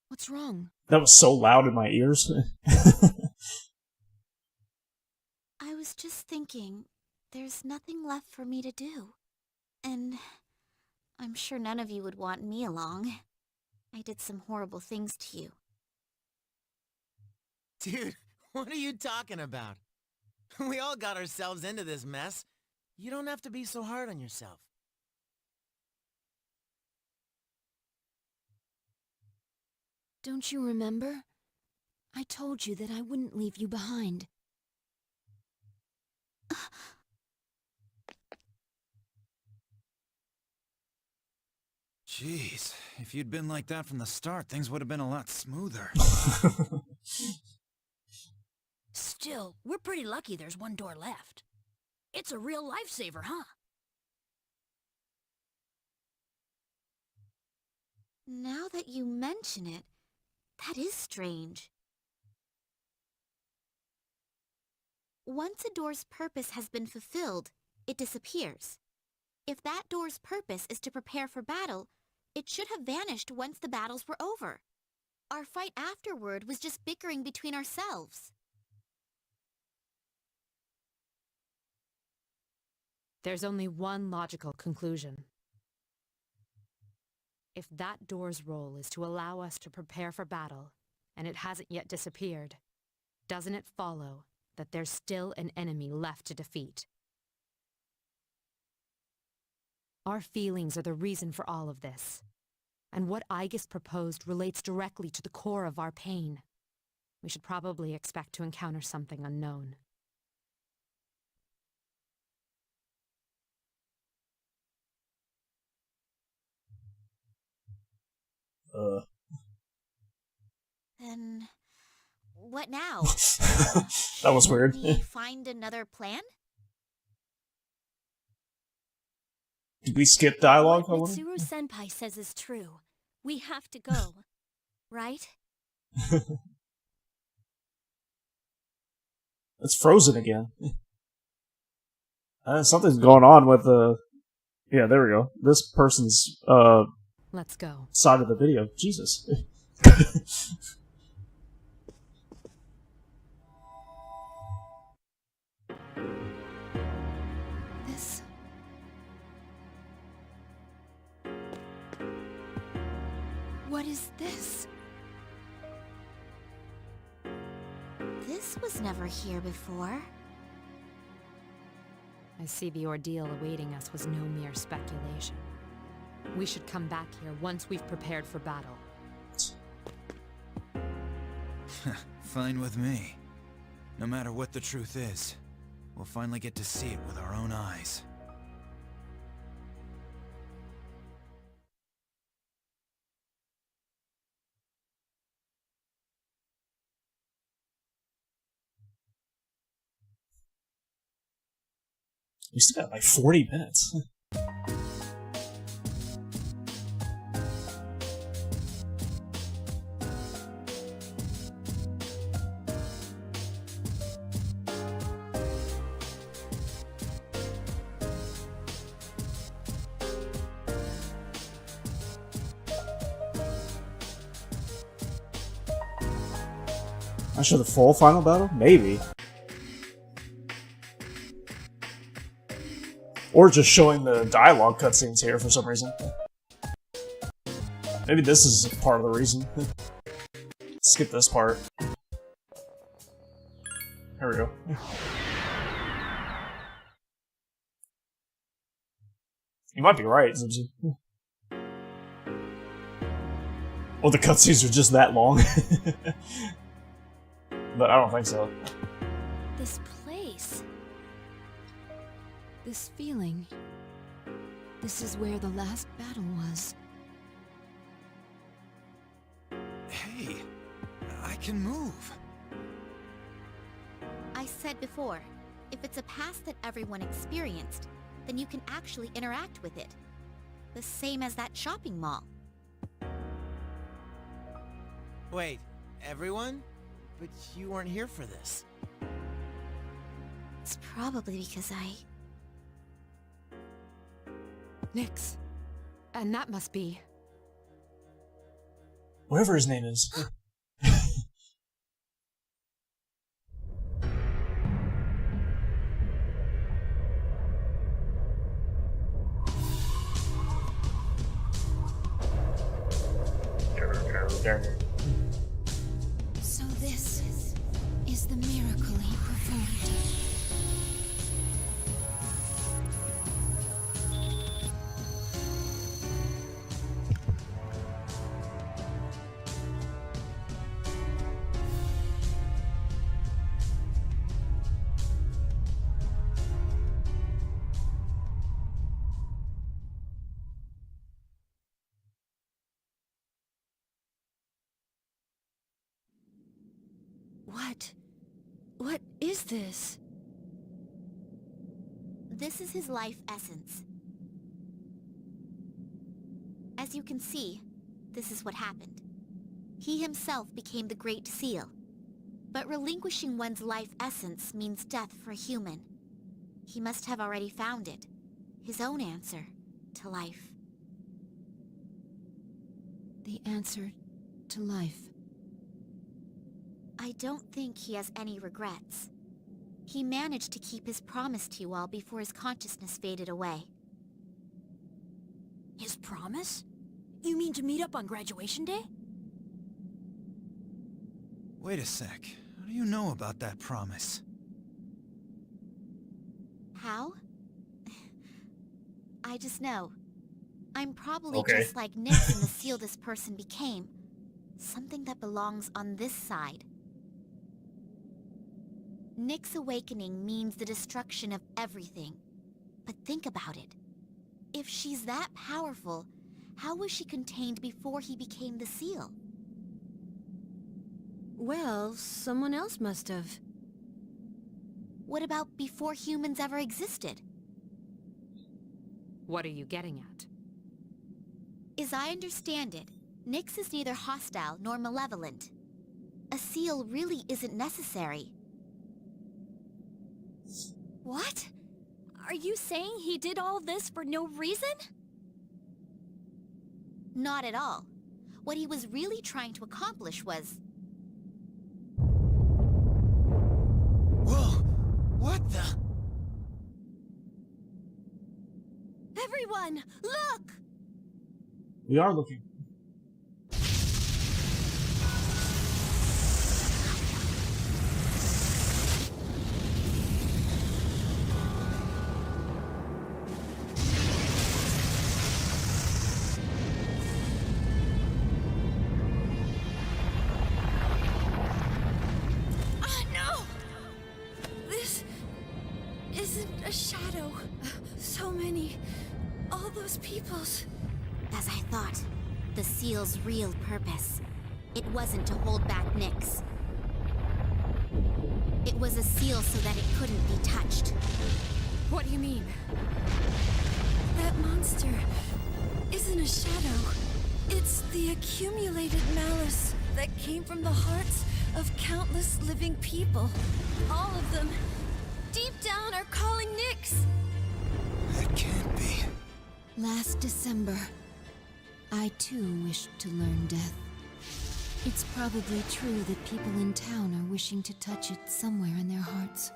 S4: What's wrong?
S3: That was so loud in my ears.
S10: I was just thinking, there's nothing left for me to do. And I'm sure none of you would want me along. I did some horrible things to you.
S7: Dude, what are you talking about? We all got ourselves into this mess. You don't have to be so hard on yourself.
S4: Don't you remember? I told you that I wouldn't leave you behind.
S12: Jeez, if you'd been like that from the start, things would have been a lot smoother.
S6: Still, we're pretty lucky there's one door left. It's a real lifesaver, huh?
S10: Now that you mention it, that is strange. Once a door's purpose has been fulfilled, it disappears. If that door's purpose is to prepare for battle, it should have vanished once the battles were over. Our fight afterward was just bickering between ourselves.
S8: There's only one logical conclusion. If that door's role is to allow us to prepare for battle, and it hasn't yet disappeared, doesn't it follow that there's still an enemy left to defeat? Our feelings are the reason for all of this, and what Aigis proposed relates directly to the core of our pain. We should probably expect to encounter something unknown.
S10: Then, what now?
S3: That was weird.
S10: We find another plan?
S3: Did we skip dialogue?
S13: What Mitsuru Senpai says is true. We have to go. Right?
S3: It's frozen again. Something's going on with the... Yeah, there we go. This person's
S8: Let's go.
S3: Side of the video. Jesus.
S4: What is this?
S10: This was never here before.
S8: I see the ordeal awaiting us was no mere speculation. We should come back here once we've prepared for battle.
S12: Fine with me. No matter what the truth is, we'll finally get to see it with our own eyes.
S3: We still got like 40 minutes. Not sure the full final battle? Maybe. Or just showing the dialogue cutscenes here for some reason. Maybe this is part of the reason. Skip this part. Here we go. You might be right, Zibsy. Well, the cutscenes are just that long. But I don't think so.
S13: This place.
S4: This feeling. This is where the last battle was.
S12: Hey, I can move.
S10: I said before, if it's a past that everyone experienced, then you can actually interact with it. The same as that shopping mall.
S7: Wait, everyone? But you weren't here for this.
S10: It's probably because
S8: Nix. And that must be...
S3: Whatever his name is.
S4: So this is the miracle he performed.
S6: What is this?
S10: this is his life essence. As you can see, this is what happened. He himself became the Great Seal. But relinquishing one's life essence means death for a human. He must have already found it. His own answer to life.
S4: The answer to life.
S10: I don't think he has any regrets. He managed to keep his promise to you all before his consciousness faded away.
S6: His promise? You mean to meet up on graduation day?
S12: Wait a sec. How do you know about that promise?
S10: How? I just know. I'm probably
S12: Okay.
S10: just like Nix in the seal this person became. Something that belongs on this side. Nix's awakening means the destruction of everything. But think about it. If she's that powerful, how was she contained before he became the seal?
S6: Well, someone else must have.
S10: What about before humans ever existed?
S8: What are you getting at?
S10: As I understand it, Nix is neither hostile nor malevolent. A seal really isn't necessary.
S13: What? Are you saying he did all this for no reason?
S10: Not at all. What he was really trying to accomplish was...
S12: Whoa! What the?
S13: Everyone, look!
S3: We are looking.
S6: Ah, no! This isn't a shadow. So many. All those peoples.
S10: As I thought, the seal's real purpose. It wasn't to hold back Nix. It was a seal so that it couldn't be touched.
S8: What do you mean?
S6: That monster isn't a shadow. It's the accumulated malice that came from the hearts of countless living people. All of them, deep down, are calling Nix.
S12: That can't be.
S4: Last December, I too wished to learn death. It's probably true that people in town are wishing to touch it somewhere in their hearts.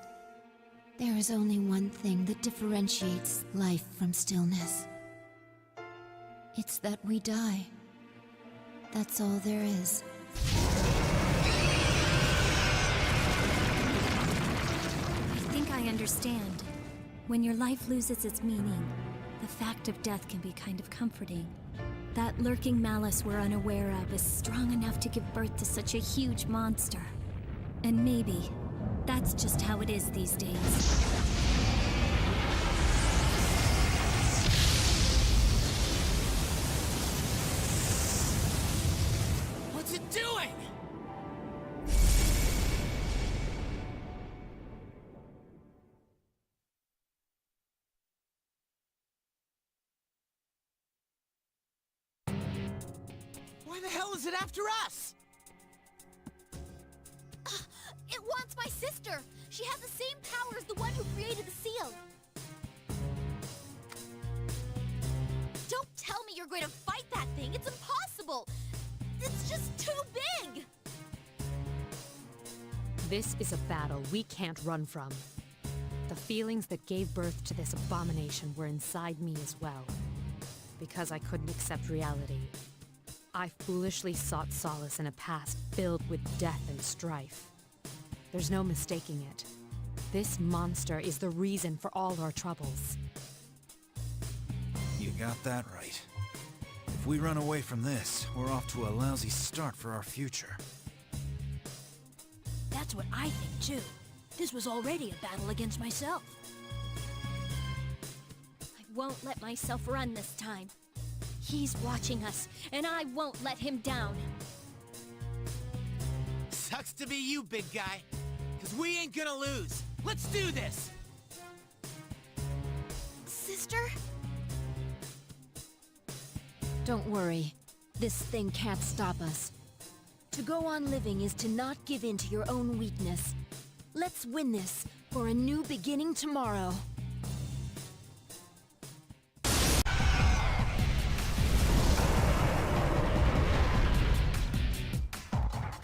S4: There is only one thing that differentiates life from stillness. It's that we die. That's all there is.
S13: I think I understand. When your life loses its meaning, the fact of death can be kind of comforting. That lurking malice we're unaware of is strong enough to give birth to such a huge monster. And maybe that's just how it is these days.
S17: What's it doing? Why the hell is it after us?
S10: It wants my sister! She has the same power as the one who created the seal. Don't tell me you're going to fight that thing. It's impossible. It's just too big.
S8: This is a battle we can't run from. The feelings that gave birth to this abomination were inside me as well. Because I couldn't accept reality, I foolishly sought solace in a past filled with death and strife. There's no mistaking it. This monster is the reason for all our troubles.
S12: You got that right. If we run away from this, we're off to a lousy start for our future.
S6: That's what I think, too. This was already a battle against myself.
S13: I won't let myself run this time. He's watching us, and I won't let him down.
S7: Sucks to be you, big guy. Cause we ain't gonna lose. Let's do this!
S10: Sister?
S4: Don't worry. This thing can't stop us. To go on living is to not give in to your own weakness. Let's win this for a new beginning tomorrow.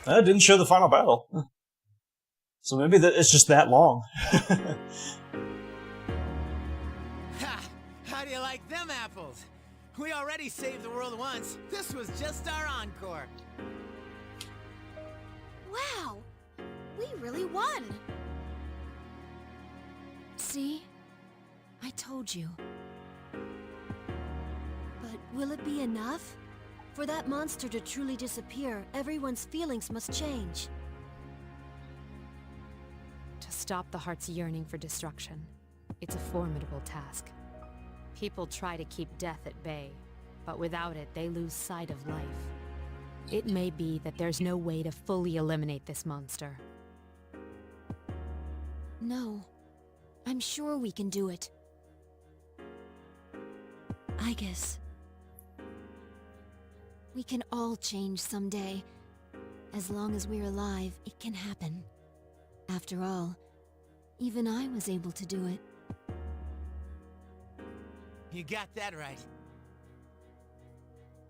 S3: That didn't show the final battle. So maybe it's just that long.
S7: Ha! How do you like them apples? We already saved the world once. This was just our encore.
S10: Wow! We really won!
S4: See? I told you. But will it be enough? For that monster to truly disappear, everyone's feelings must change.
S8: To stop the heart's yearning for destruction, it's a formidable task. People try to keep death at bay, but without it, they lose sight of life. It may be that there's no way to fully eliminate this monster.
S4: No. I'm sure we can do it. I guess we can all change someday. As long as we're alive, it can happen. After all, even I was able to do it.
S7: You got that right.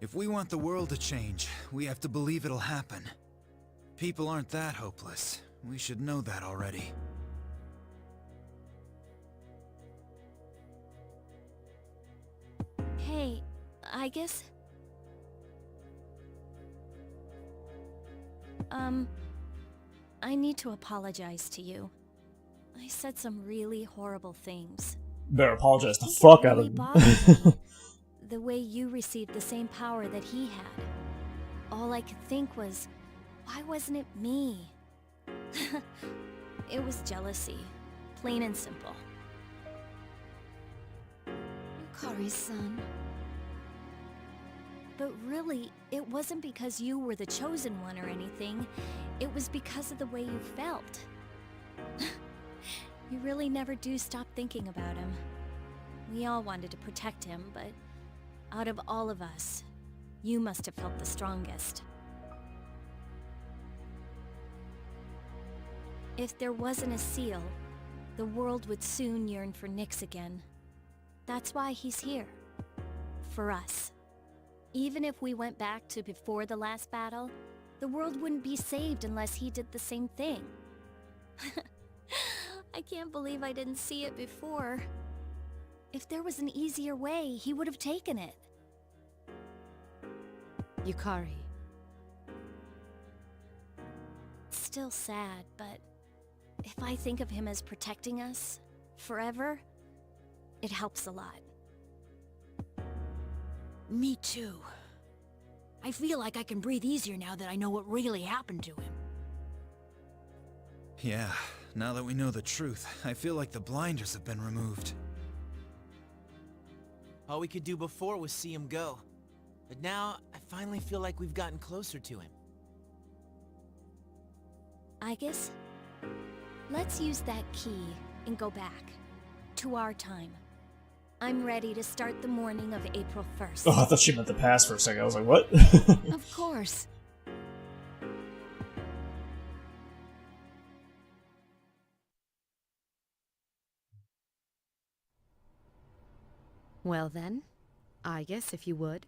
S12: If we want the world to change, we have to believe it'll happen. People aren't that hopeless. We should know that already.
S13: Hey, I guess... I need to apologize to you. I said some really horrible things.
S3: Better apologize the fuck out of him.
S13: The way you received the same power that he had. All I could think was, why wasn't it me? It was jealousy. Plain and simple.
S4: Yukari's son.
S13: But really, it wasn't because you were the chosen one or anything. It was because of the way you felt. You really never do stop thinking about him. We all wanted to protect him, but out of all of us, you must have felt the strongest. If there wasn't a seal, the world would soon yearn for Nyx again. That's why he's here. For us. Even if we went back to before the last battle, the world wouldn't be saved unless he did the same thing. I can't believe I didn't see it before. If there was an easier way, he would have taken it.
S8: Yukari.
S13: It's still sad, but if I think of him as protecting us forever, it helps a lot.
S6: Me too. I feel like I can breathe easier now that I know what really happened to him.
S12: Yeah, now that we know the truth, I feel like the blinders have been removed.
S7: All we could do before was see him go. But now, I finally feel like we've gotten closer to him.
S13: I guess, let's use that key and go back. To our time. I'm ready to start the morning of April 1st.
S3: Oh, I thought she meant the past for a second. I was like, what?
S4: Of course.
S8: Well then, I guess if you would.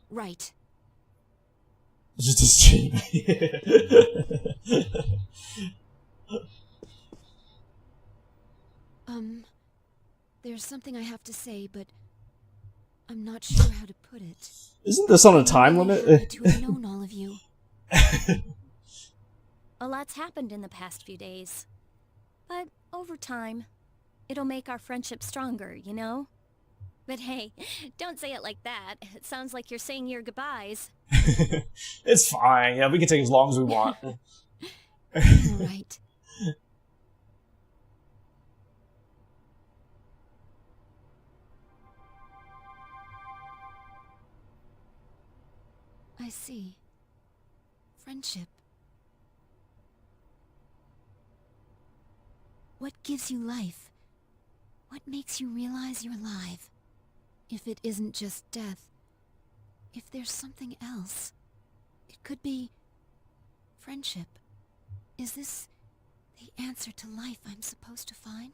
S6: Right.
S3: Just a stream.
S6: There's something I have to say, but I'm not sure how to put it.
S3: Isn't this on a time
S6: I'm really
S3: limit?
S6: happy to have known all of you.
S13: A lot's happened in the past few days. But over time, it'll make our friendship stronger, you know? But hey, don't say it like that. It sounds like you're saying your goodbyes.
S3: It's fine. Yeah, we can take as long as we want.
S6: Right. I see. Friendship. What gives you life? What makes you realize you're alive? If it isn't just death, if there's something else, it could be friendship. Is this the answer to life I'm supposed to find?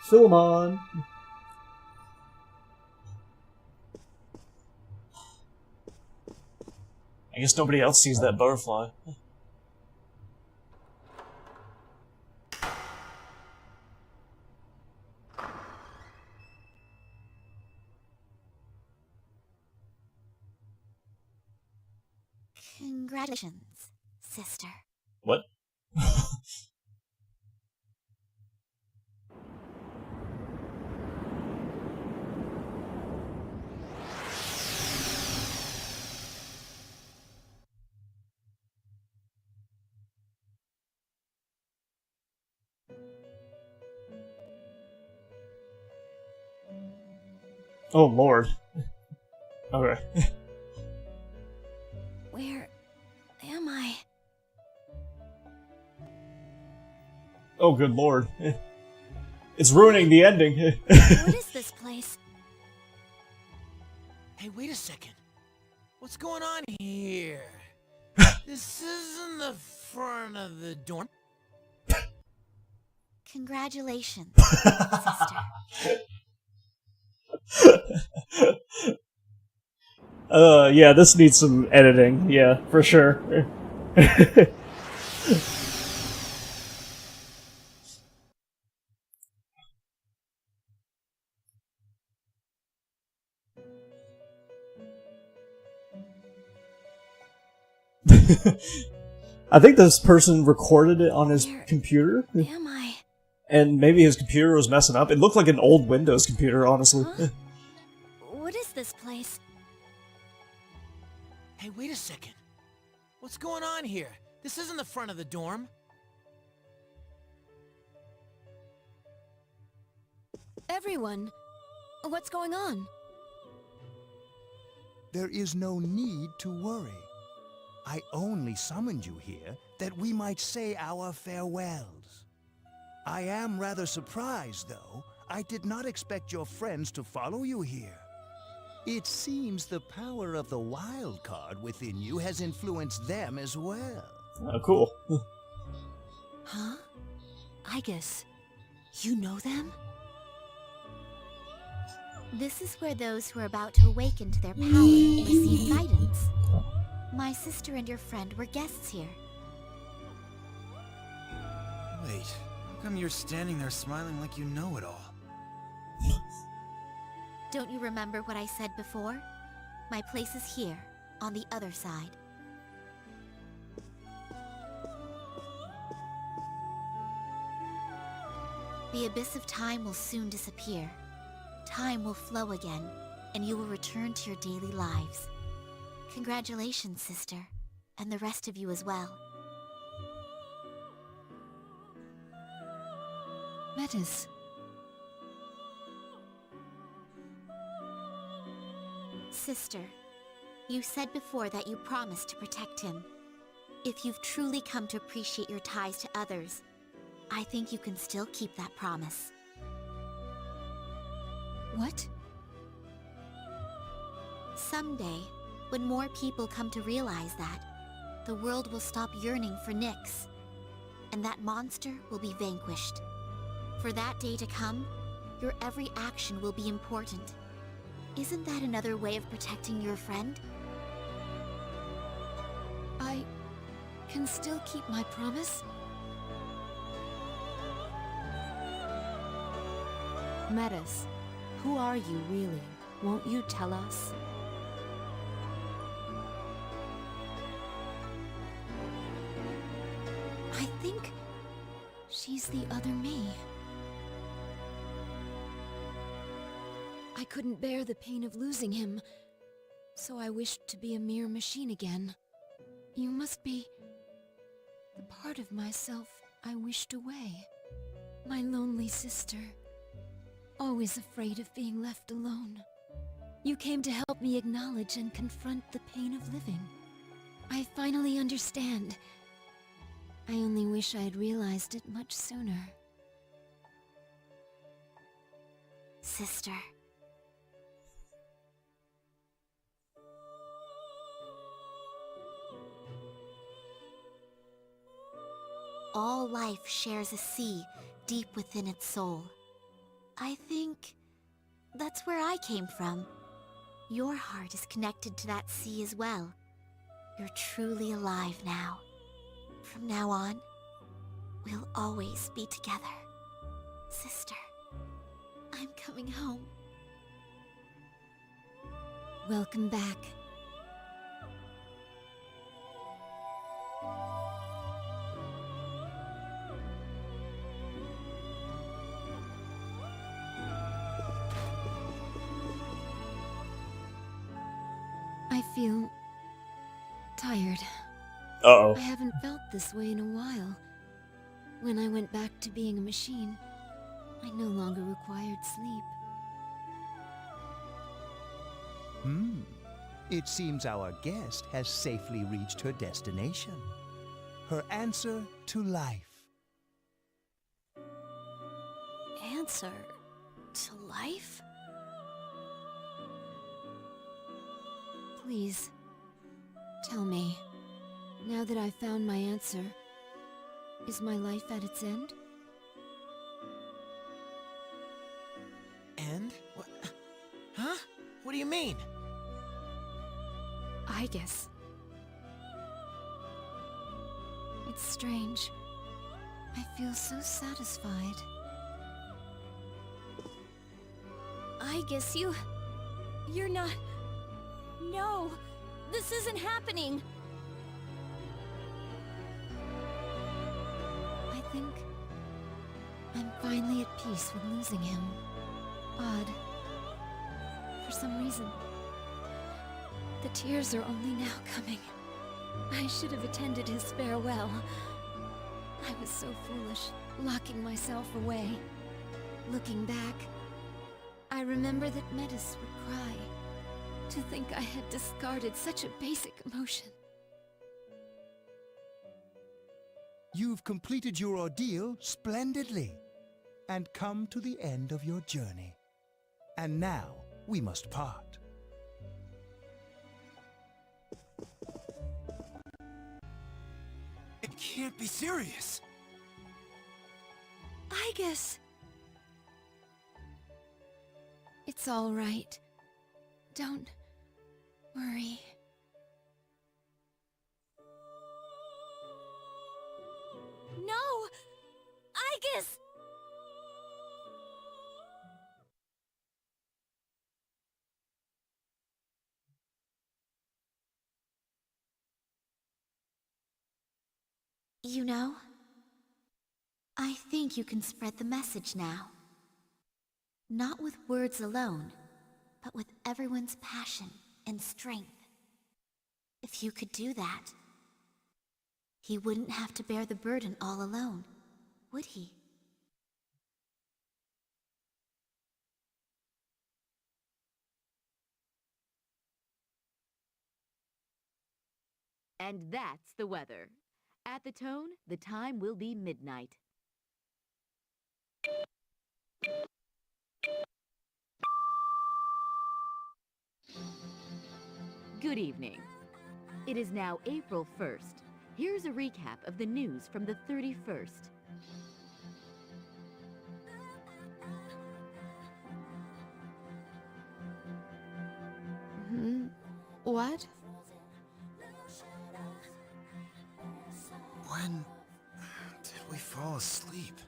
S3: Philemon. I guess nobody else sees that butterfly.
S10: Congratulations, sister.
S3: What? Oh lord. Okay.
S13: Where am I?
S3: Oh good lord. It's ruining the ending.
S13: What is this place?
S7: Hey, wait a second. What's going on here? This isn't the front of the dorm.
S10: Congratulations, sister.
S3: Yeah, this needs some editing. Yeah, for sure. I think this person recorded it on his computer.
S13: Am I?
S3: And maybe his computer was messing up. It looked like an old Windows computer, honestly.
S13: Huh? What is this place?
S7: Hey, wait a second. What's going on here? This isn't the front of the dorm.
S6: Everyone, what's going on?
S11: There is no need to worry. I only summoned you here that we might say our farewells. I am rather surprised, though. I did not expect your friends to follow you here. It seems the power of the wild card within you has influenced them as well.
S3: Oh, cool.
S6: Huh? I guess you know them?
S10: This is where those who are about to awaken to their power receive guidance. My sister and your friend were guests here.
S12: Wait, how come you're standing there smiling like you know it all?
S10: Don't you remember what I said before? My place is here, on the other side. The abyss of time will soon disappear. Time will flow again, and you will return to your daily lives. Congratulations, sister, and the rest of you as well.
S6: Metis.
S10: Sister, you said before that you promised to protect him. If you've truly come to appreciate your ties to others, I think you can still keep that promise.
S6: What?
S10: Someday, when more people come to realize that, the world will stop yearning for Nyx. and that monster will be vanquished. For that day to come, your every action will be important. Isn't that another way of protecting your friend?
S4: I can still keep my promise?
S8: Metis, who are you really? Won't you tell us?
S4: I think she's the other me. I couldn't bear the pain of losing him, so I wished to be a mere machine again. You must be the part of myself I wished away. My lonely sister, always afraid of being left alone. You came to help me acknowledge and confront the pain of living. I finally understand. I only wish I had realized it much sooner.
S10: Sister. All life shares a sea deep within its soul. I think that's where I came from. Your heart is connected to that sea as well. You're truly alive now. From now on, we'll always be together. Sister, I'm coming home.
S4: Welcome back. I feel tired.
S3: Uh-oh.
S4: I haven't felt this way in a while. When I went back to being a machine, I no longer required sleep.
S11: It seems our guest has safely reached her destination. Her answer to life.
S13: Answer to life?
S4: Please, tell me, now that I've found my answer, is my life at its end?
S7: End? What? Huh? What do you mean?
S4: I guess. It's strange. I feel so satisfied.
S13: I guess you're not... No, this isn't happening.
S4: I think I'm finally at peace with losing him. Odd. For some reason, the tears are only now coming. I should have attended his farewell. I was so foolish, locking myself away. Looking back, I remember that Metis would cry. To think I had discarded such a basic emotion.
S11: You've completed your ordeal splendidly and come to the end of your journey. And now we must part.
S12: It can't be serious.
S4: I guess... it's all right. Don't worry.
S13: No! I guess...
S10: You know, I think you can spread the message now. Not with words alone, but with everyone's passion and strength. If you could do that, he wouldn't have to bear the burden all alone, would he?
S9: And that's the weather. At the tone, the time will be midnight. Good evening. It is now April 1st, Here's a recap of the news from the 31st.
S8: What?
S12: When did we fall asleep?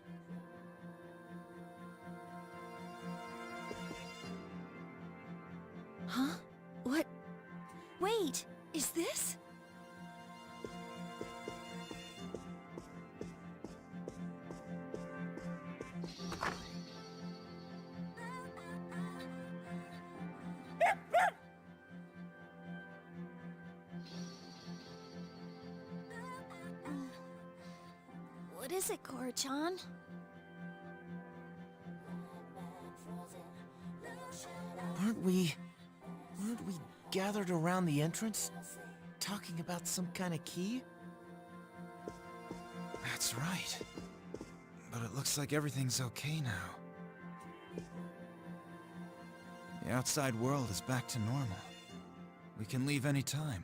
S6: Huh? What? Wait, is this?
S13: What is it, Korra-chan?
S7: Weren't we gathered around the entrance, talking about some kind of key?
S12: That's right. But it looks like everything's okay now. The outside world is back to normal. We can leave any time.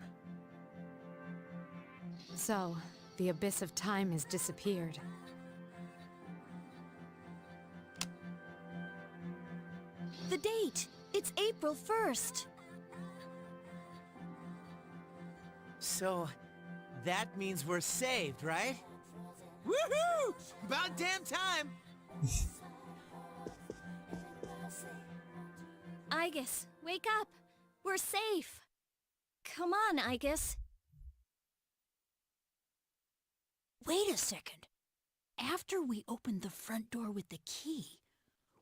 S8: So, the abyss of time has disappeared.
S6: The date! It's April 1st!
S7: So, that means we're saved, right? Woohoo! About damn time!
S13: Igus, wake up! We're safe! Come on, Igus.
S6: Wait a second. After we opened the front door with the key,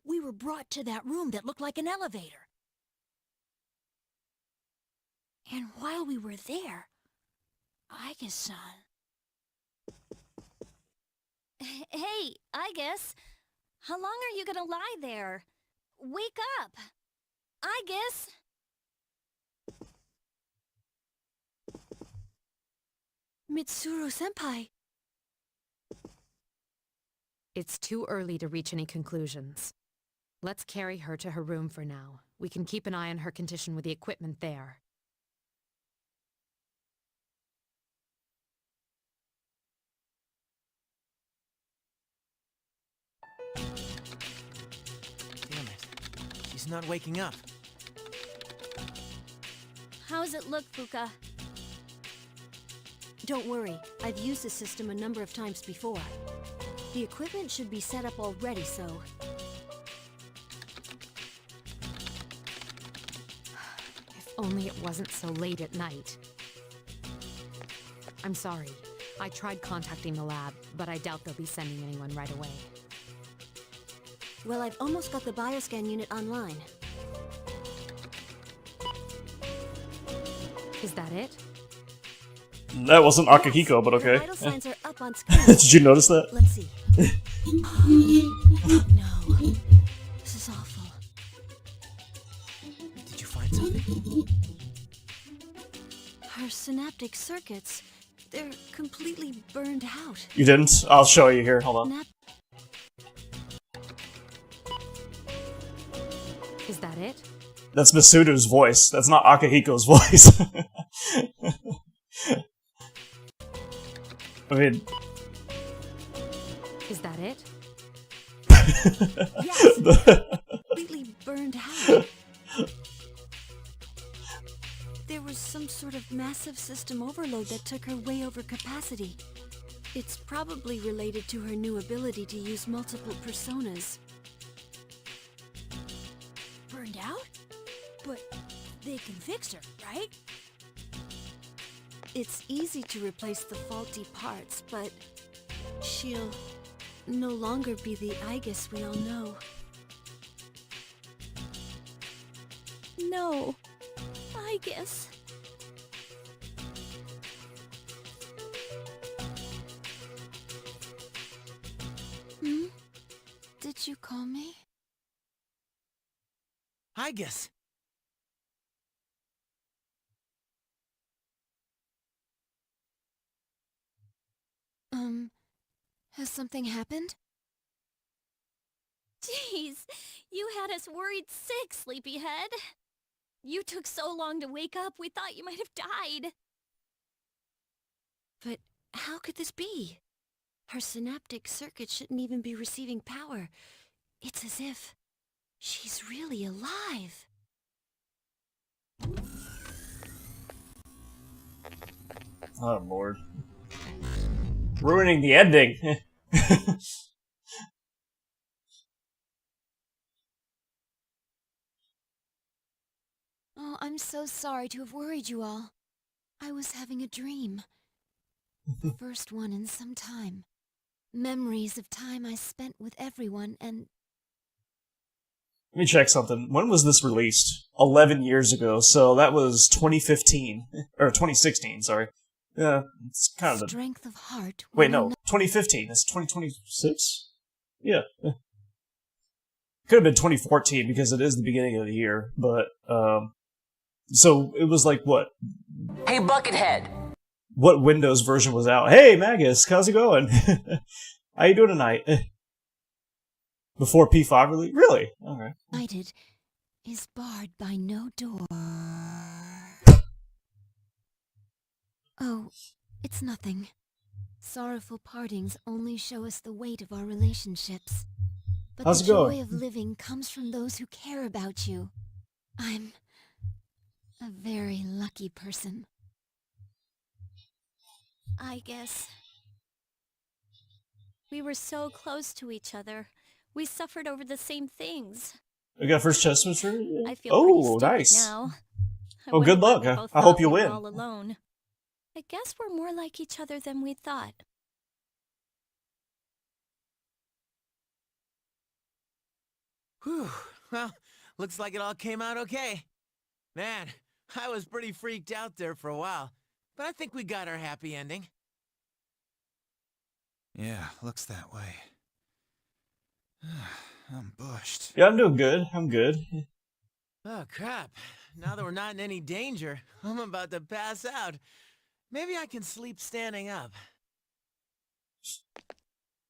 S6: we were brought to that room that looked like an elevator. And while we were there, Igus-san...
S13: Hey, Igus. How long are you gonna lie there? Wake up! Igus!
S6: Mitsuru-senpai...
S8: It's too early to reach any conclusions. Let's carry her to her room for now. We can keep an eye on her condition with the equipment there.
S7: Damn it. She's not waking up.
S13: How's it look, Fuka?
S6: Don't worry, I've used the system a number of times before. The equipment should be set up already, so...
S8: If only it wasn't so late at night. I'm sorry. I tried contacting the lab, but I doubt they'll be sending anyone right away.
S6: Well, I've almost got the bioscan unit online.
S8: Is that it?
S3: That wasn't Akihiko, but
S6: The
S3: okay.
S6: vital signs are up on screen.
S3: Did you notice that?
S6: Let's see. No. This is awful.
S7: Did you find something?
S6: Her synaptic circuits, they're completely burned out.
S3: You didn't? I'll show you here. Hold on.
S8: Is that it?
S3: That's Masuda's voice. That's not Akihiko's voice. I mean...
S8: Is that it?
S6: Yes! Completely burned out. There was some sort of massive system overload that took her way over capacity. It's probably related to her new ability to use multiple personas. Burned out? But they can fix her, right? It's easy to replace the faulty parts, but she'll no longer be the Igus we all know.
S13: No. Igus.
S6: Hmm? Did you call me?
S7: Igus!
S6: Has something happened?
S13: Jeez, you had us worried sick, sleepyhead. You took so long to wake up, we thought you might have died.
S6: But How could this be? Her synaptic circuit shouldn't even be receiving power. It's as if she's really alive.
S3: Oh, Lord. Ruining the ending.
S4: Oh, I'm so sorry to have worried you all. I was having a dream. The first one in some time. Memories of time I spent with everyone and...
S3: Let me check something. When was this released? 11 years ago, so that was 2015. Or 2016, sorry. Yeah, it's kind of
S4: Strength of heart.
S3: Wait, no. 2015. That's 2026? Yeah. Could have been 2014 because it is the beginning of the year, but, so it was like what?
S18: Hey, Buckethead!
S3: What Windows version was out? Hey, Magus, how's it going? How you doing tonight? Before P5 release? Really? Okay.
S4: United is barred by no door. Oh, it's nothing. Sorrowful partings only show us the weight of our relationships. But
S3: How's
S4: the
S3: it
S4: joy
S3: going?
S4: of living comes from those who care about you. I'm a very lucky person.
S13: I guess. We were so close to each other. We suffered over the same things.
S3: We got first chest whisperer?
S13: I feel
S3: Oh,
S13: pretty
S3: nice.
S13: stupid now. I
S3: Oh, good
S13: wonder why
S3: luck.
S13: we both
S3: I hope
S13: thought
S3: you
S13: we were
S3: win.
S13: all alone. I guess we're more like each other than we thought.
S7: Whew. Well, looks like it all came out okay. Man, I was pretty freaked out there for a while, but I think we got our happy ending.
S12: Yeah, looks that way. I'm bushed.
S3: Yeah, I'm doing good. I'm good.
S7: Oh, crap. Now that we're not in any danger, I'm about to pass out. Maybe I can sleep standing up.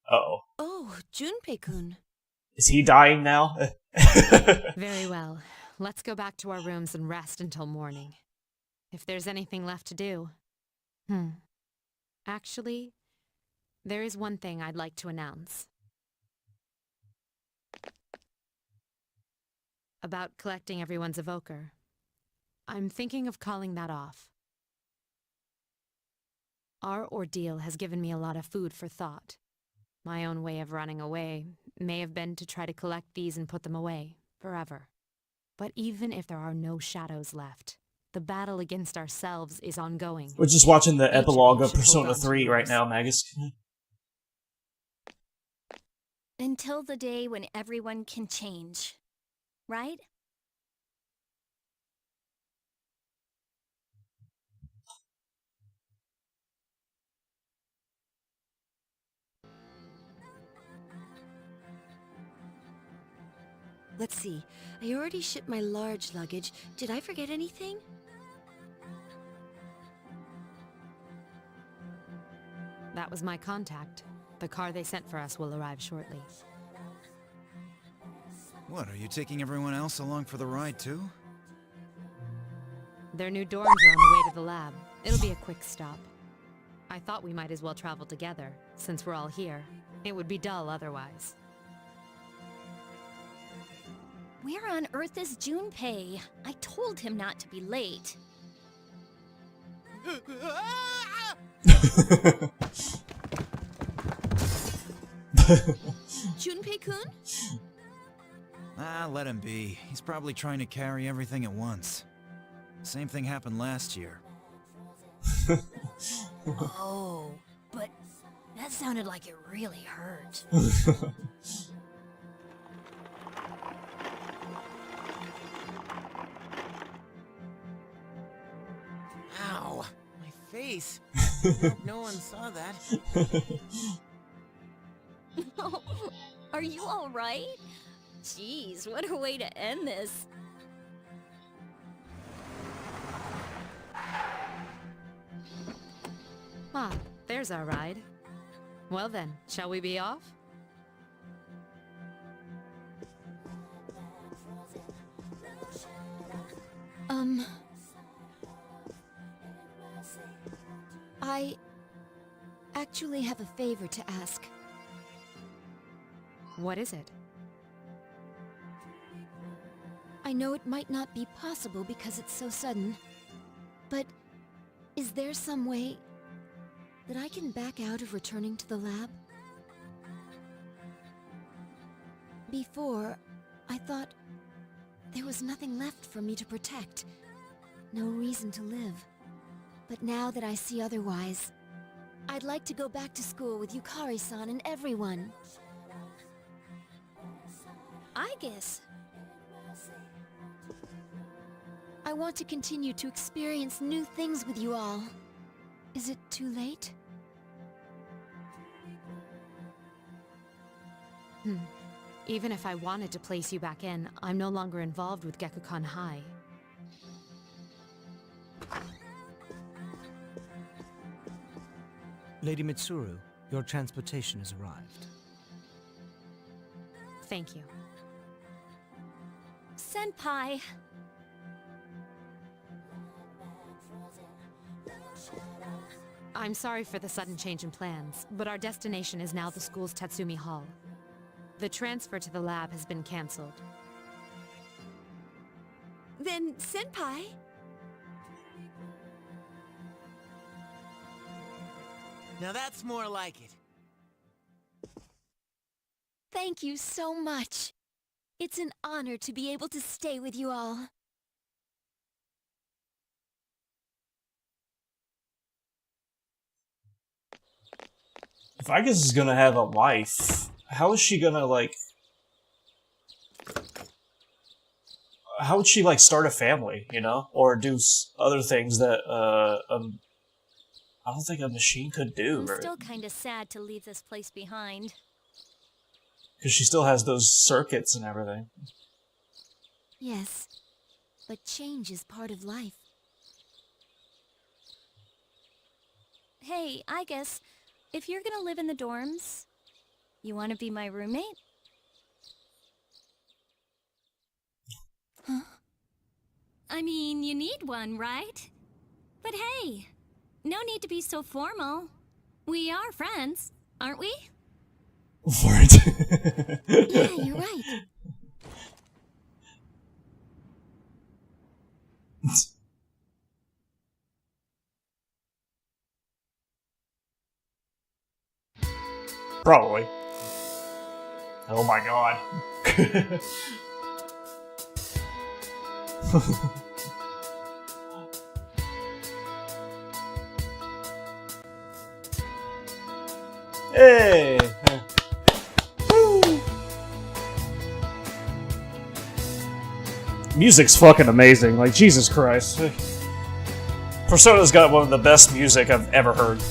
S3: Uh-oh.
S6: Oh, Junpei-kun.
S3: Is he dying now?
S8: Very well. Let's go back to our rooms and rest until morning. If there's anything left to do. Actually, there is one thing I'd like to announce. About collecting everyone's evoker. I'm thinking of calling that off. Our ordeal has given me a lot of food for thought. My own way of running away may have been to try to collect these and put them away, forever. But even if there are no shadows left, the battle against ourselves is ongoing.
S3: We're just watching the
S8: Each of
S3: epilogue
S8: you
S3: of
S8: should hold
S3: Persona
S8: on to
S3: 3 right
S8: yours.
S3: now, Magus.
S13: Until the day when everyone can change. Right?
S6: Let's see. I already shipped my large luggage. Did I forget anything?
S8: That was my contact. The car they sent for us will arrive shortly.
S12: What, are you taking everyone else along for the ride too?
S8: Their new dorms are on the way to the lab. It'll be a quick stop. I thought we might as well travel together, since we're all here. It would be dull otherwise.
S13: Where on earth is Junpei? I told him not to be late.
S6: Junpei-kun?
S12: Ah, let him be. He's probably trying to carry everything at once. Same thing happened last year.
S6: Oh, but that sounded like it really hurt.
S7: Ow! My face! I hope no one saw that.
S13: Are you alright? Jeez, what a way to end this.
S8: Ah, there's our ride. Well then, shall we be off?
S4: actually have a favor to ask.
S8: What is it?
S4: I know it might not be possible because it's so sudden, but is there some way that I can back out of returning to the lab? Before, I thought there was nothing left for me to protect, no reason to live. But now that I see otherwise, I'd like to go back to school with Yukari-san and everyone.
S13: I guess.
S4: I want to continue to experience new things with you all. Is it too late?
S8: Even if I wanted to place you back in, I'm no longer involved with Gekukan High.
S15: Lady Mitsuru, your transportation has arrived.
S8: Thank you.
S13: Senpai.
S8: I'm sorry for the sudden change in plans, but our destination is now the school's Tatsumi Hall. The transfer to the lab has been cancelled.
S13: Then, Senpai?
S7: Now that's more like it.
S4: Thank you so much. It's an honor to be able to stay with you all.
S3: If Agus is gonna have a life, how is she gonna, like... How would she, like, start a family, you know? Or do other things that, I don't think a machine could do,
S13: I'm
S3: right?
S13: still kinda sad to leave this place behind.
S3: Because she still has those circuits and everything.
S4: Yes, but change is part of life.
S13: Hey, I guess, if you're gonna live in the dorms, you wanna be my roommate?
S4: Huh?
S13: I mean, you need one, right? But hey, no need to be so formal. We are friends, aren't we?
S3: What?
S4: Yeah, you're right.
S3: Probably. Oh my god. Hey! Woo! Music's fucking amazing, like, Jesus Christ. Persona's got one of the best music I've ever heard.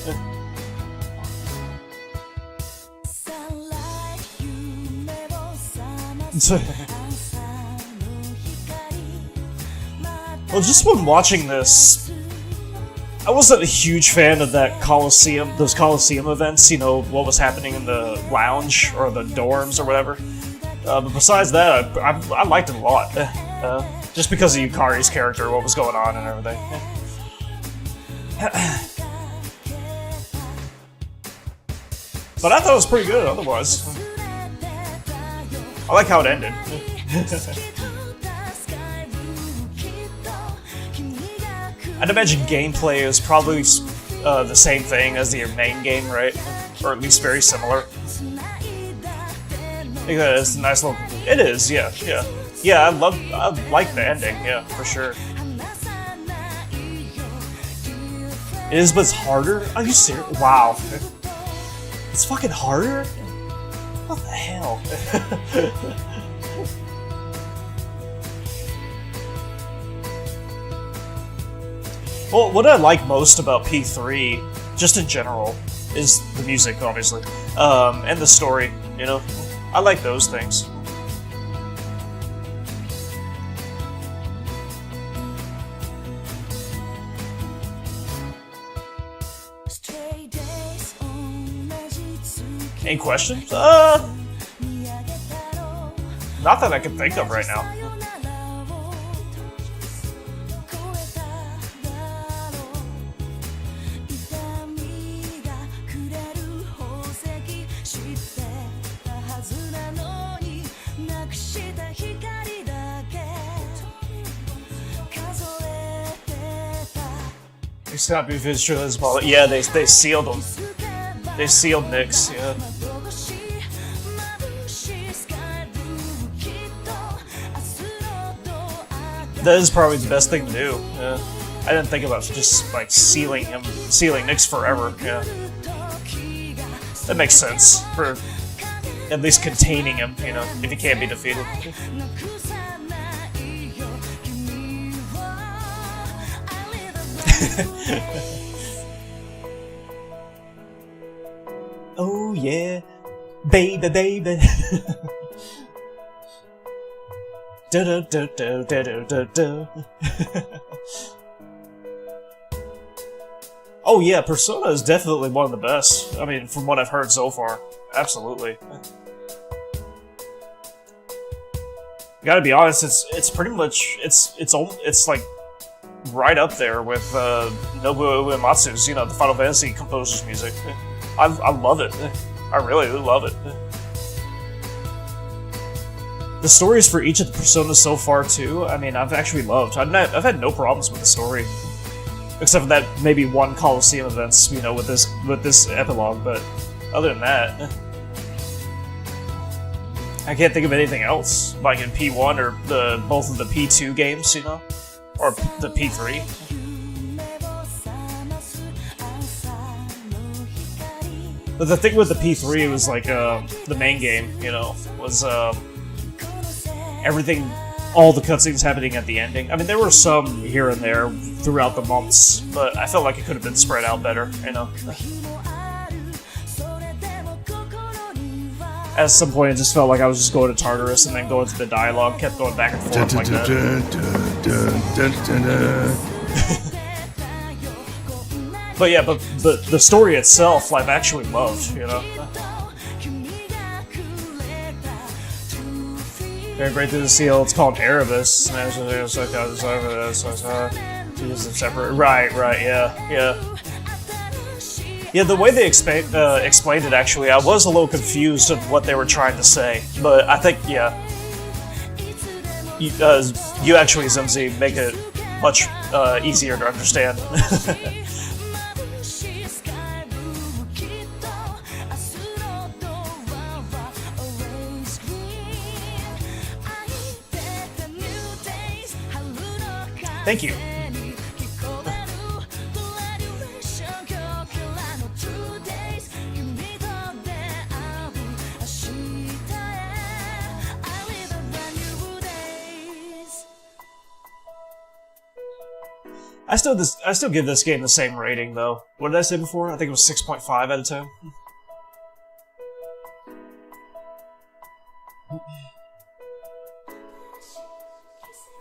S3: Well, just when watching this, I wasn't a huge fan of that Coliseum, those Coliseum events, you know, what was happening in the lounge, or the dorms, or whatever. But besides that, I liked it a lot. Just because of Yukari's character, what was going on and everything. But I thought it was pretty good otherwise. I like how it ended. I'd imagine gameplay is probably the same thing as your main game, right? Or at least very similar. I think that is a nice little... It is, yeah, yeah. Yeah, I like the ending, yeah, for sure. It is, but it's harder? Are you serious? Wow. It's fucking harder? What the hell? Well, what I like most about P3, just in general, is the music, obviously, and the story, you know? I like those things. Any questions? Not that I can think of right now. Scott Buford's true as well. Yeah, they sealed him. They sealed Nyx, yeah. That is probably the best thing to do, yeah. I didn't think about just, like, sealing Nyx forever, yeah. That makes sense, for at least containing him, you know, if he can't be defeated. Oh yeah, baby, baby. Do do do do do do do. Oh yeah, Persona is definitely one of the best. I mean, from what I've heard so far, absolutely. Gotta be honest, it's pretty much it's like right up there with Nobuo Uematsu's, you know, the Final Fantasy composer's music. I love it. I really do love it. The stories for each of the Personas so far too, I mean, I've actually loved. I've had no problems with the story, except for that maybe one Coliseum events, you know, with this epilogue. But other than that, I can't think of anything else, like in P1 or both of the P2 games, you know, or the P3. But the thing with the P3 was like the main game, you know, was everything, all the cutscenes happening at the ending. I mean, there were some here and there throughout the months, but I felt like it could have been spread out better, you know. At some point, it just felt like I was just going to Tartarus and then going to the dialogue, kept going back and forth like that. But yeah, but the story itself, I've actually loved, you know. Very great through the seal. It's called Erebus. Separate. Right, yeah. Yeah, the way they explained it, actually, I was a little confused of what they were trying to say, but I think, yeah, you actually, Zimzy, make it much easier to understand. Thank you. I still give this game the same rating, though. What did I say before? I think it was 6.5 out of 10.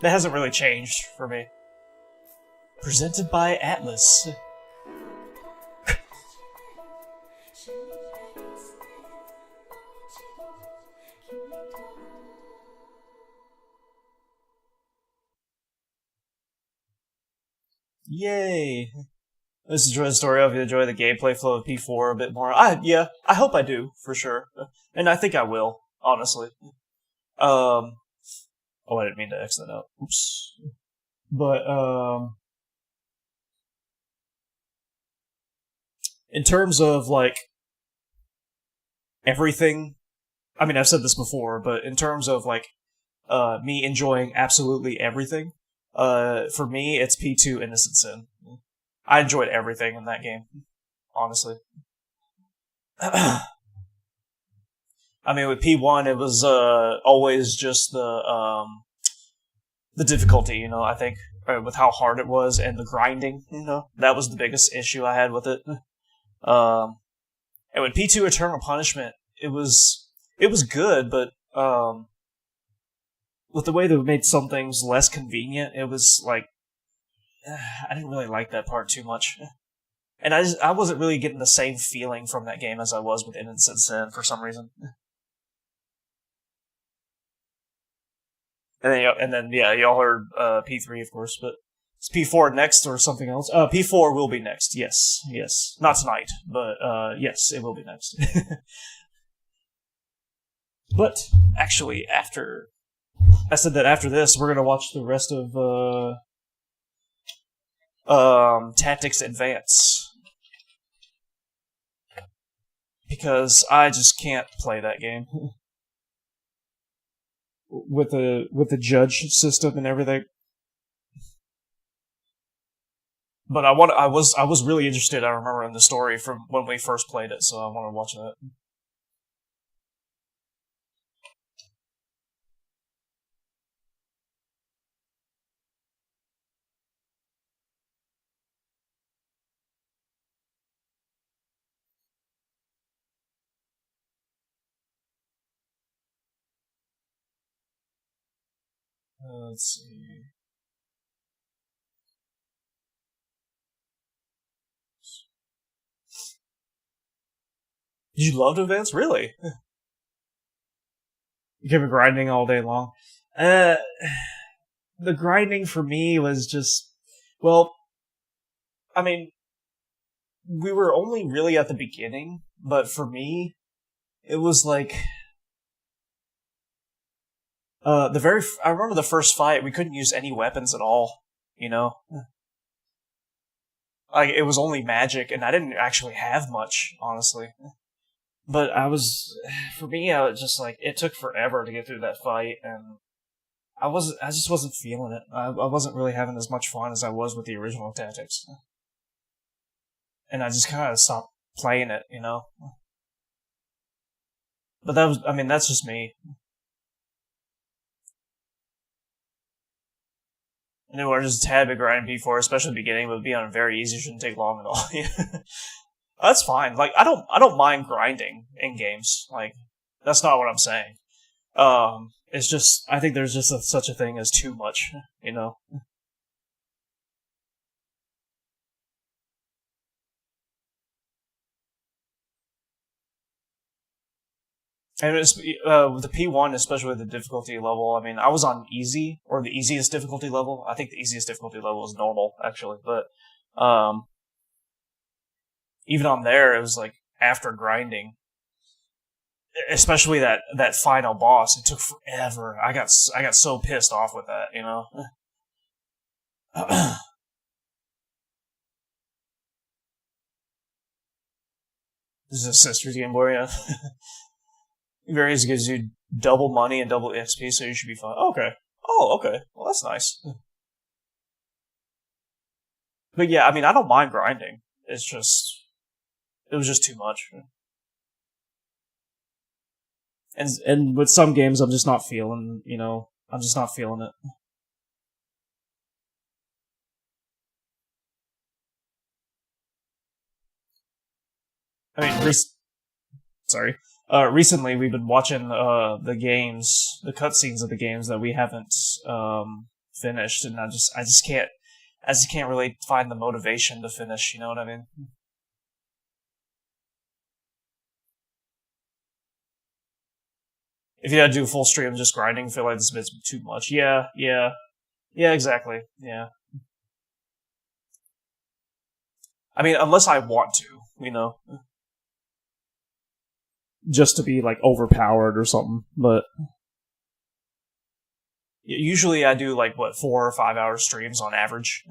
S3: That hasn't really changed for me. Presented by Atlas. Yay! Let's enjoy the story. I hope you enjoy the gameplay flow of P4 a bit more. Yeah, I hope I do, for sure. And I think I will, honestly. Oh, I didn't mean to X that out. Oops. But, in terms of, like, everything, I mean, I've said this before, but in terms of, like, me enjoying absolutely everything, for me, it's P2 Innocent Sin. I enjoyed everything in that game, honestly. I mean, with P1, it was always just the difficulty, you know, I think, with how hard it was, and the grinding, you know, that was the biggest issue I had with it. And with P2 Eternal Punishment, it was good, but with the way they made some things less convenient, it was like, I didn't really like that part too much. And I wasn't really getting the same feeling from that game as I was with Innocent Sin for some reason. And then yeah, y'all heard P3, of course, but is P4 next or something else? P4 will be next, yes. Not tonight, but yes, it will be next. But, actually, I said that after this, we're gonna watch the rest of, Tactics Advance. Because I just can't play that game. With the judge system and everything. But I was really interested, I remember, in the story from when we first played it, so I want to watch that. Let's see. You loved Advance? Really? You kept grinding all day long. The grinding for me was just, well, I mean, we were only really at the beginning, but for me, it was like, I remember the first fight, we couldn't use any weapons at all, you know? Like, it was only magic, and I didn't actually have much, honestly. But for me, I was just like, it took forever to get through that fight, and I just wasn't feeling it. I wasn't really having as much fun as I was with the original Tactics. And I just kind of stopped playing it, you know? But that's just me. I knew we're just a tad bit grinding P4, especially in the beginning, but being on very easy shouldn't take long at all. That's fine. Like, I don't mind grinding in games. Like, that's not what I'm saying. It's just, I think there's just such a thing as too much, you know? And it's, with the P1, especially with the difficulty level, I mean, I was on easy, or the easiest difficulty level. I think the easiest difficulty level is normal, actually, but, even on there, it was like, after grinding, especially that final boss, it took forever. I got so pissed off with that, you know? This is a sister's Game Boy, yeah. Various gives you double money and double XP, so you should be fine. Okay. Oh, okay. Well, that's nice. But yeah, I mean, I don't mind grinding. It was just too much. And with some games, I'm just not feeling, you know, I'm just not feeling it. I mean, recently we've been watching the cutscenes of the games that we haven't finished, and I just can't really find the motivation to finish. You know what I mean? If you had to do a full stream just grinding, I feel like this bit's too much. Yeah, exactly. Yeah. I mean, unless I want to, you know. Just to be, like, overpowered or something, but usually I do, like, 4 or 5 hour streams on average.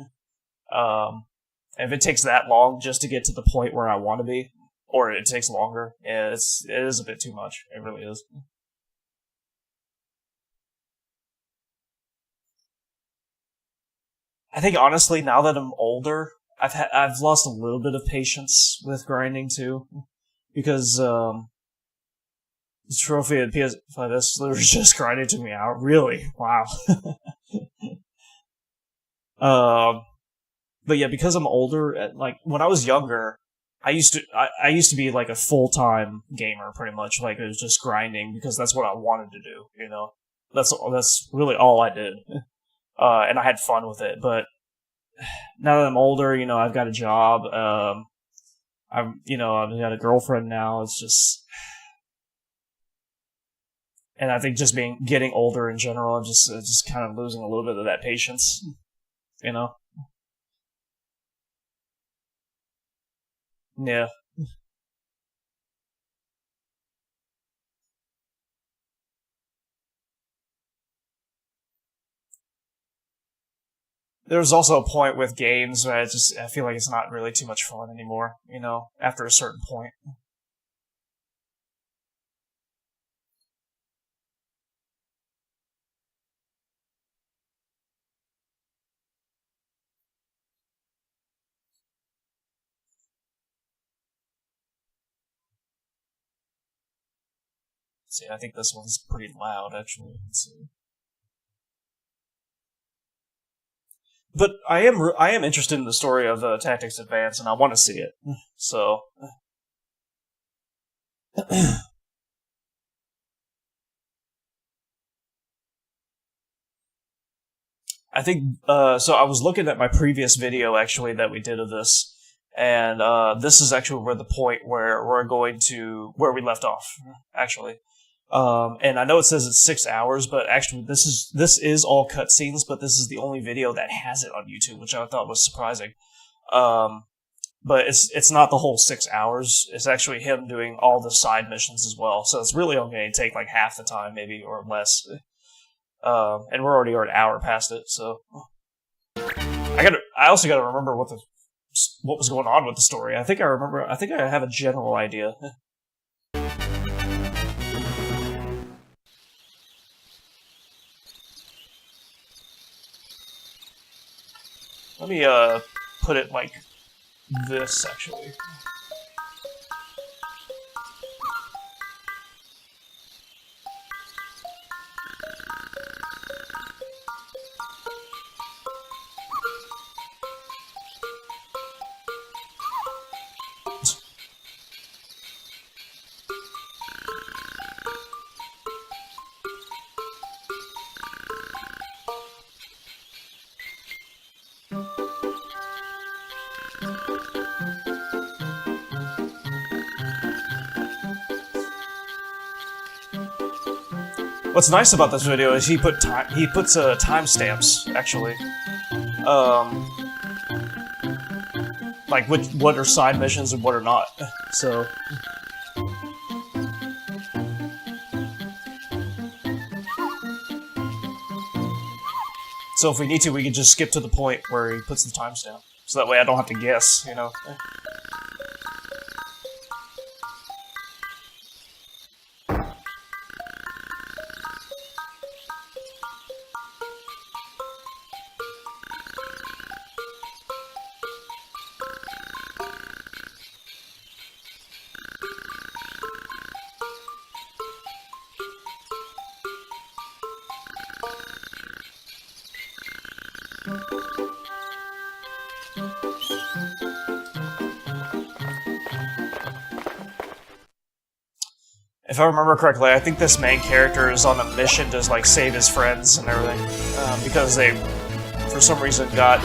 S3: If it takes that long just to get to the point where I want to be, or it takes longer, yeah, it is a bit too much. It really is. I think, honestly, now that I'm older, I've lost a little bit of patience with grinding, too. Because, the trophy at PS5S literally just grinding took me out. Really? Wow. But yeah, because I'm older, like, when I was younger, I used to be, like, a full-time gamer, pretty much. Like, it was just grinding, because that's what I wanted to do, you know? That's really all I did. And I had fun with it, but now that I'm older, you know, I've got a job, I've got a girlfriend now, it's just... And I think just getting older in general, I'm just kind of losing a little bit of that patience, you know? Yeah. there's also a point with games where I feel like it's not really too much fun anymore, you know, after a certain point. See, I think this one's pretty loud, actually. Let's see. But I am interested in the story of Tactics Advance, and I want to see it. So, I think so. I was looking at my previous video actually that we did of this, and this is actually where the point where we're going to where we left off, actually. And I know it says it's 6 hours, but actually this is all cutscenes, but this is the only video that has it on YouTube, which I thought was surprising. But it's not the whole 6 hours. It's actually him doing all the side missions as well. So it's really only going to take like half the time, maybe, or less. And we're already an hour past it, so I also gotta remember what was going on with the story. I think I have a general idea. Let me put it like this, actually. What's nice about this video is he puts timestamps, actually. Like what are side missions and what are not. So if we need to, we can just skip to the point where he puts the timestamp. So that way I don't have to guess, you know. If I remember correctly, I think this main character is on a mission to like save his friends and everything, because they, for some reason, got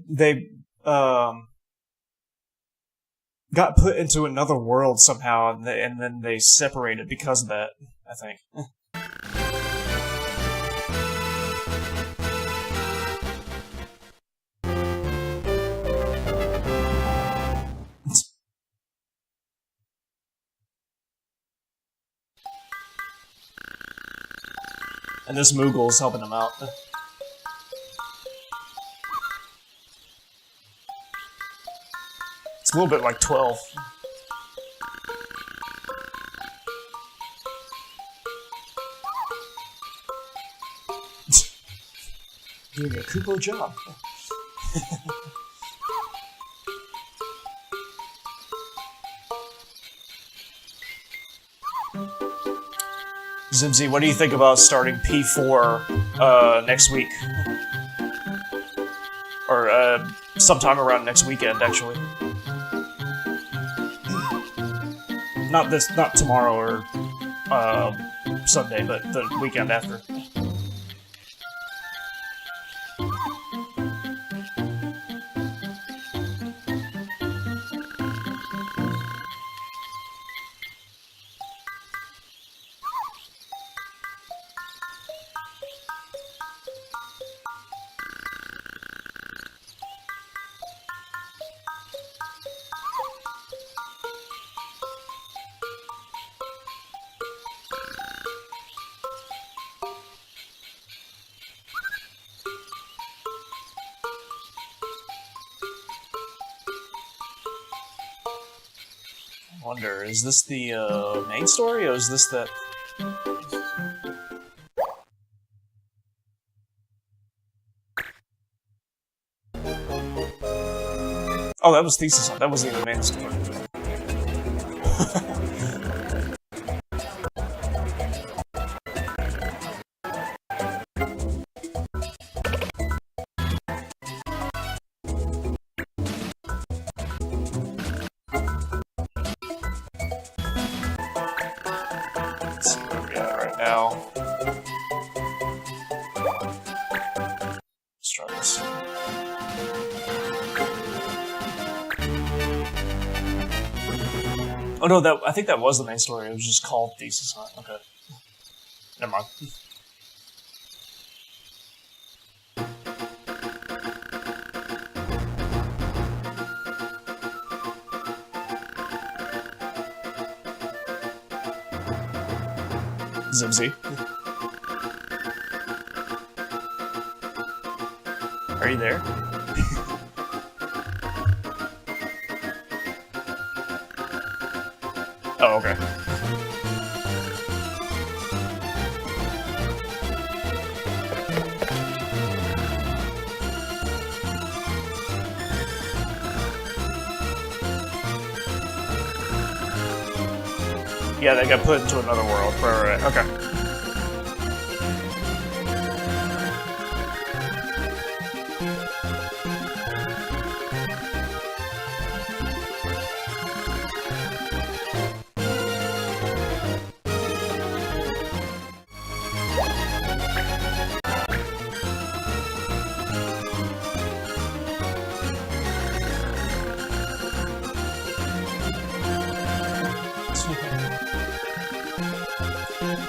S3: they got put into another world somehow, and then they separated because of that, I think. And this Moogle is helping him out. It's a little bit like 12. Doing a Kupo job. Zimzy, what do you think about starting P4 next week? Or sometime around next weekend, actually. Not tomorrow or Sunday, but the weekend after. wonder, is this the main story, or is this that... Oh, that was Thesis Hunt. That wasn't even the main story. Let's see where we are right now. Let's try this. Oh no, I think that was the main story. It was just called Thesis Hunt. Okay. Never mind. Zibsy. Are you there? Oh, okay. Yeah, they got put into another world. Right, okay.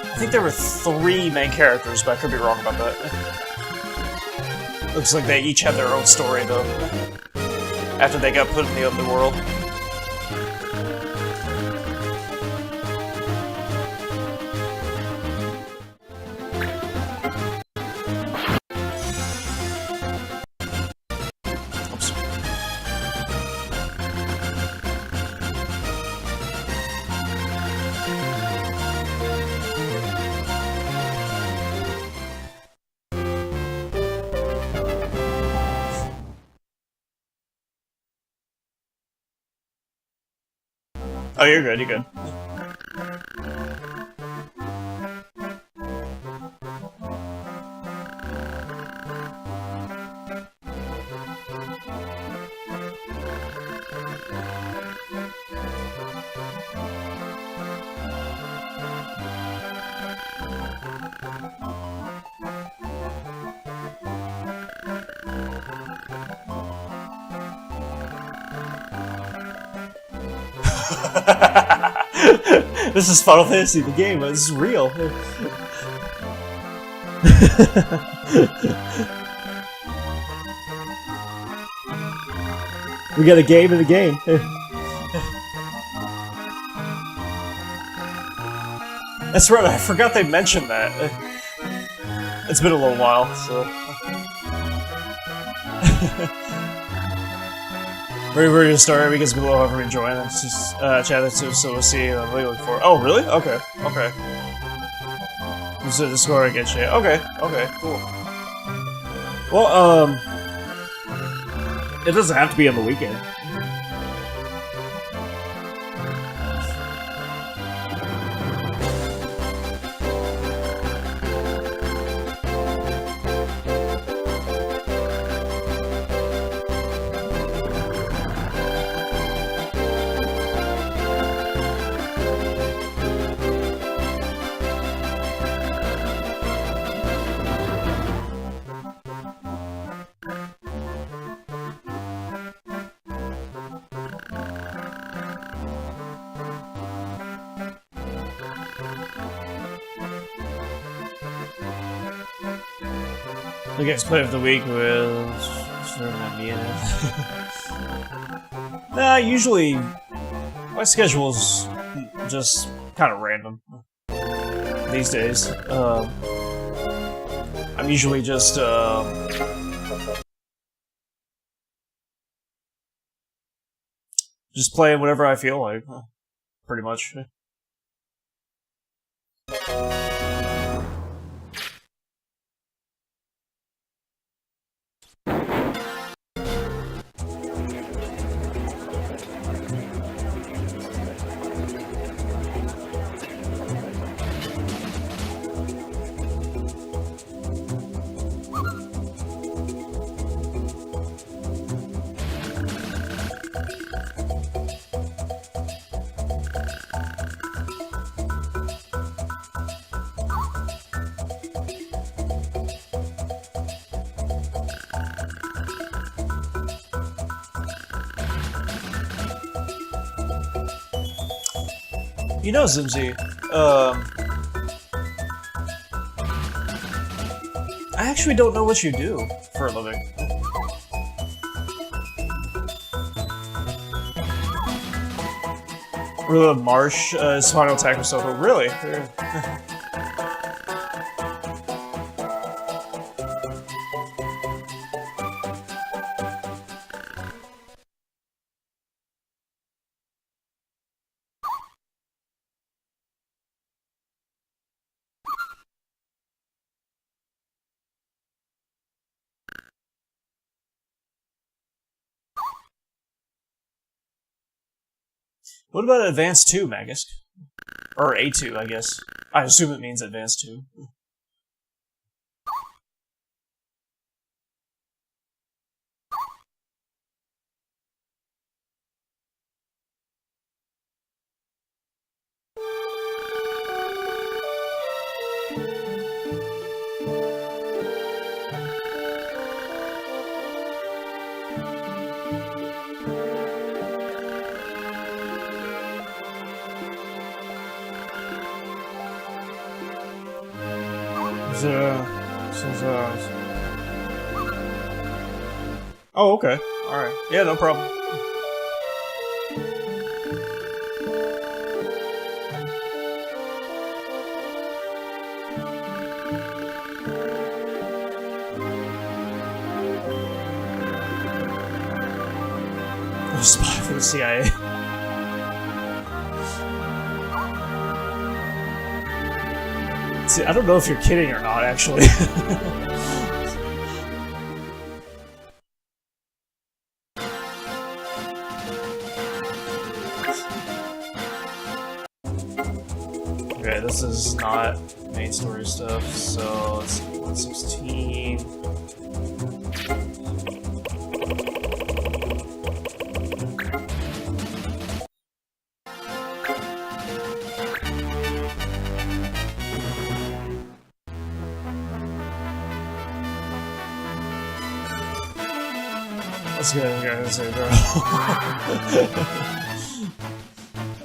S3: I think there were 3 main characters, but I could be wrong about that. Looks like they each have their own story, though, after they got put in the other world. Oops. Oh, you're good, you're good. This is Final Fantasy, the game. This is real. We got a game in a game. That's right, I forgot they mentioned that. It's been a little while, so... We're ready to start because below however you're enjoying it. Just chat it so we'll see what we're looking for. Oh, really? Okay, okay. So the score against you. Okay, okay, cool. Well, it doesn't have to be on the weekend. The guys play of the week with Nah, usually my schedule's just kind of random these days. I'm usually just playing whatever I feel like. pretty much. You know, Zimzy, I actually don't know what you do for a living. Really, Marsh is final attack himself, but really? What about Advanced 2, Magisk? Or A2, I guess. I assume it means Advanced 2. Oh, okay. Alright. Yeah, no problem. A spy for the CIA. See, I don't know if you're kidding or not, actually. Okay, this is not main story stuff, so let's see, 116. Let's go, bro.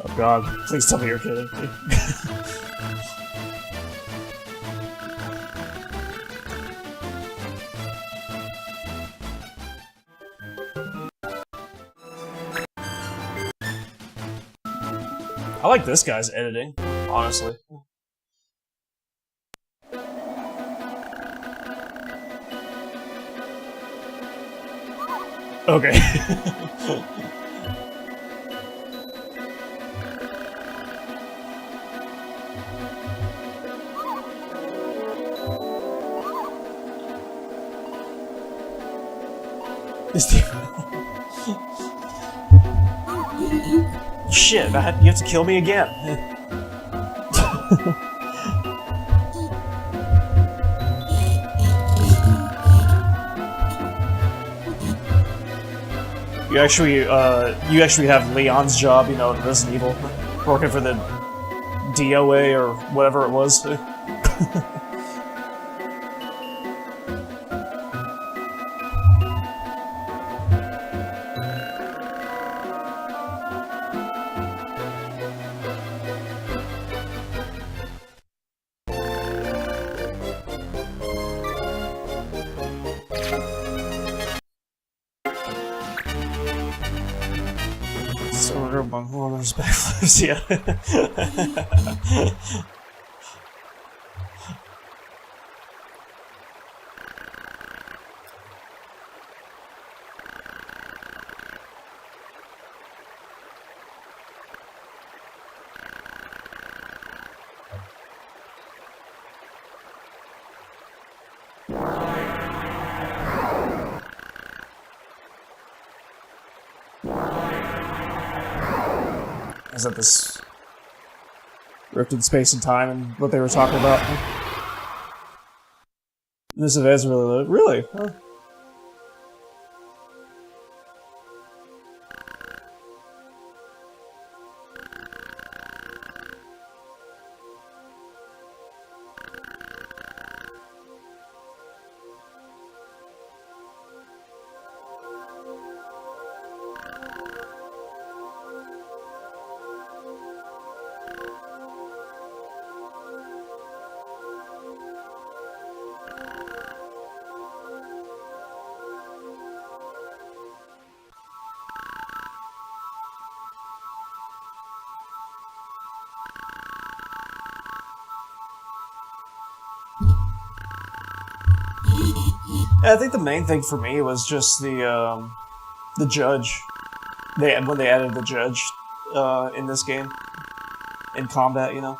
S3: Oh god, please tell me you're kidding. I like this guy's editing, honestly. Okay. Shit, man, you have to kill me again. You actually have Leon's job, you know, in Resident Evil, working for the DOA or whatever it was. Backflips, yeah. Is that this rift in space and time and what they were talking about? This event's really? Huh. I think the main thing for me was just the judge. When they added the judge in this game, in combat, you know.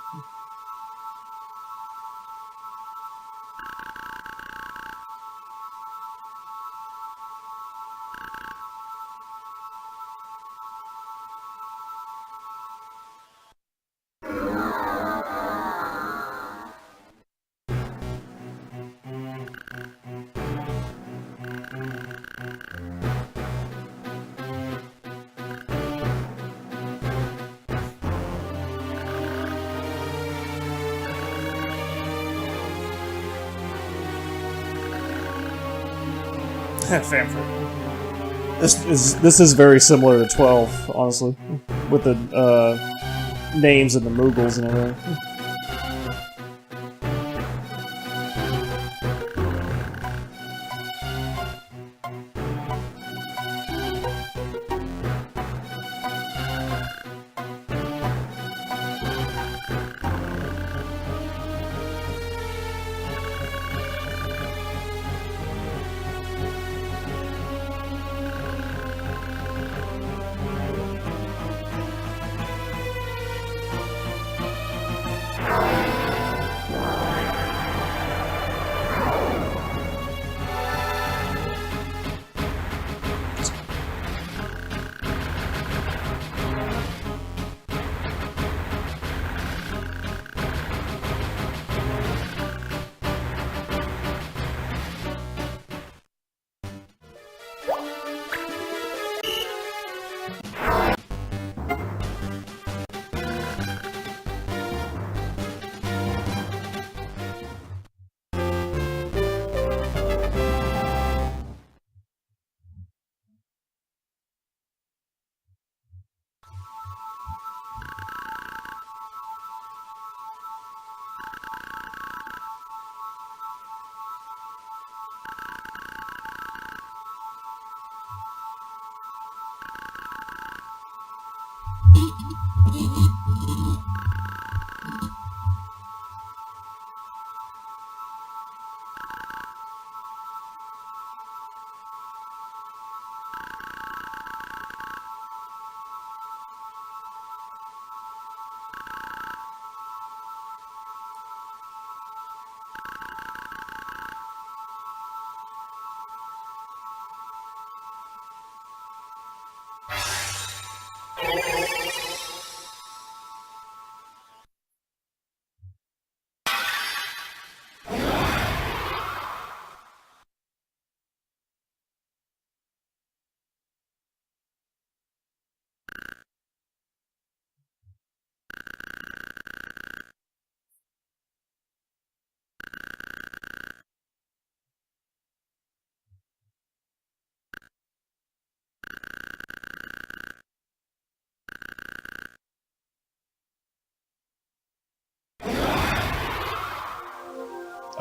S3: Famford. This is very similar to 12, honestly, with the names and the Moogles and everything.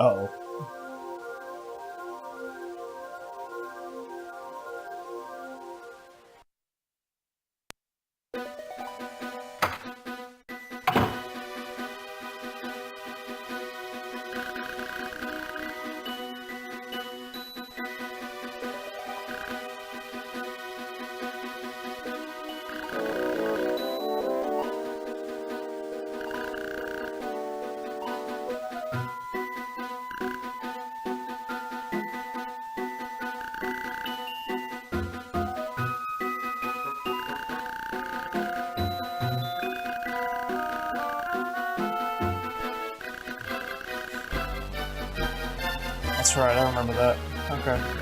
S3: Uh-oh. That's right, I remember that. Okay.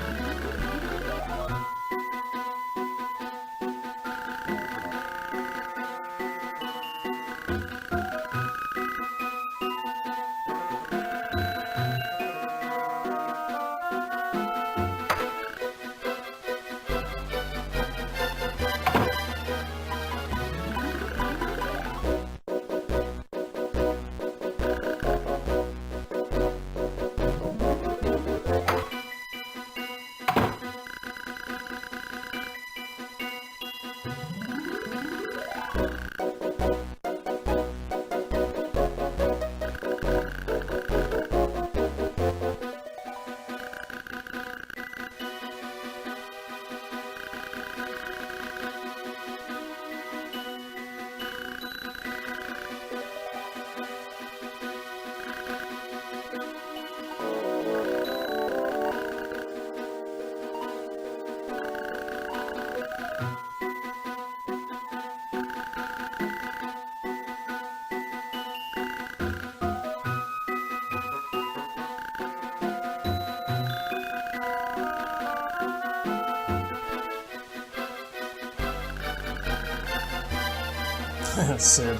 S3: Sid.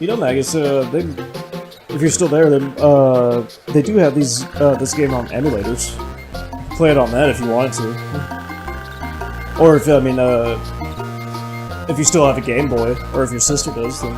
S3: You know, Magus, if you're still there, then they do have these this game on emulators. Play it on that if you wanted to, or if if you still have a Game Boy, or if your sister does, then.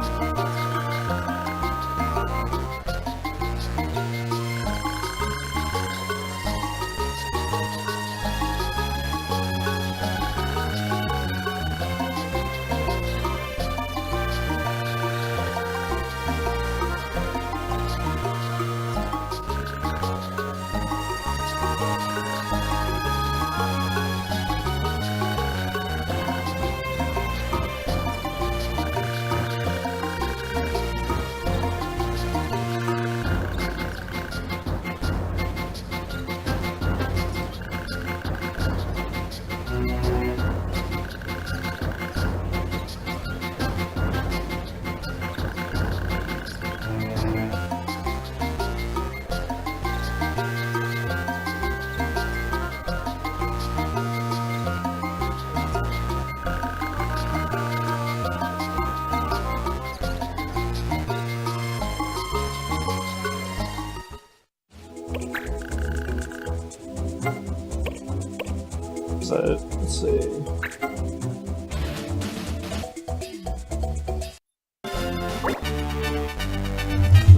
S3: Let's see.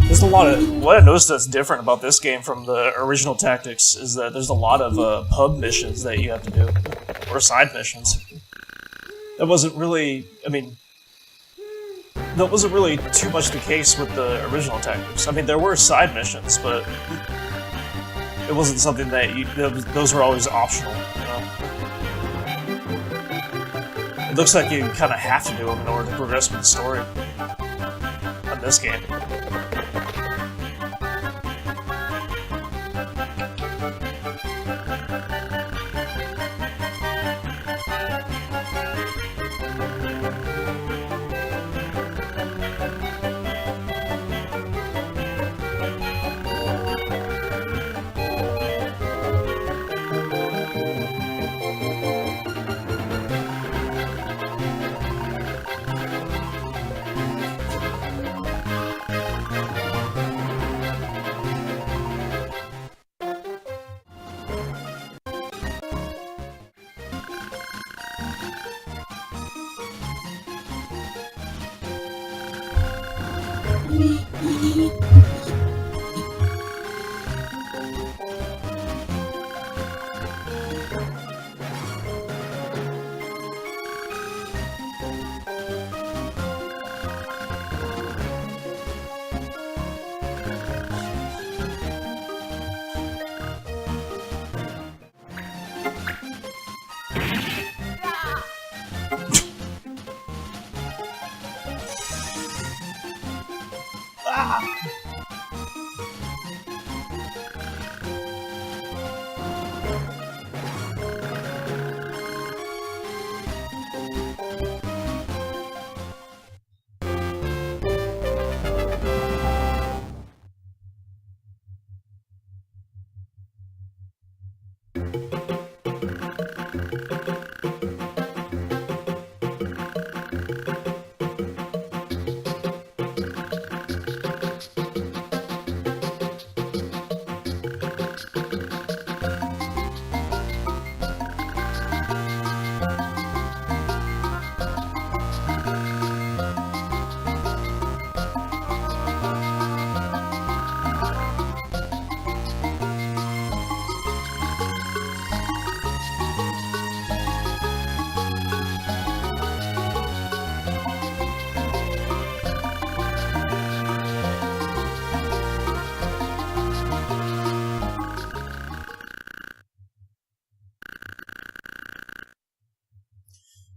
S3: There's a lot of what I noticed that's different about this game from the original Tactics is that there's a lot of pub missions that you have to do, or side missions. That wasn't really. I mean, that wasn't really too much the case with the original Detectives. I mean, there were side missions, but it wasn't something that those were always optional, you know? It looks like you kind of have to do them in order to progress with the story on this game.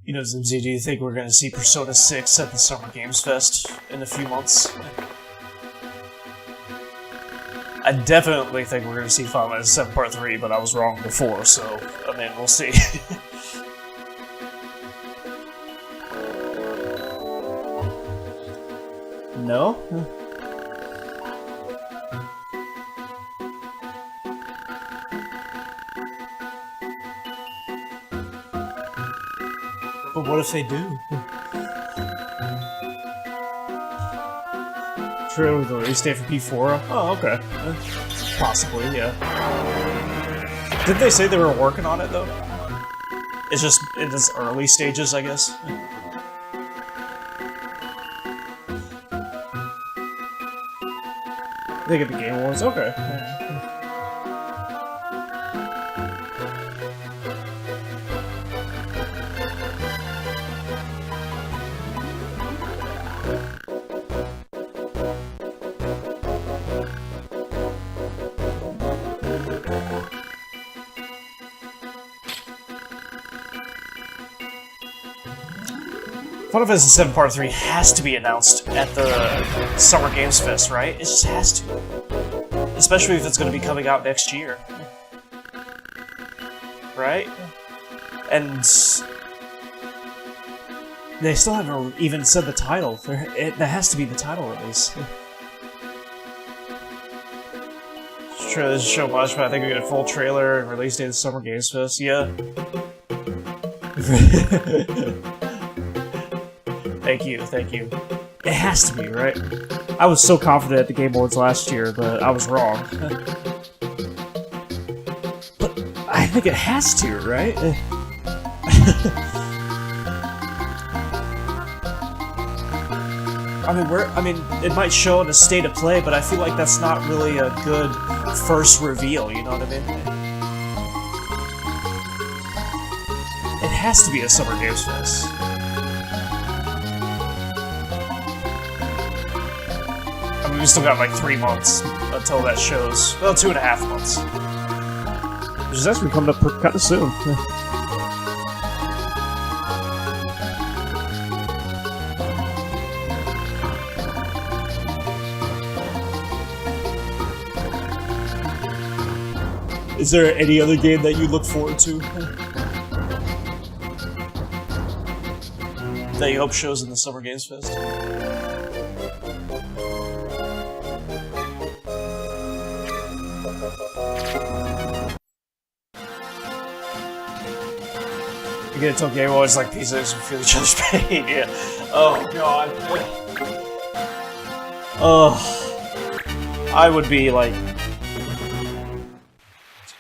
S3: You know, Zimzy, do you think we're going to see Persona 6 at the Summer Games Fest in a few months? I definitely think we're going to see Final Fantasy VII Part 3, but I was wrong before, so, I mean, we'll see. No? But what if they do? True, the release date for P4? Oh, okay. Possibly, yeah. Did they say they were working on it, though? It's just in its early stages, I guess. They get the Game Awards? Okay. Final Fantasy VII Part 3 has to be announced at the Summer Games Fest, right? It just has to. Especially if it's going to be coming out next year. Right? And they still haven't even said the title. That has to be the title release. Sure, this show much, but I think we get a full trailer and release date of the Summer Games Fest. Yeah. Thank you, thank you. It has to be, right? I was so confident at the Game Awards last year, but I was wrong. But I think it has to, right? I mean, it might show in a state of play, but I feel like that's not really a good first reveal, you know what I mean? It has to be a Summer Games Fest. we still got like 3 months until that shows. Well, 2.5 months. Which is actually coming up kind of soon. Is there any other game that you look forward to? That you hope shows in the Summer Games Fest? You get to tell Game Boys like P6 and feel each other's pain, yeah. Oh god. I would be like...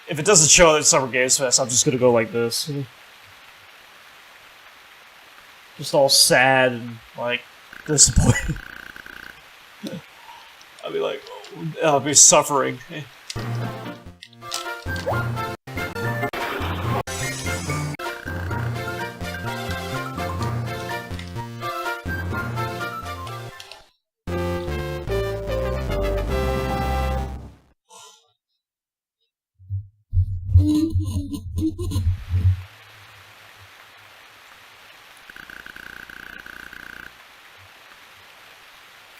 S3: If it doesn't show at Summer Games Fest, I'm just gonna go like this. Just all sad and, like, disappointed. I'll be like, I'll be suffering.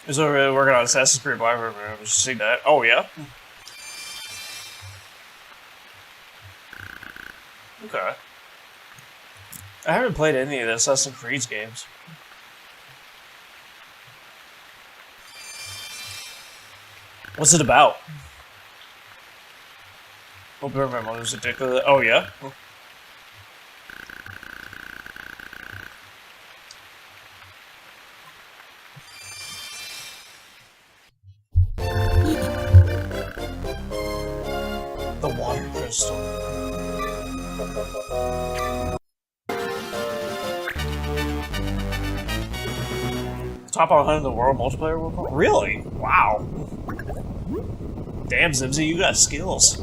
S3: He's already working on Assassin's Creed Black. I've just seen that. Oh, yeah? Okay. I haven't played any of the Assassin's Creed games. What's it about? Hope my mother's addicted to that. Oh, yeah? The water crystal. Top 100 in the world multiplayer World Cup? Really? Wow. Damn, Zimzy, you got skills.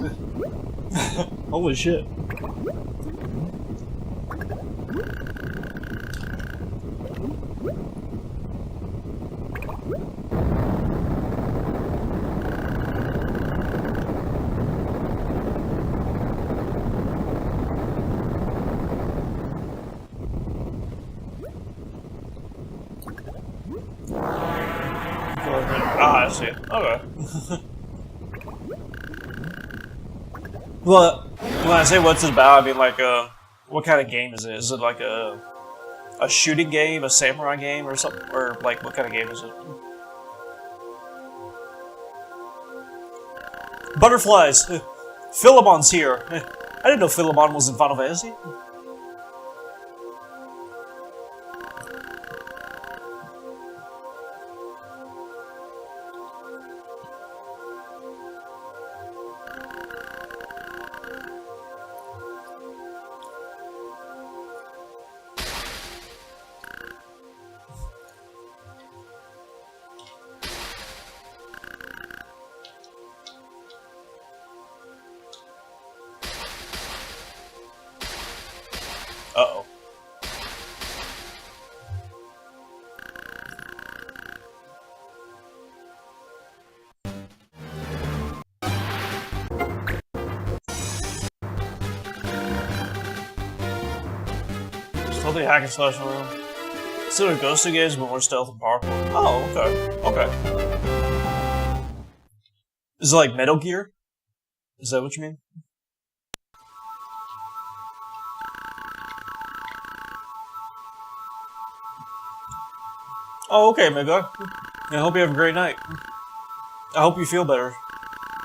S3: Holy shit. Ah, I see. Okay. Well, when I say what's it about, I mean like, what kind of game is it? Is it like a shooting game, a samurai game, or something? Or like, what kind of game is it? Butterflies! Philemon's here! I didn't know Philemon was in Final Fantasy. Uh-oh. Totally hack and slash room. Still a ghosting games, but more stealth and powerful. Oh, okay. Okay. Is it like Metal Gear? Is that what you mean? Oh, okay, Mega. I hope you have a great night. I hope you feel better.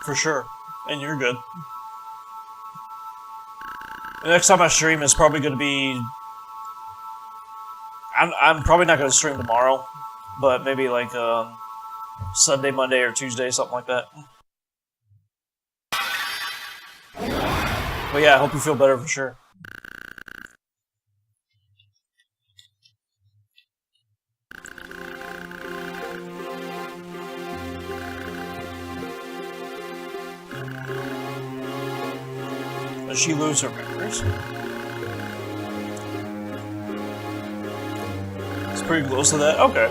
S3: For sure. And you're good. The next time I stream is probably going to be... I'm probably not going to stream tomorrow. But maybe like Sunday, Monday, or Tuesday, something like that. But yeah, I hope you feel better for sure. Does she lose her memories? It's pretty close to that? Okay.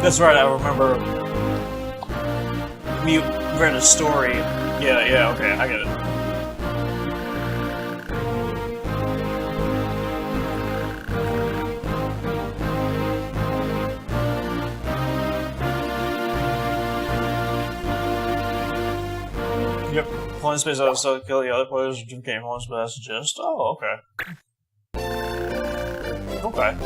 S3: That's right, I remember. We read a story. Yeah, okay, I get it. Yep, playing space out to kill the other players who came home, but that's just. Oh, okay. Okay.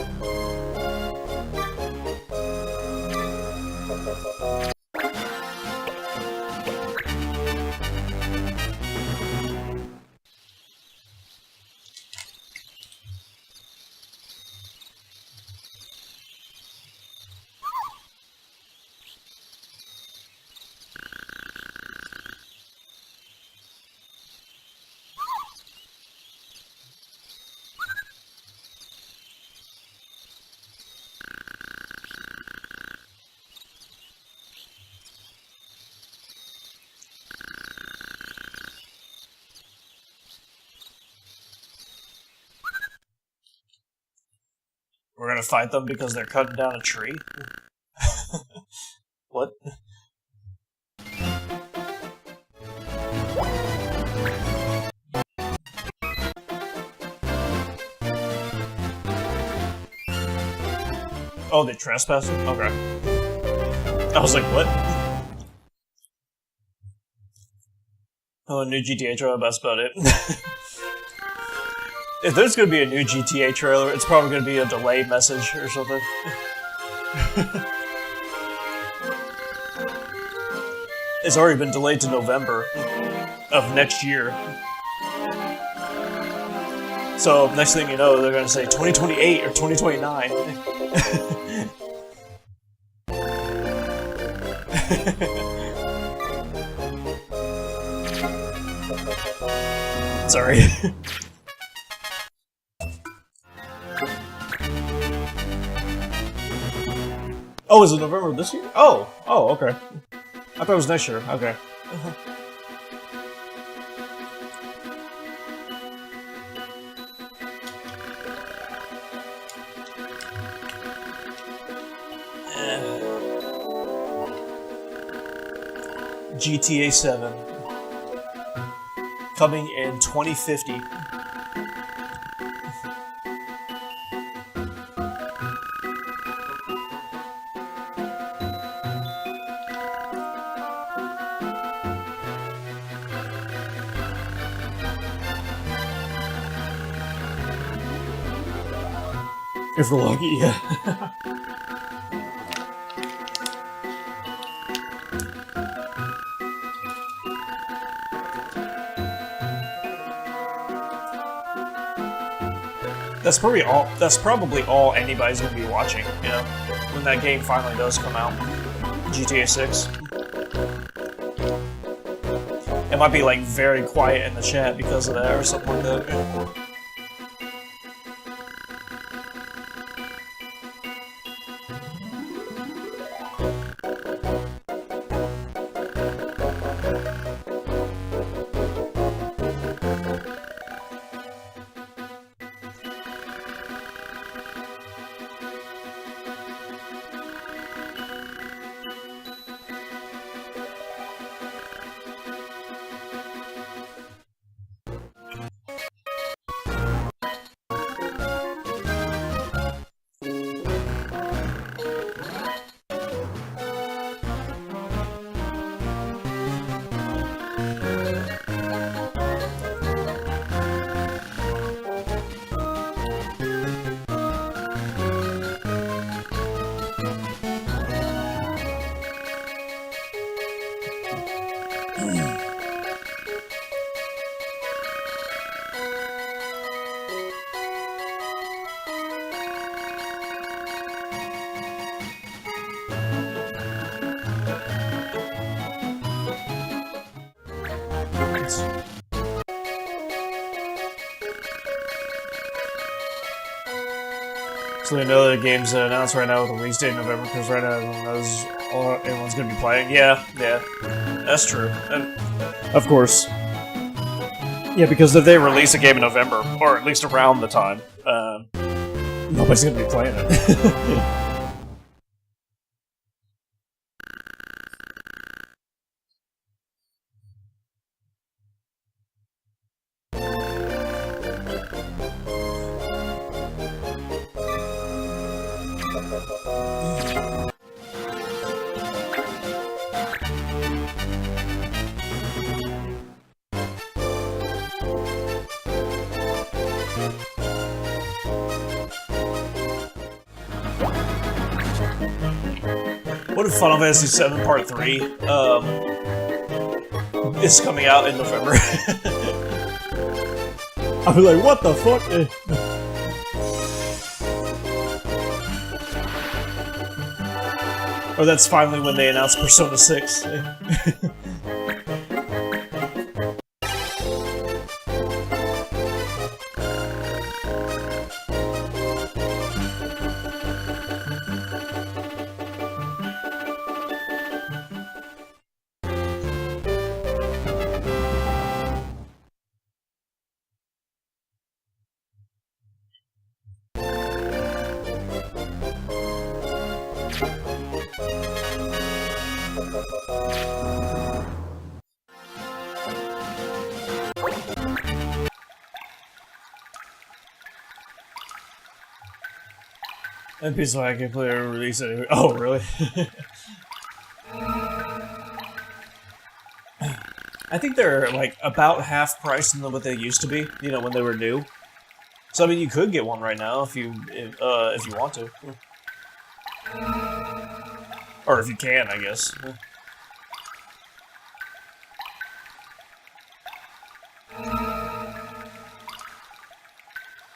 S3: We're gonna fight them because they're cutting down a tree? What? Oh, they trespassing? Okay. I was like, what? Oh, a new GTA trailer, that's about it. If there's gonna be a new GTA trailer, it's probably gonna be a delayed message or something. It's already been delayed to November of next year. So, next thing you know, they're gonna say 2028 or 2029. Sorry. Oh, is it November of this year? Oh, okay. I thought it was next year. Okay. GTA 7 coming in 2050. If we're lucky, yeah. That's probably all anybody's gonna be watching, you know, when that game finally does come out. GTA 6. It might be like very quiet in the chat because of that or something like that. So they know the game's announced right now with a release date in November, because right now everyone knows everyone's going to be playing. Yeah, that's true. And of course. Yeah, because if they release a game in November, or at least around the time, nobody's going to be playing it. What if Final Fantasy VII Part 3 is coming out in November? I'll be like, what the fuck? Or that's finally when they announced Persona 6. And piece of I can play or release it. Oh, really? I think they're like about half price than what they used to be. You know, when they were new. So I mean, you could get one right now if you want to, or if you can, I guess.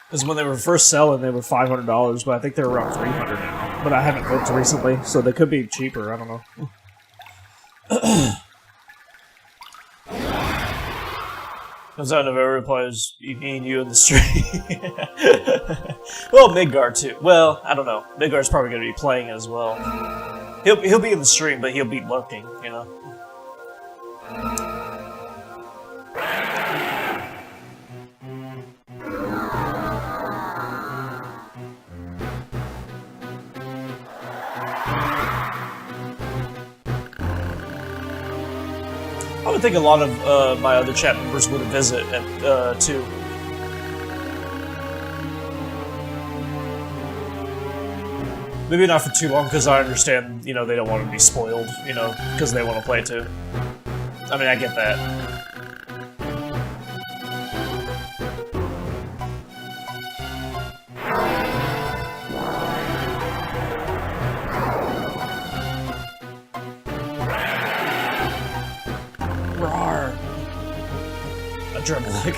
S3: Because when they were first selling, they were $500, but I think they're around $300 now. But I haven't looked recently, so they could be cheaper. I don't know. Comes out in November, plays me and you in the stream. Well, Midgard too. Well, I don't know. Midgard's probably going to be playing as well. He'll be in the stream, but he'll be lurking, you know. I would think a lot of my other chat members would visit too. Maybe not for too long, because I understand, you know, they don't want to be spoiled, you know, because they want to play too. I mean, I get that. Adrenaline.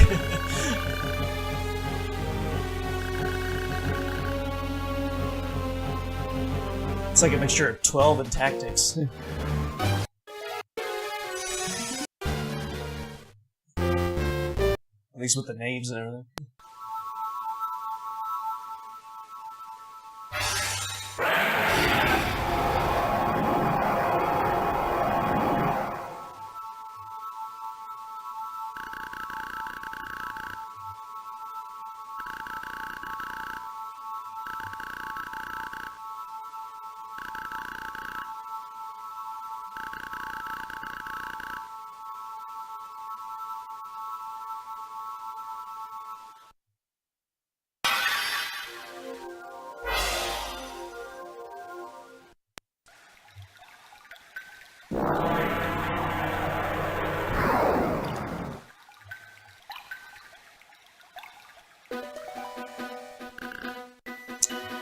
S3: It's like a mixture of 12 and tactics. At least with the names and everything.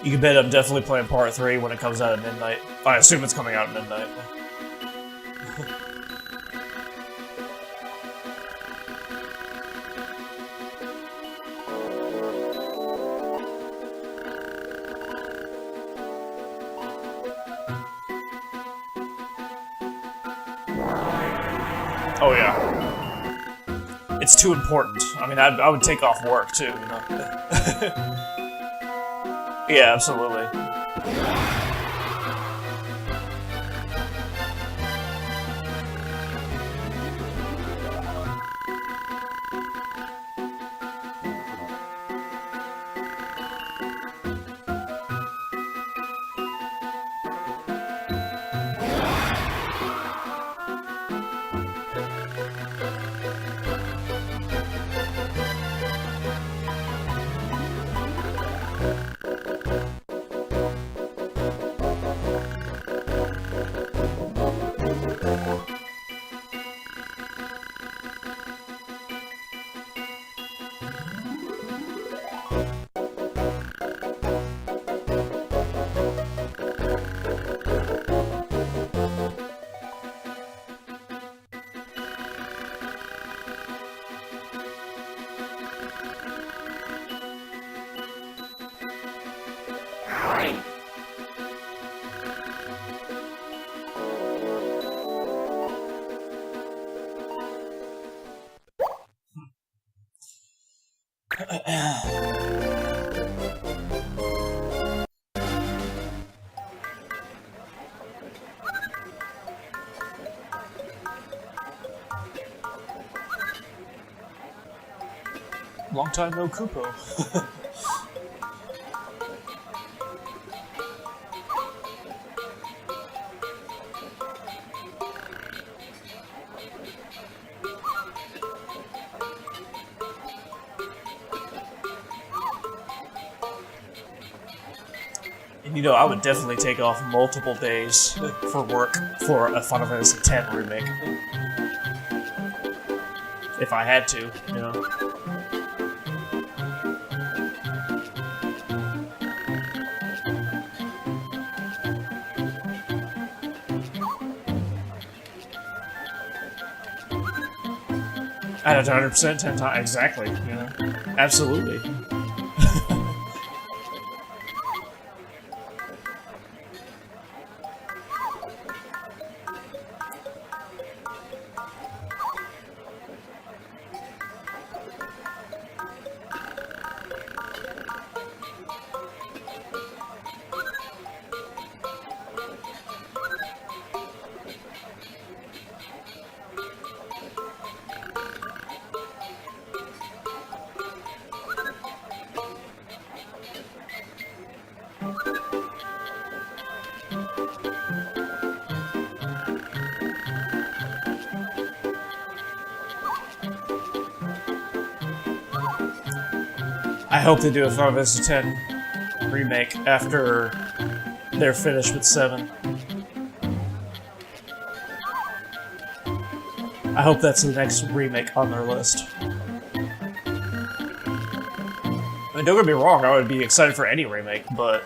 S3: You can bet I'm definitely playing Part 3 when it comes out at midnight. I assume it's coming out at midnight. Oh yeah. It's too important. I mean, I would take off work too, you know? Yeah, absolutely. Long time no Kupo. And you know, I would definitely take off multiple days for work for a Final Fantasy X remake. If I had to, you know. At 100%, 10 times, exactly, you know, absolutely. I hope they do a Final Fantasy X remake after they're finished with 7. I hope that's the next remake on their list. I mean, don't get me wrong, I would be excited for any remake, but...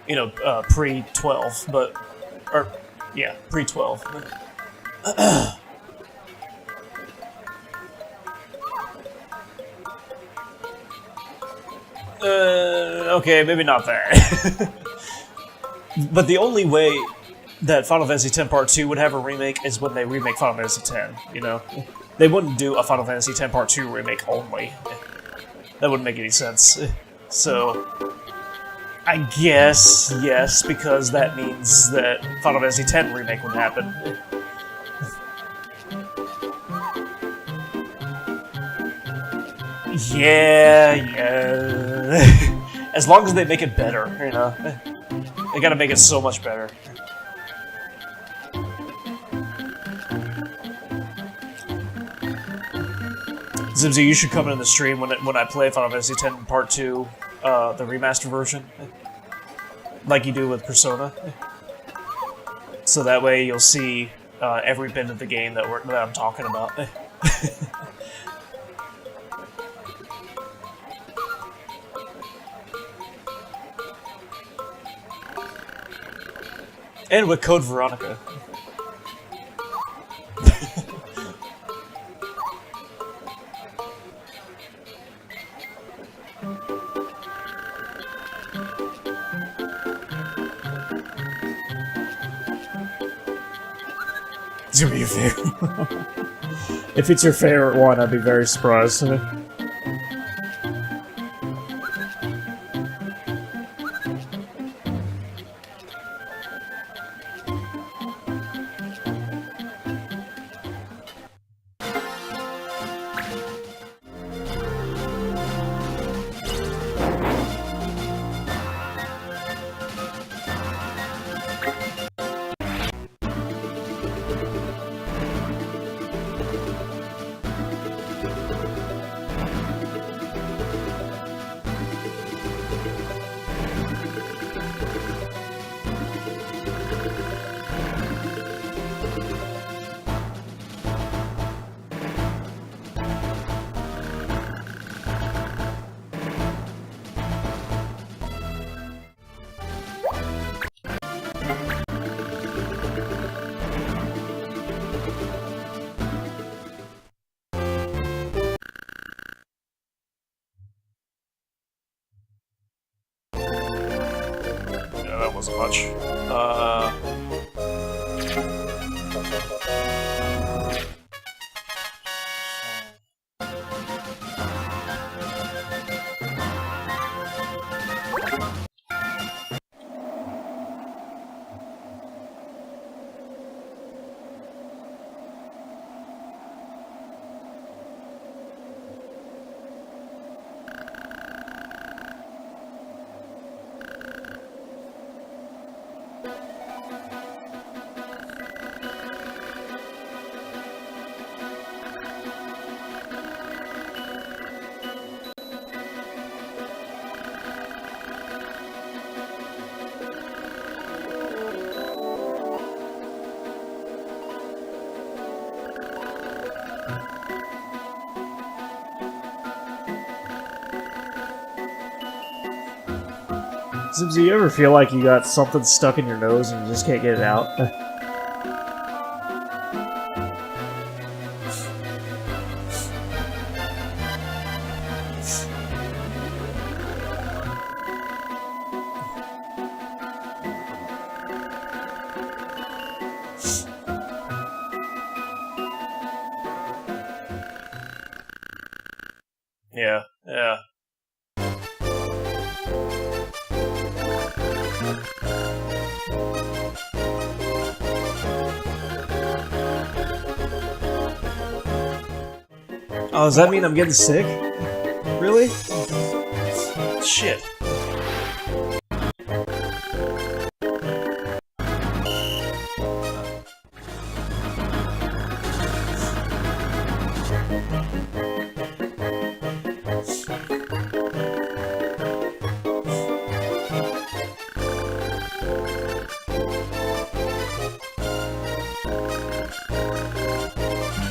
S3: You know, pre-12, but... Or, yeah, pre-12. Okay, maybe not that. But the only way that Final Fantasy X Part 2 would have a remake is when they remake Final Fantasy X, you know? They wouldn't do a Final Fantasy X Part 2 remake only. That wouldn't make any sense. So, I guess, yes, because that means that Final Fantasy X remake would happen. Yeah. As long as they make it better, you know? They gotta make it so much better. Zimzy, you should come in the stream when I play Final Fantasy X Part 2, the remaster version. Like you do with Persona. So that way you'll see every bit of the game that I'm talking about. And with Code Veronica. It's gonna be your favorite. If it's your favorite one, I'd be very surprised. Wasn't much. Zibs, do you ever feel like you got something stuck in your nose and you just can't get it out? Yeah, yeah. Oh, does that mean I'm getting sick? Really? Shit.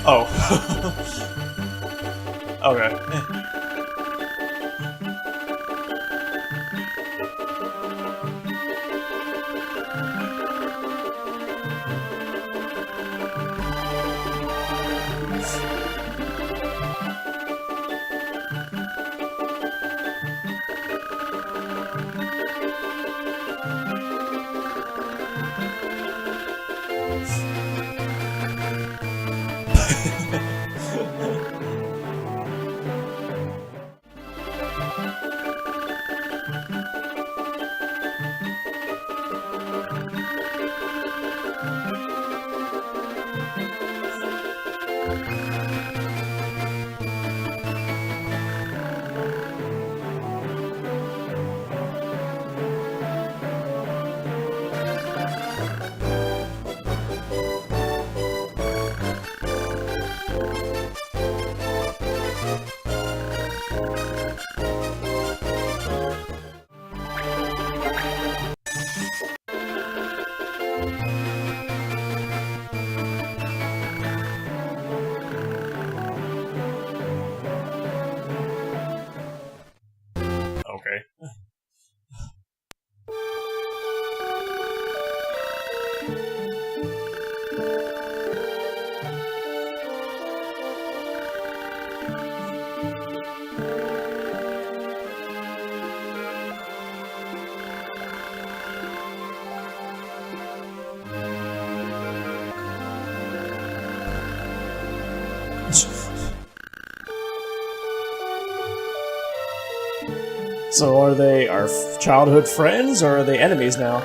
S3: Oh. Okay. Okay. So are they our childhood friends, or are they enemies now?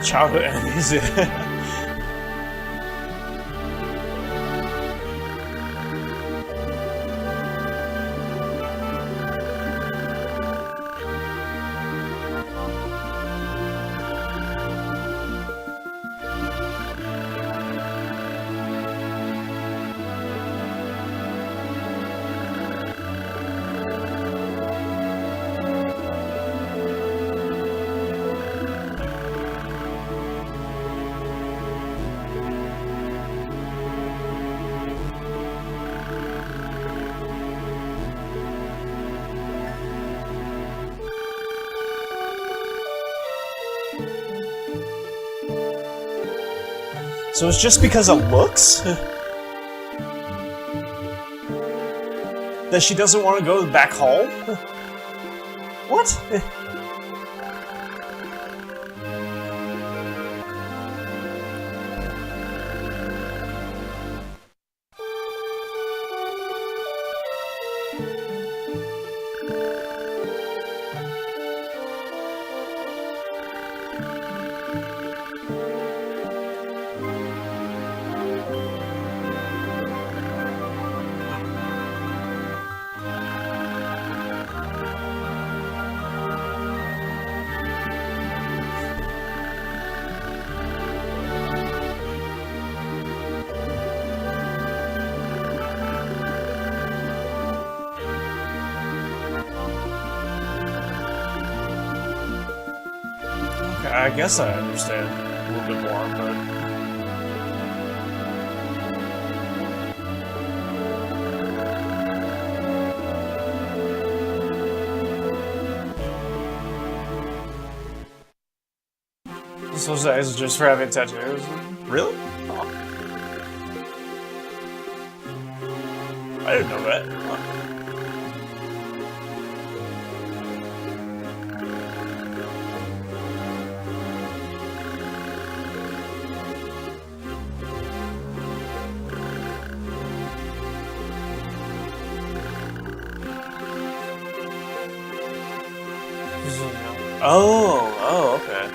S3: Childhood enemies. So it's just because of looks? That she doesn't want to go back home? What? I guess I understand a little bit more, but... So is it just for having tattoos? Really? Oh. I didn't know that. Oh, okay.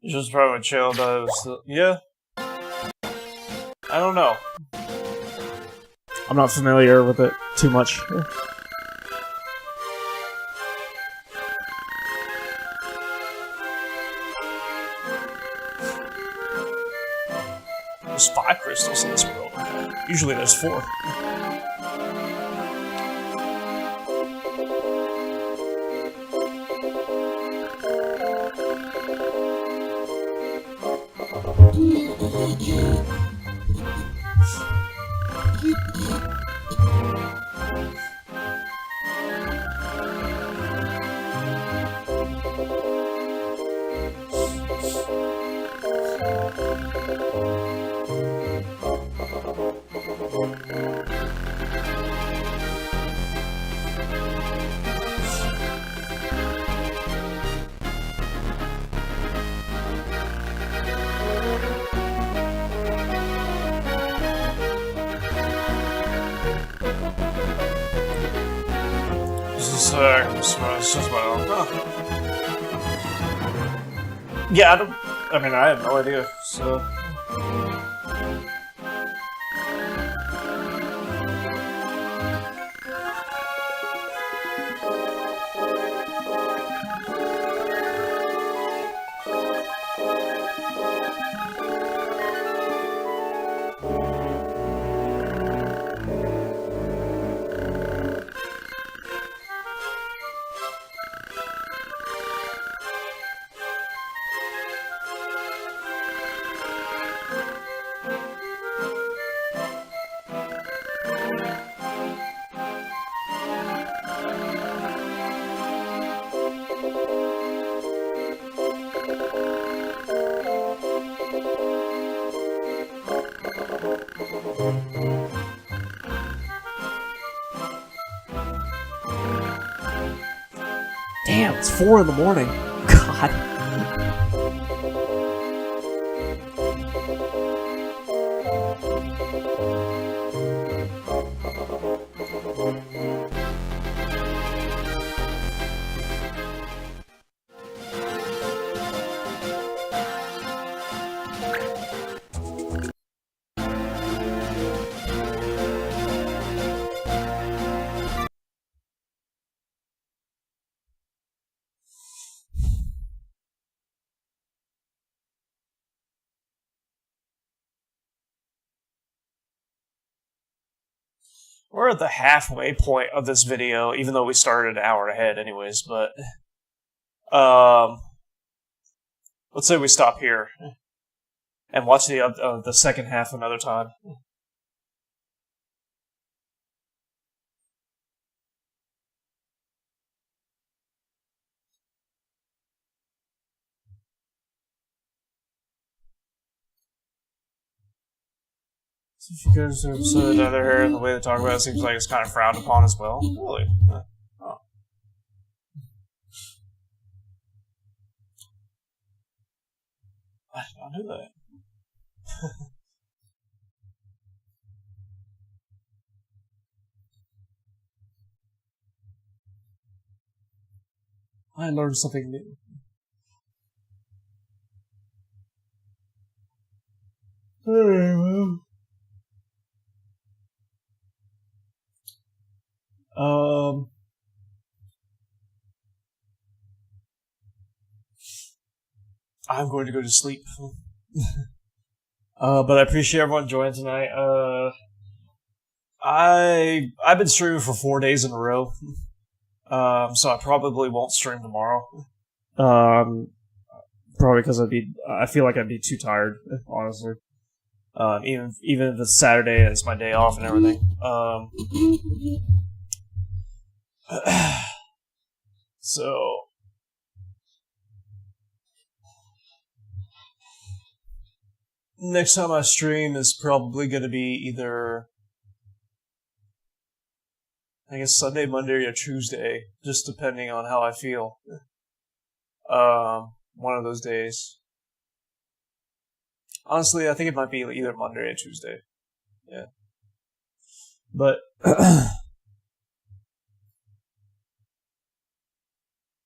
S3: Just probably chill, but yeah. I don't know. I'm not familiar with it too much. There's 5 crystals in this world. Usually there's 4. Yeah, I mean, I have no idea, so... Damn, it's 4 in the morning. God. We're at the halfway point of this video, even though we started an hour ahead anyways, but... let's say we stop here. And watch the second half another time. So if you go to episode of Other Hair, the way they talk about it seems like it's kind of frowned upon as well. Really? Oh. I did not know that. I learned something new. I'm going to go to sleep. But I appreciate everyone joining tonight. I've been streaming for 4 days in a row. So I probably won't stream tomorrow. Probably because I feel like I'd be too tired, honestly. Even if it's Saturday, it's my day off and everything. So next time I stream is probably going to be either, I guess, Sunday, Monday, or Tuesday, just depending on how I feel. One of those days. Honestly, I think it might be either Monday or Tuesday. Yeah. But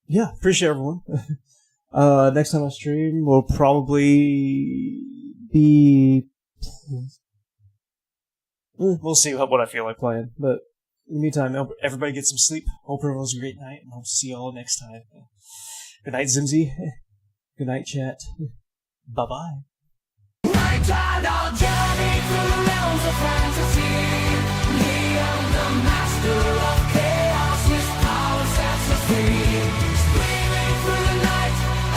S3: yeah, appreciate everyone. Next time I stream will probably be... We'll see what I feel like playing. But in the meantime, everybody get some sleep. Hope everyone has a great night, and I'll see you all next time. Good night, Zimzy. Good night, chat. Bye-bye.
S2: And I'll journey through the realms of fantasy. Leon, the master of chaos, his power sets us free. Screaming through the night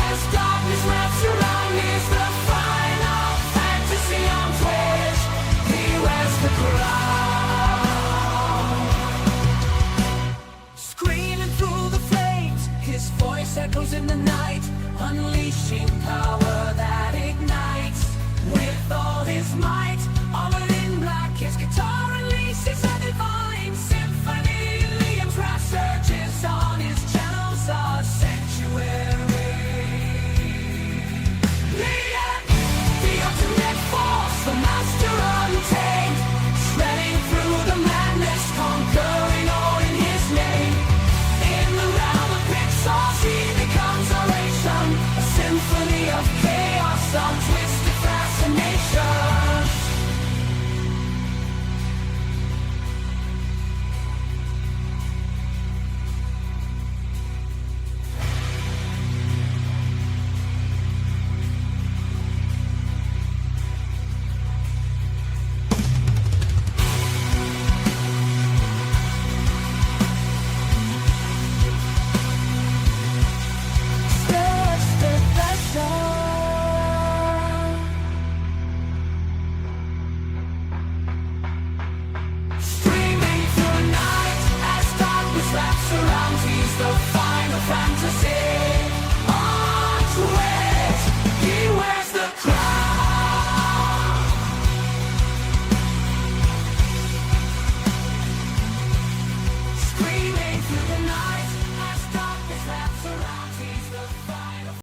S2: as darkness wraps around me. Is the final fantasy on Twitch. He wears the crown. Screaming through the flames, his voice echoes in the night, unleashing power that ignites. With all his might, armored in black, his guitar releases a divine symphony. Liam's wrath surges on his channels, a sanctuary. Liam, the ultimate force, the master untamed, shredding through the madness, conquering all in his name. In the realm of pixels, he becomes oration, a symphony of chaos on twisted fascination. Streaming through the night as darkness wraps around, he's the final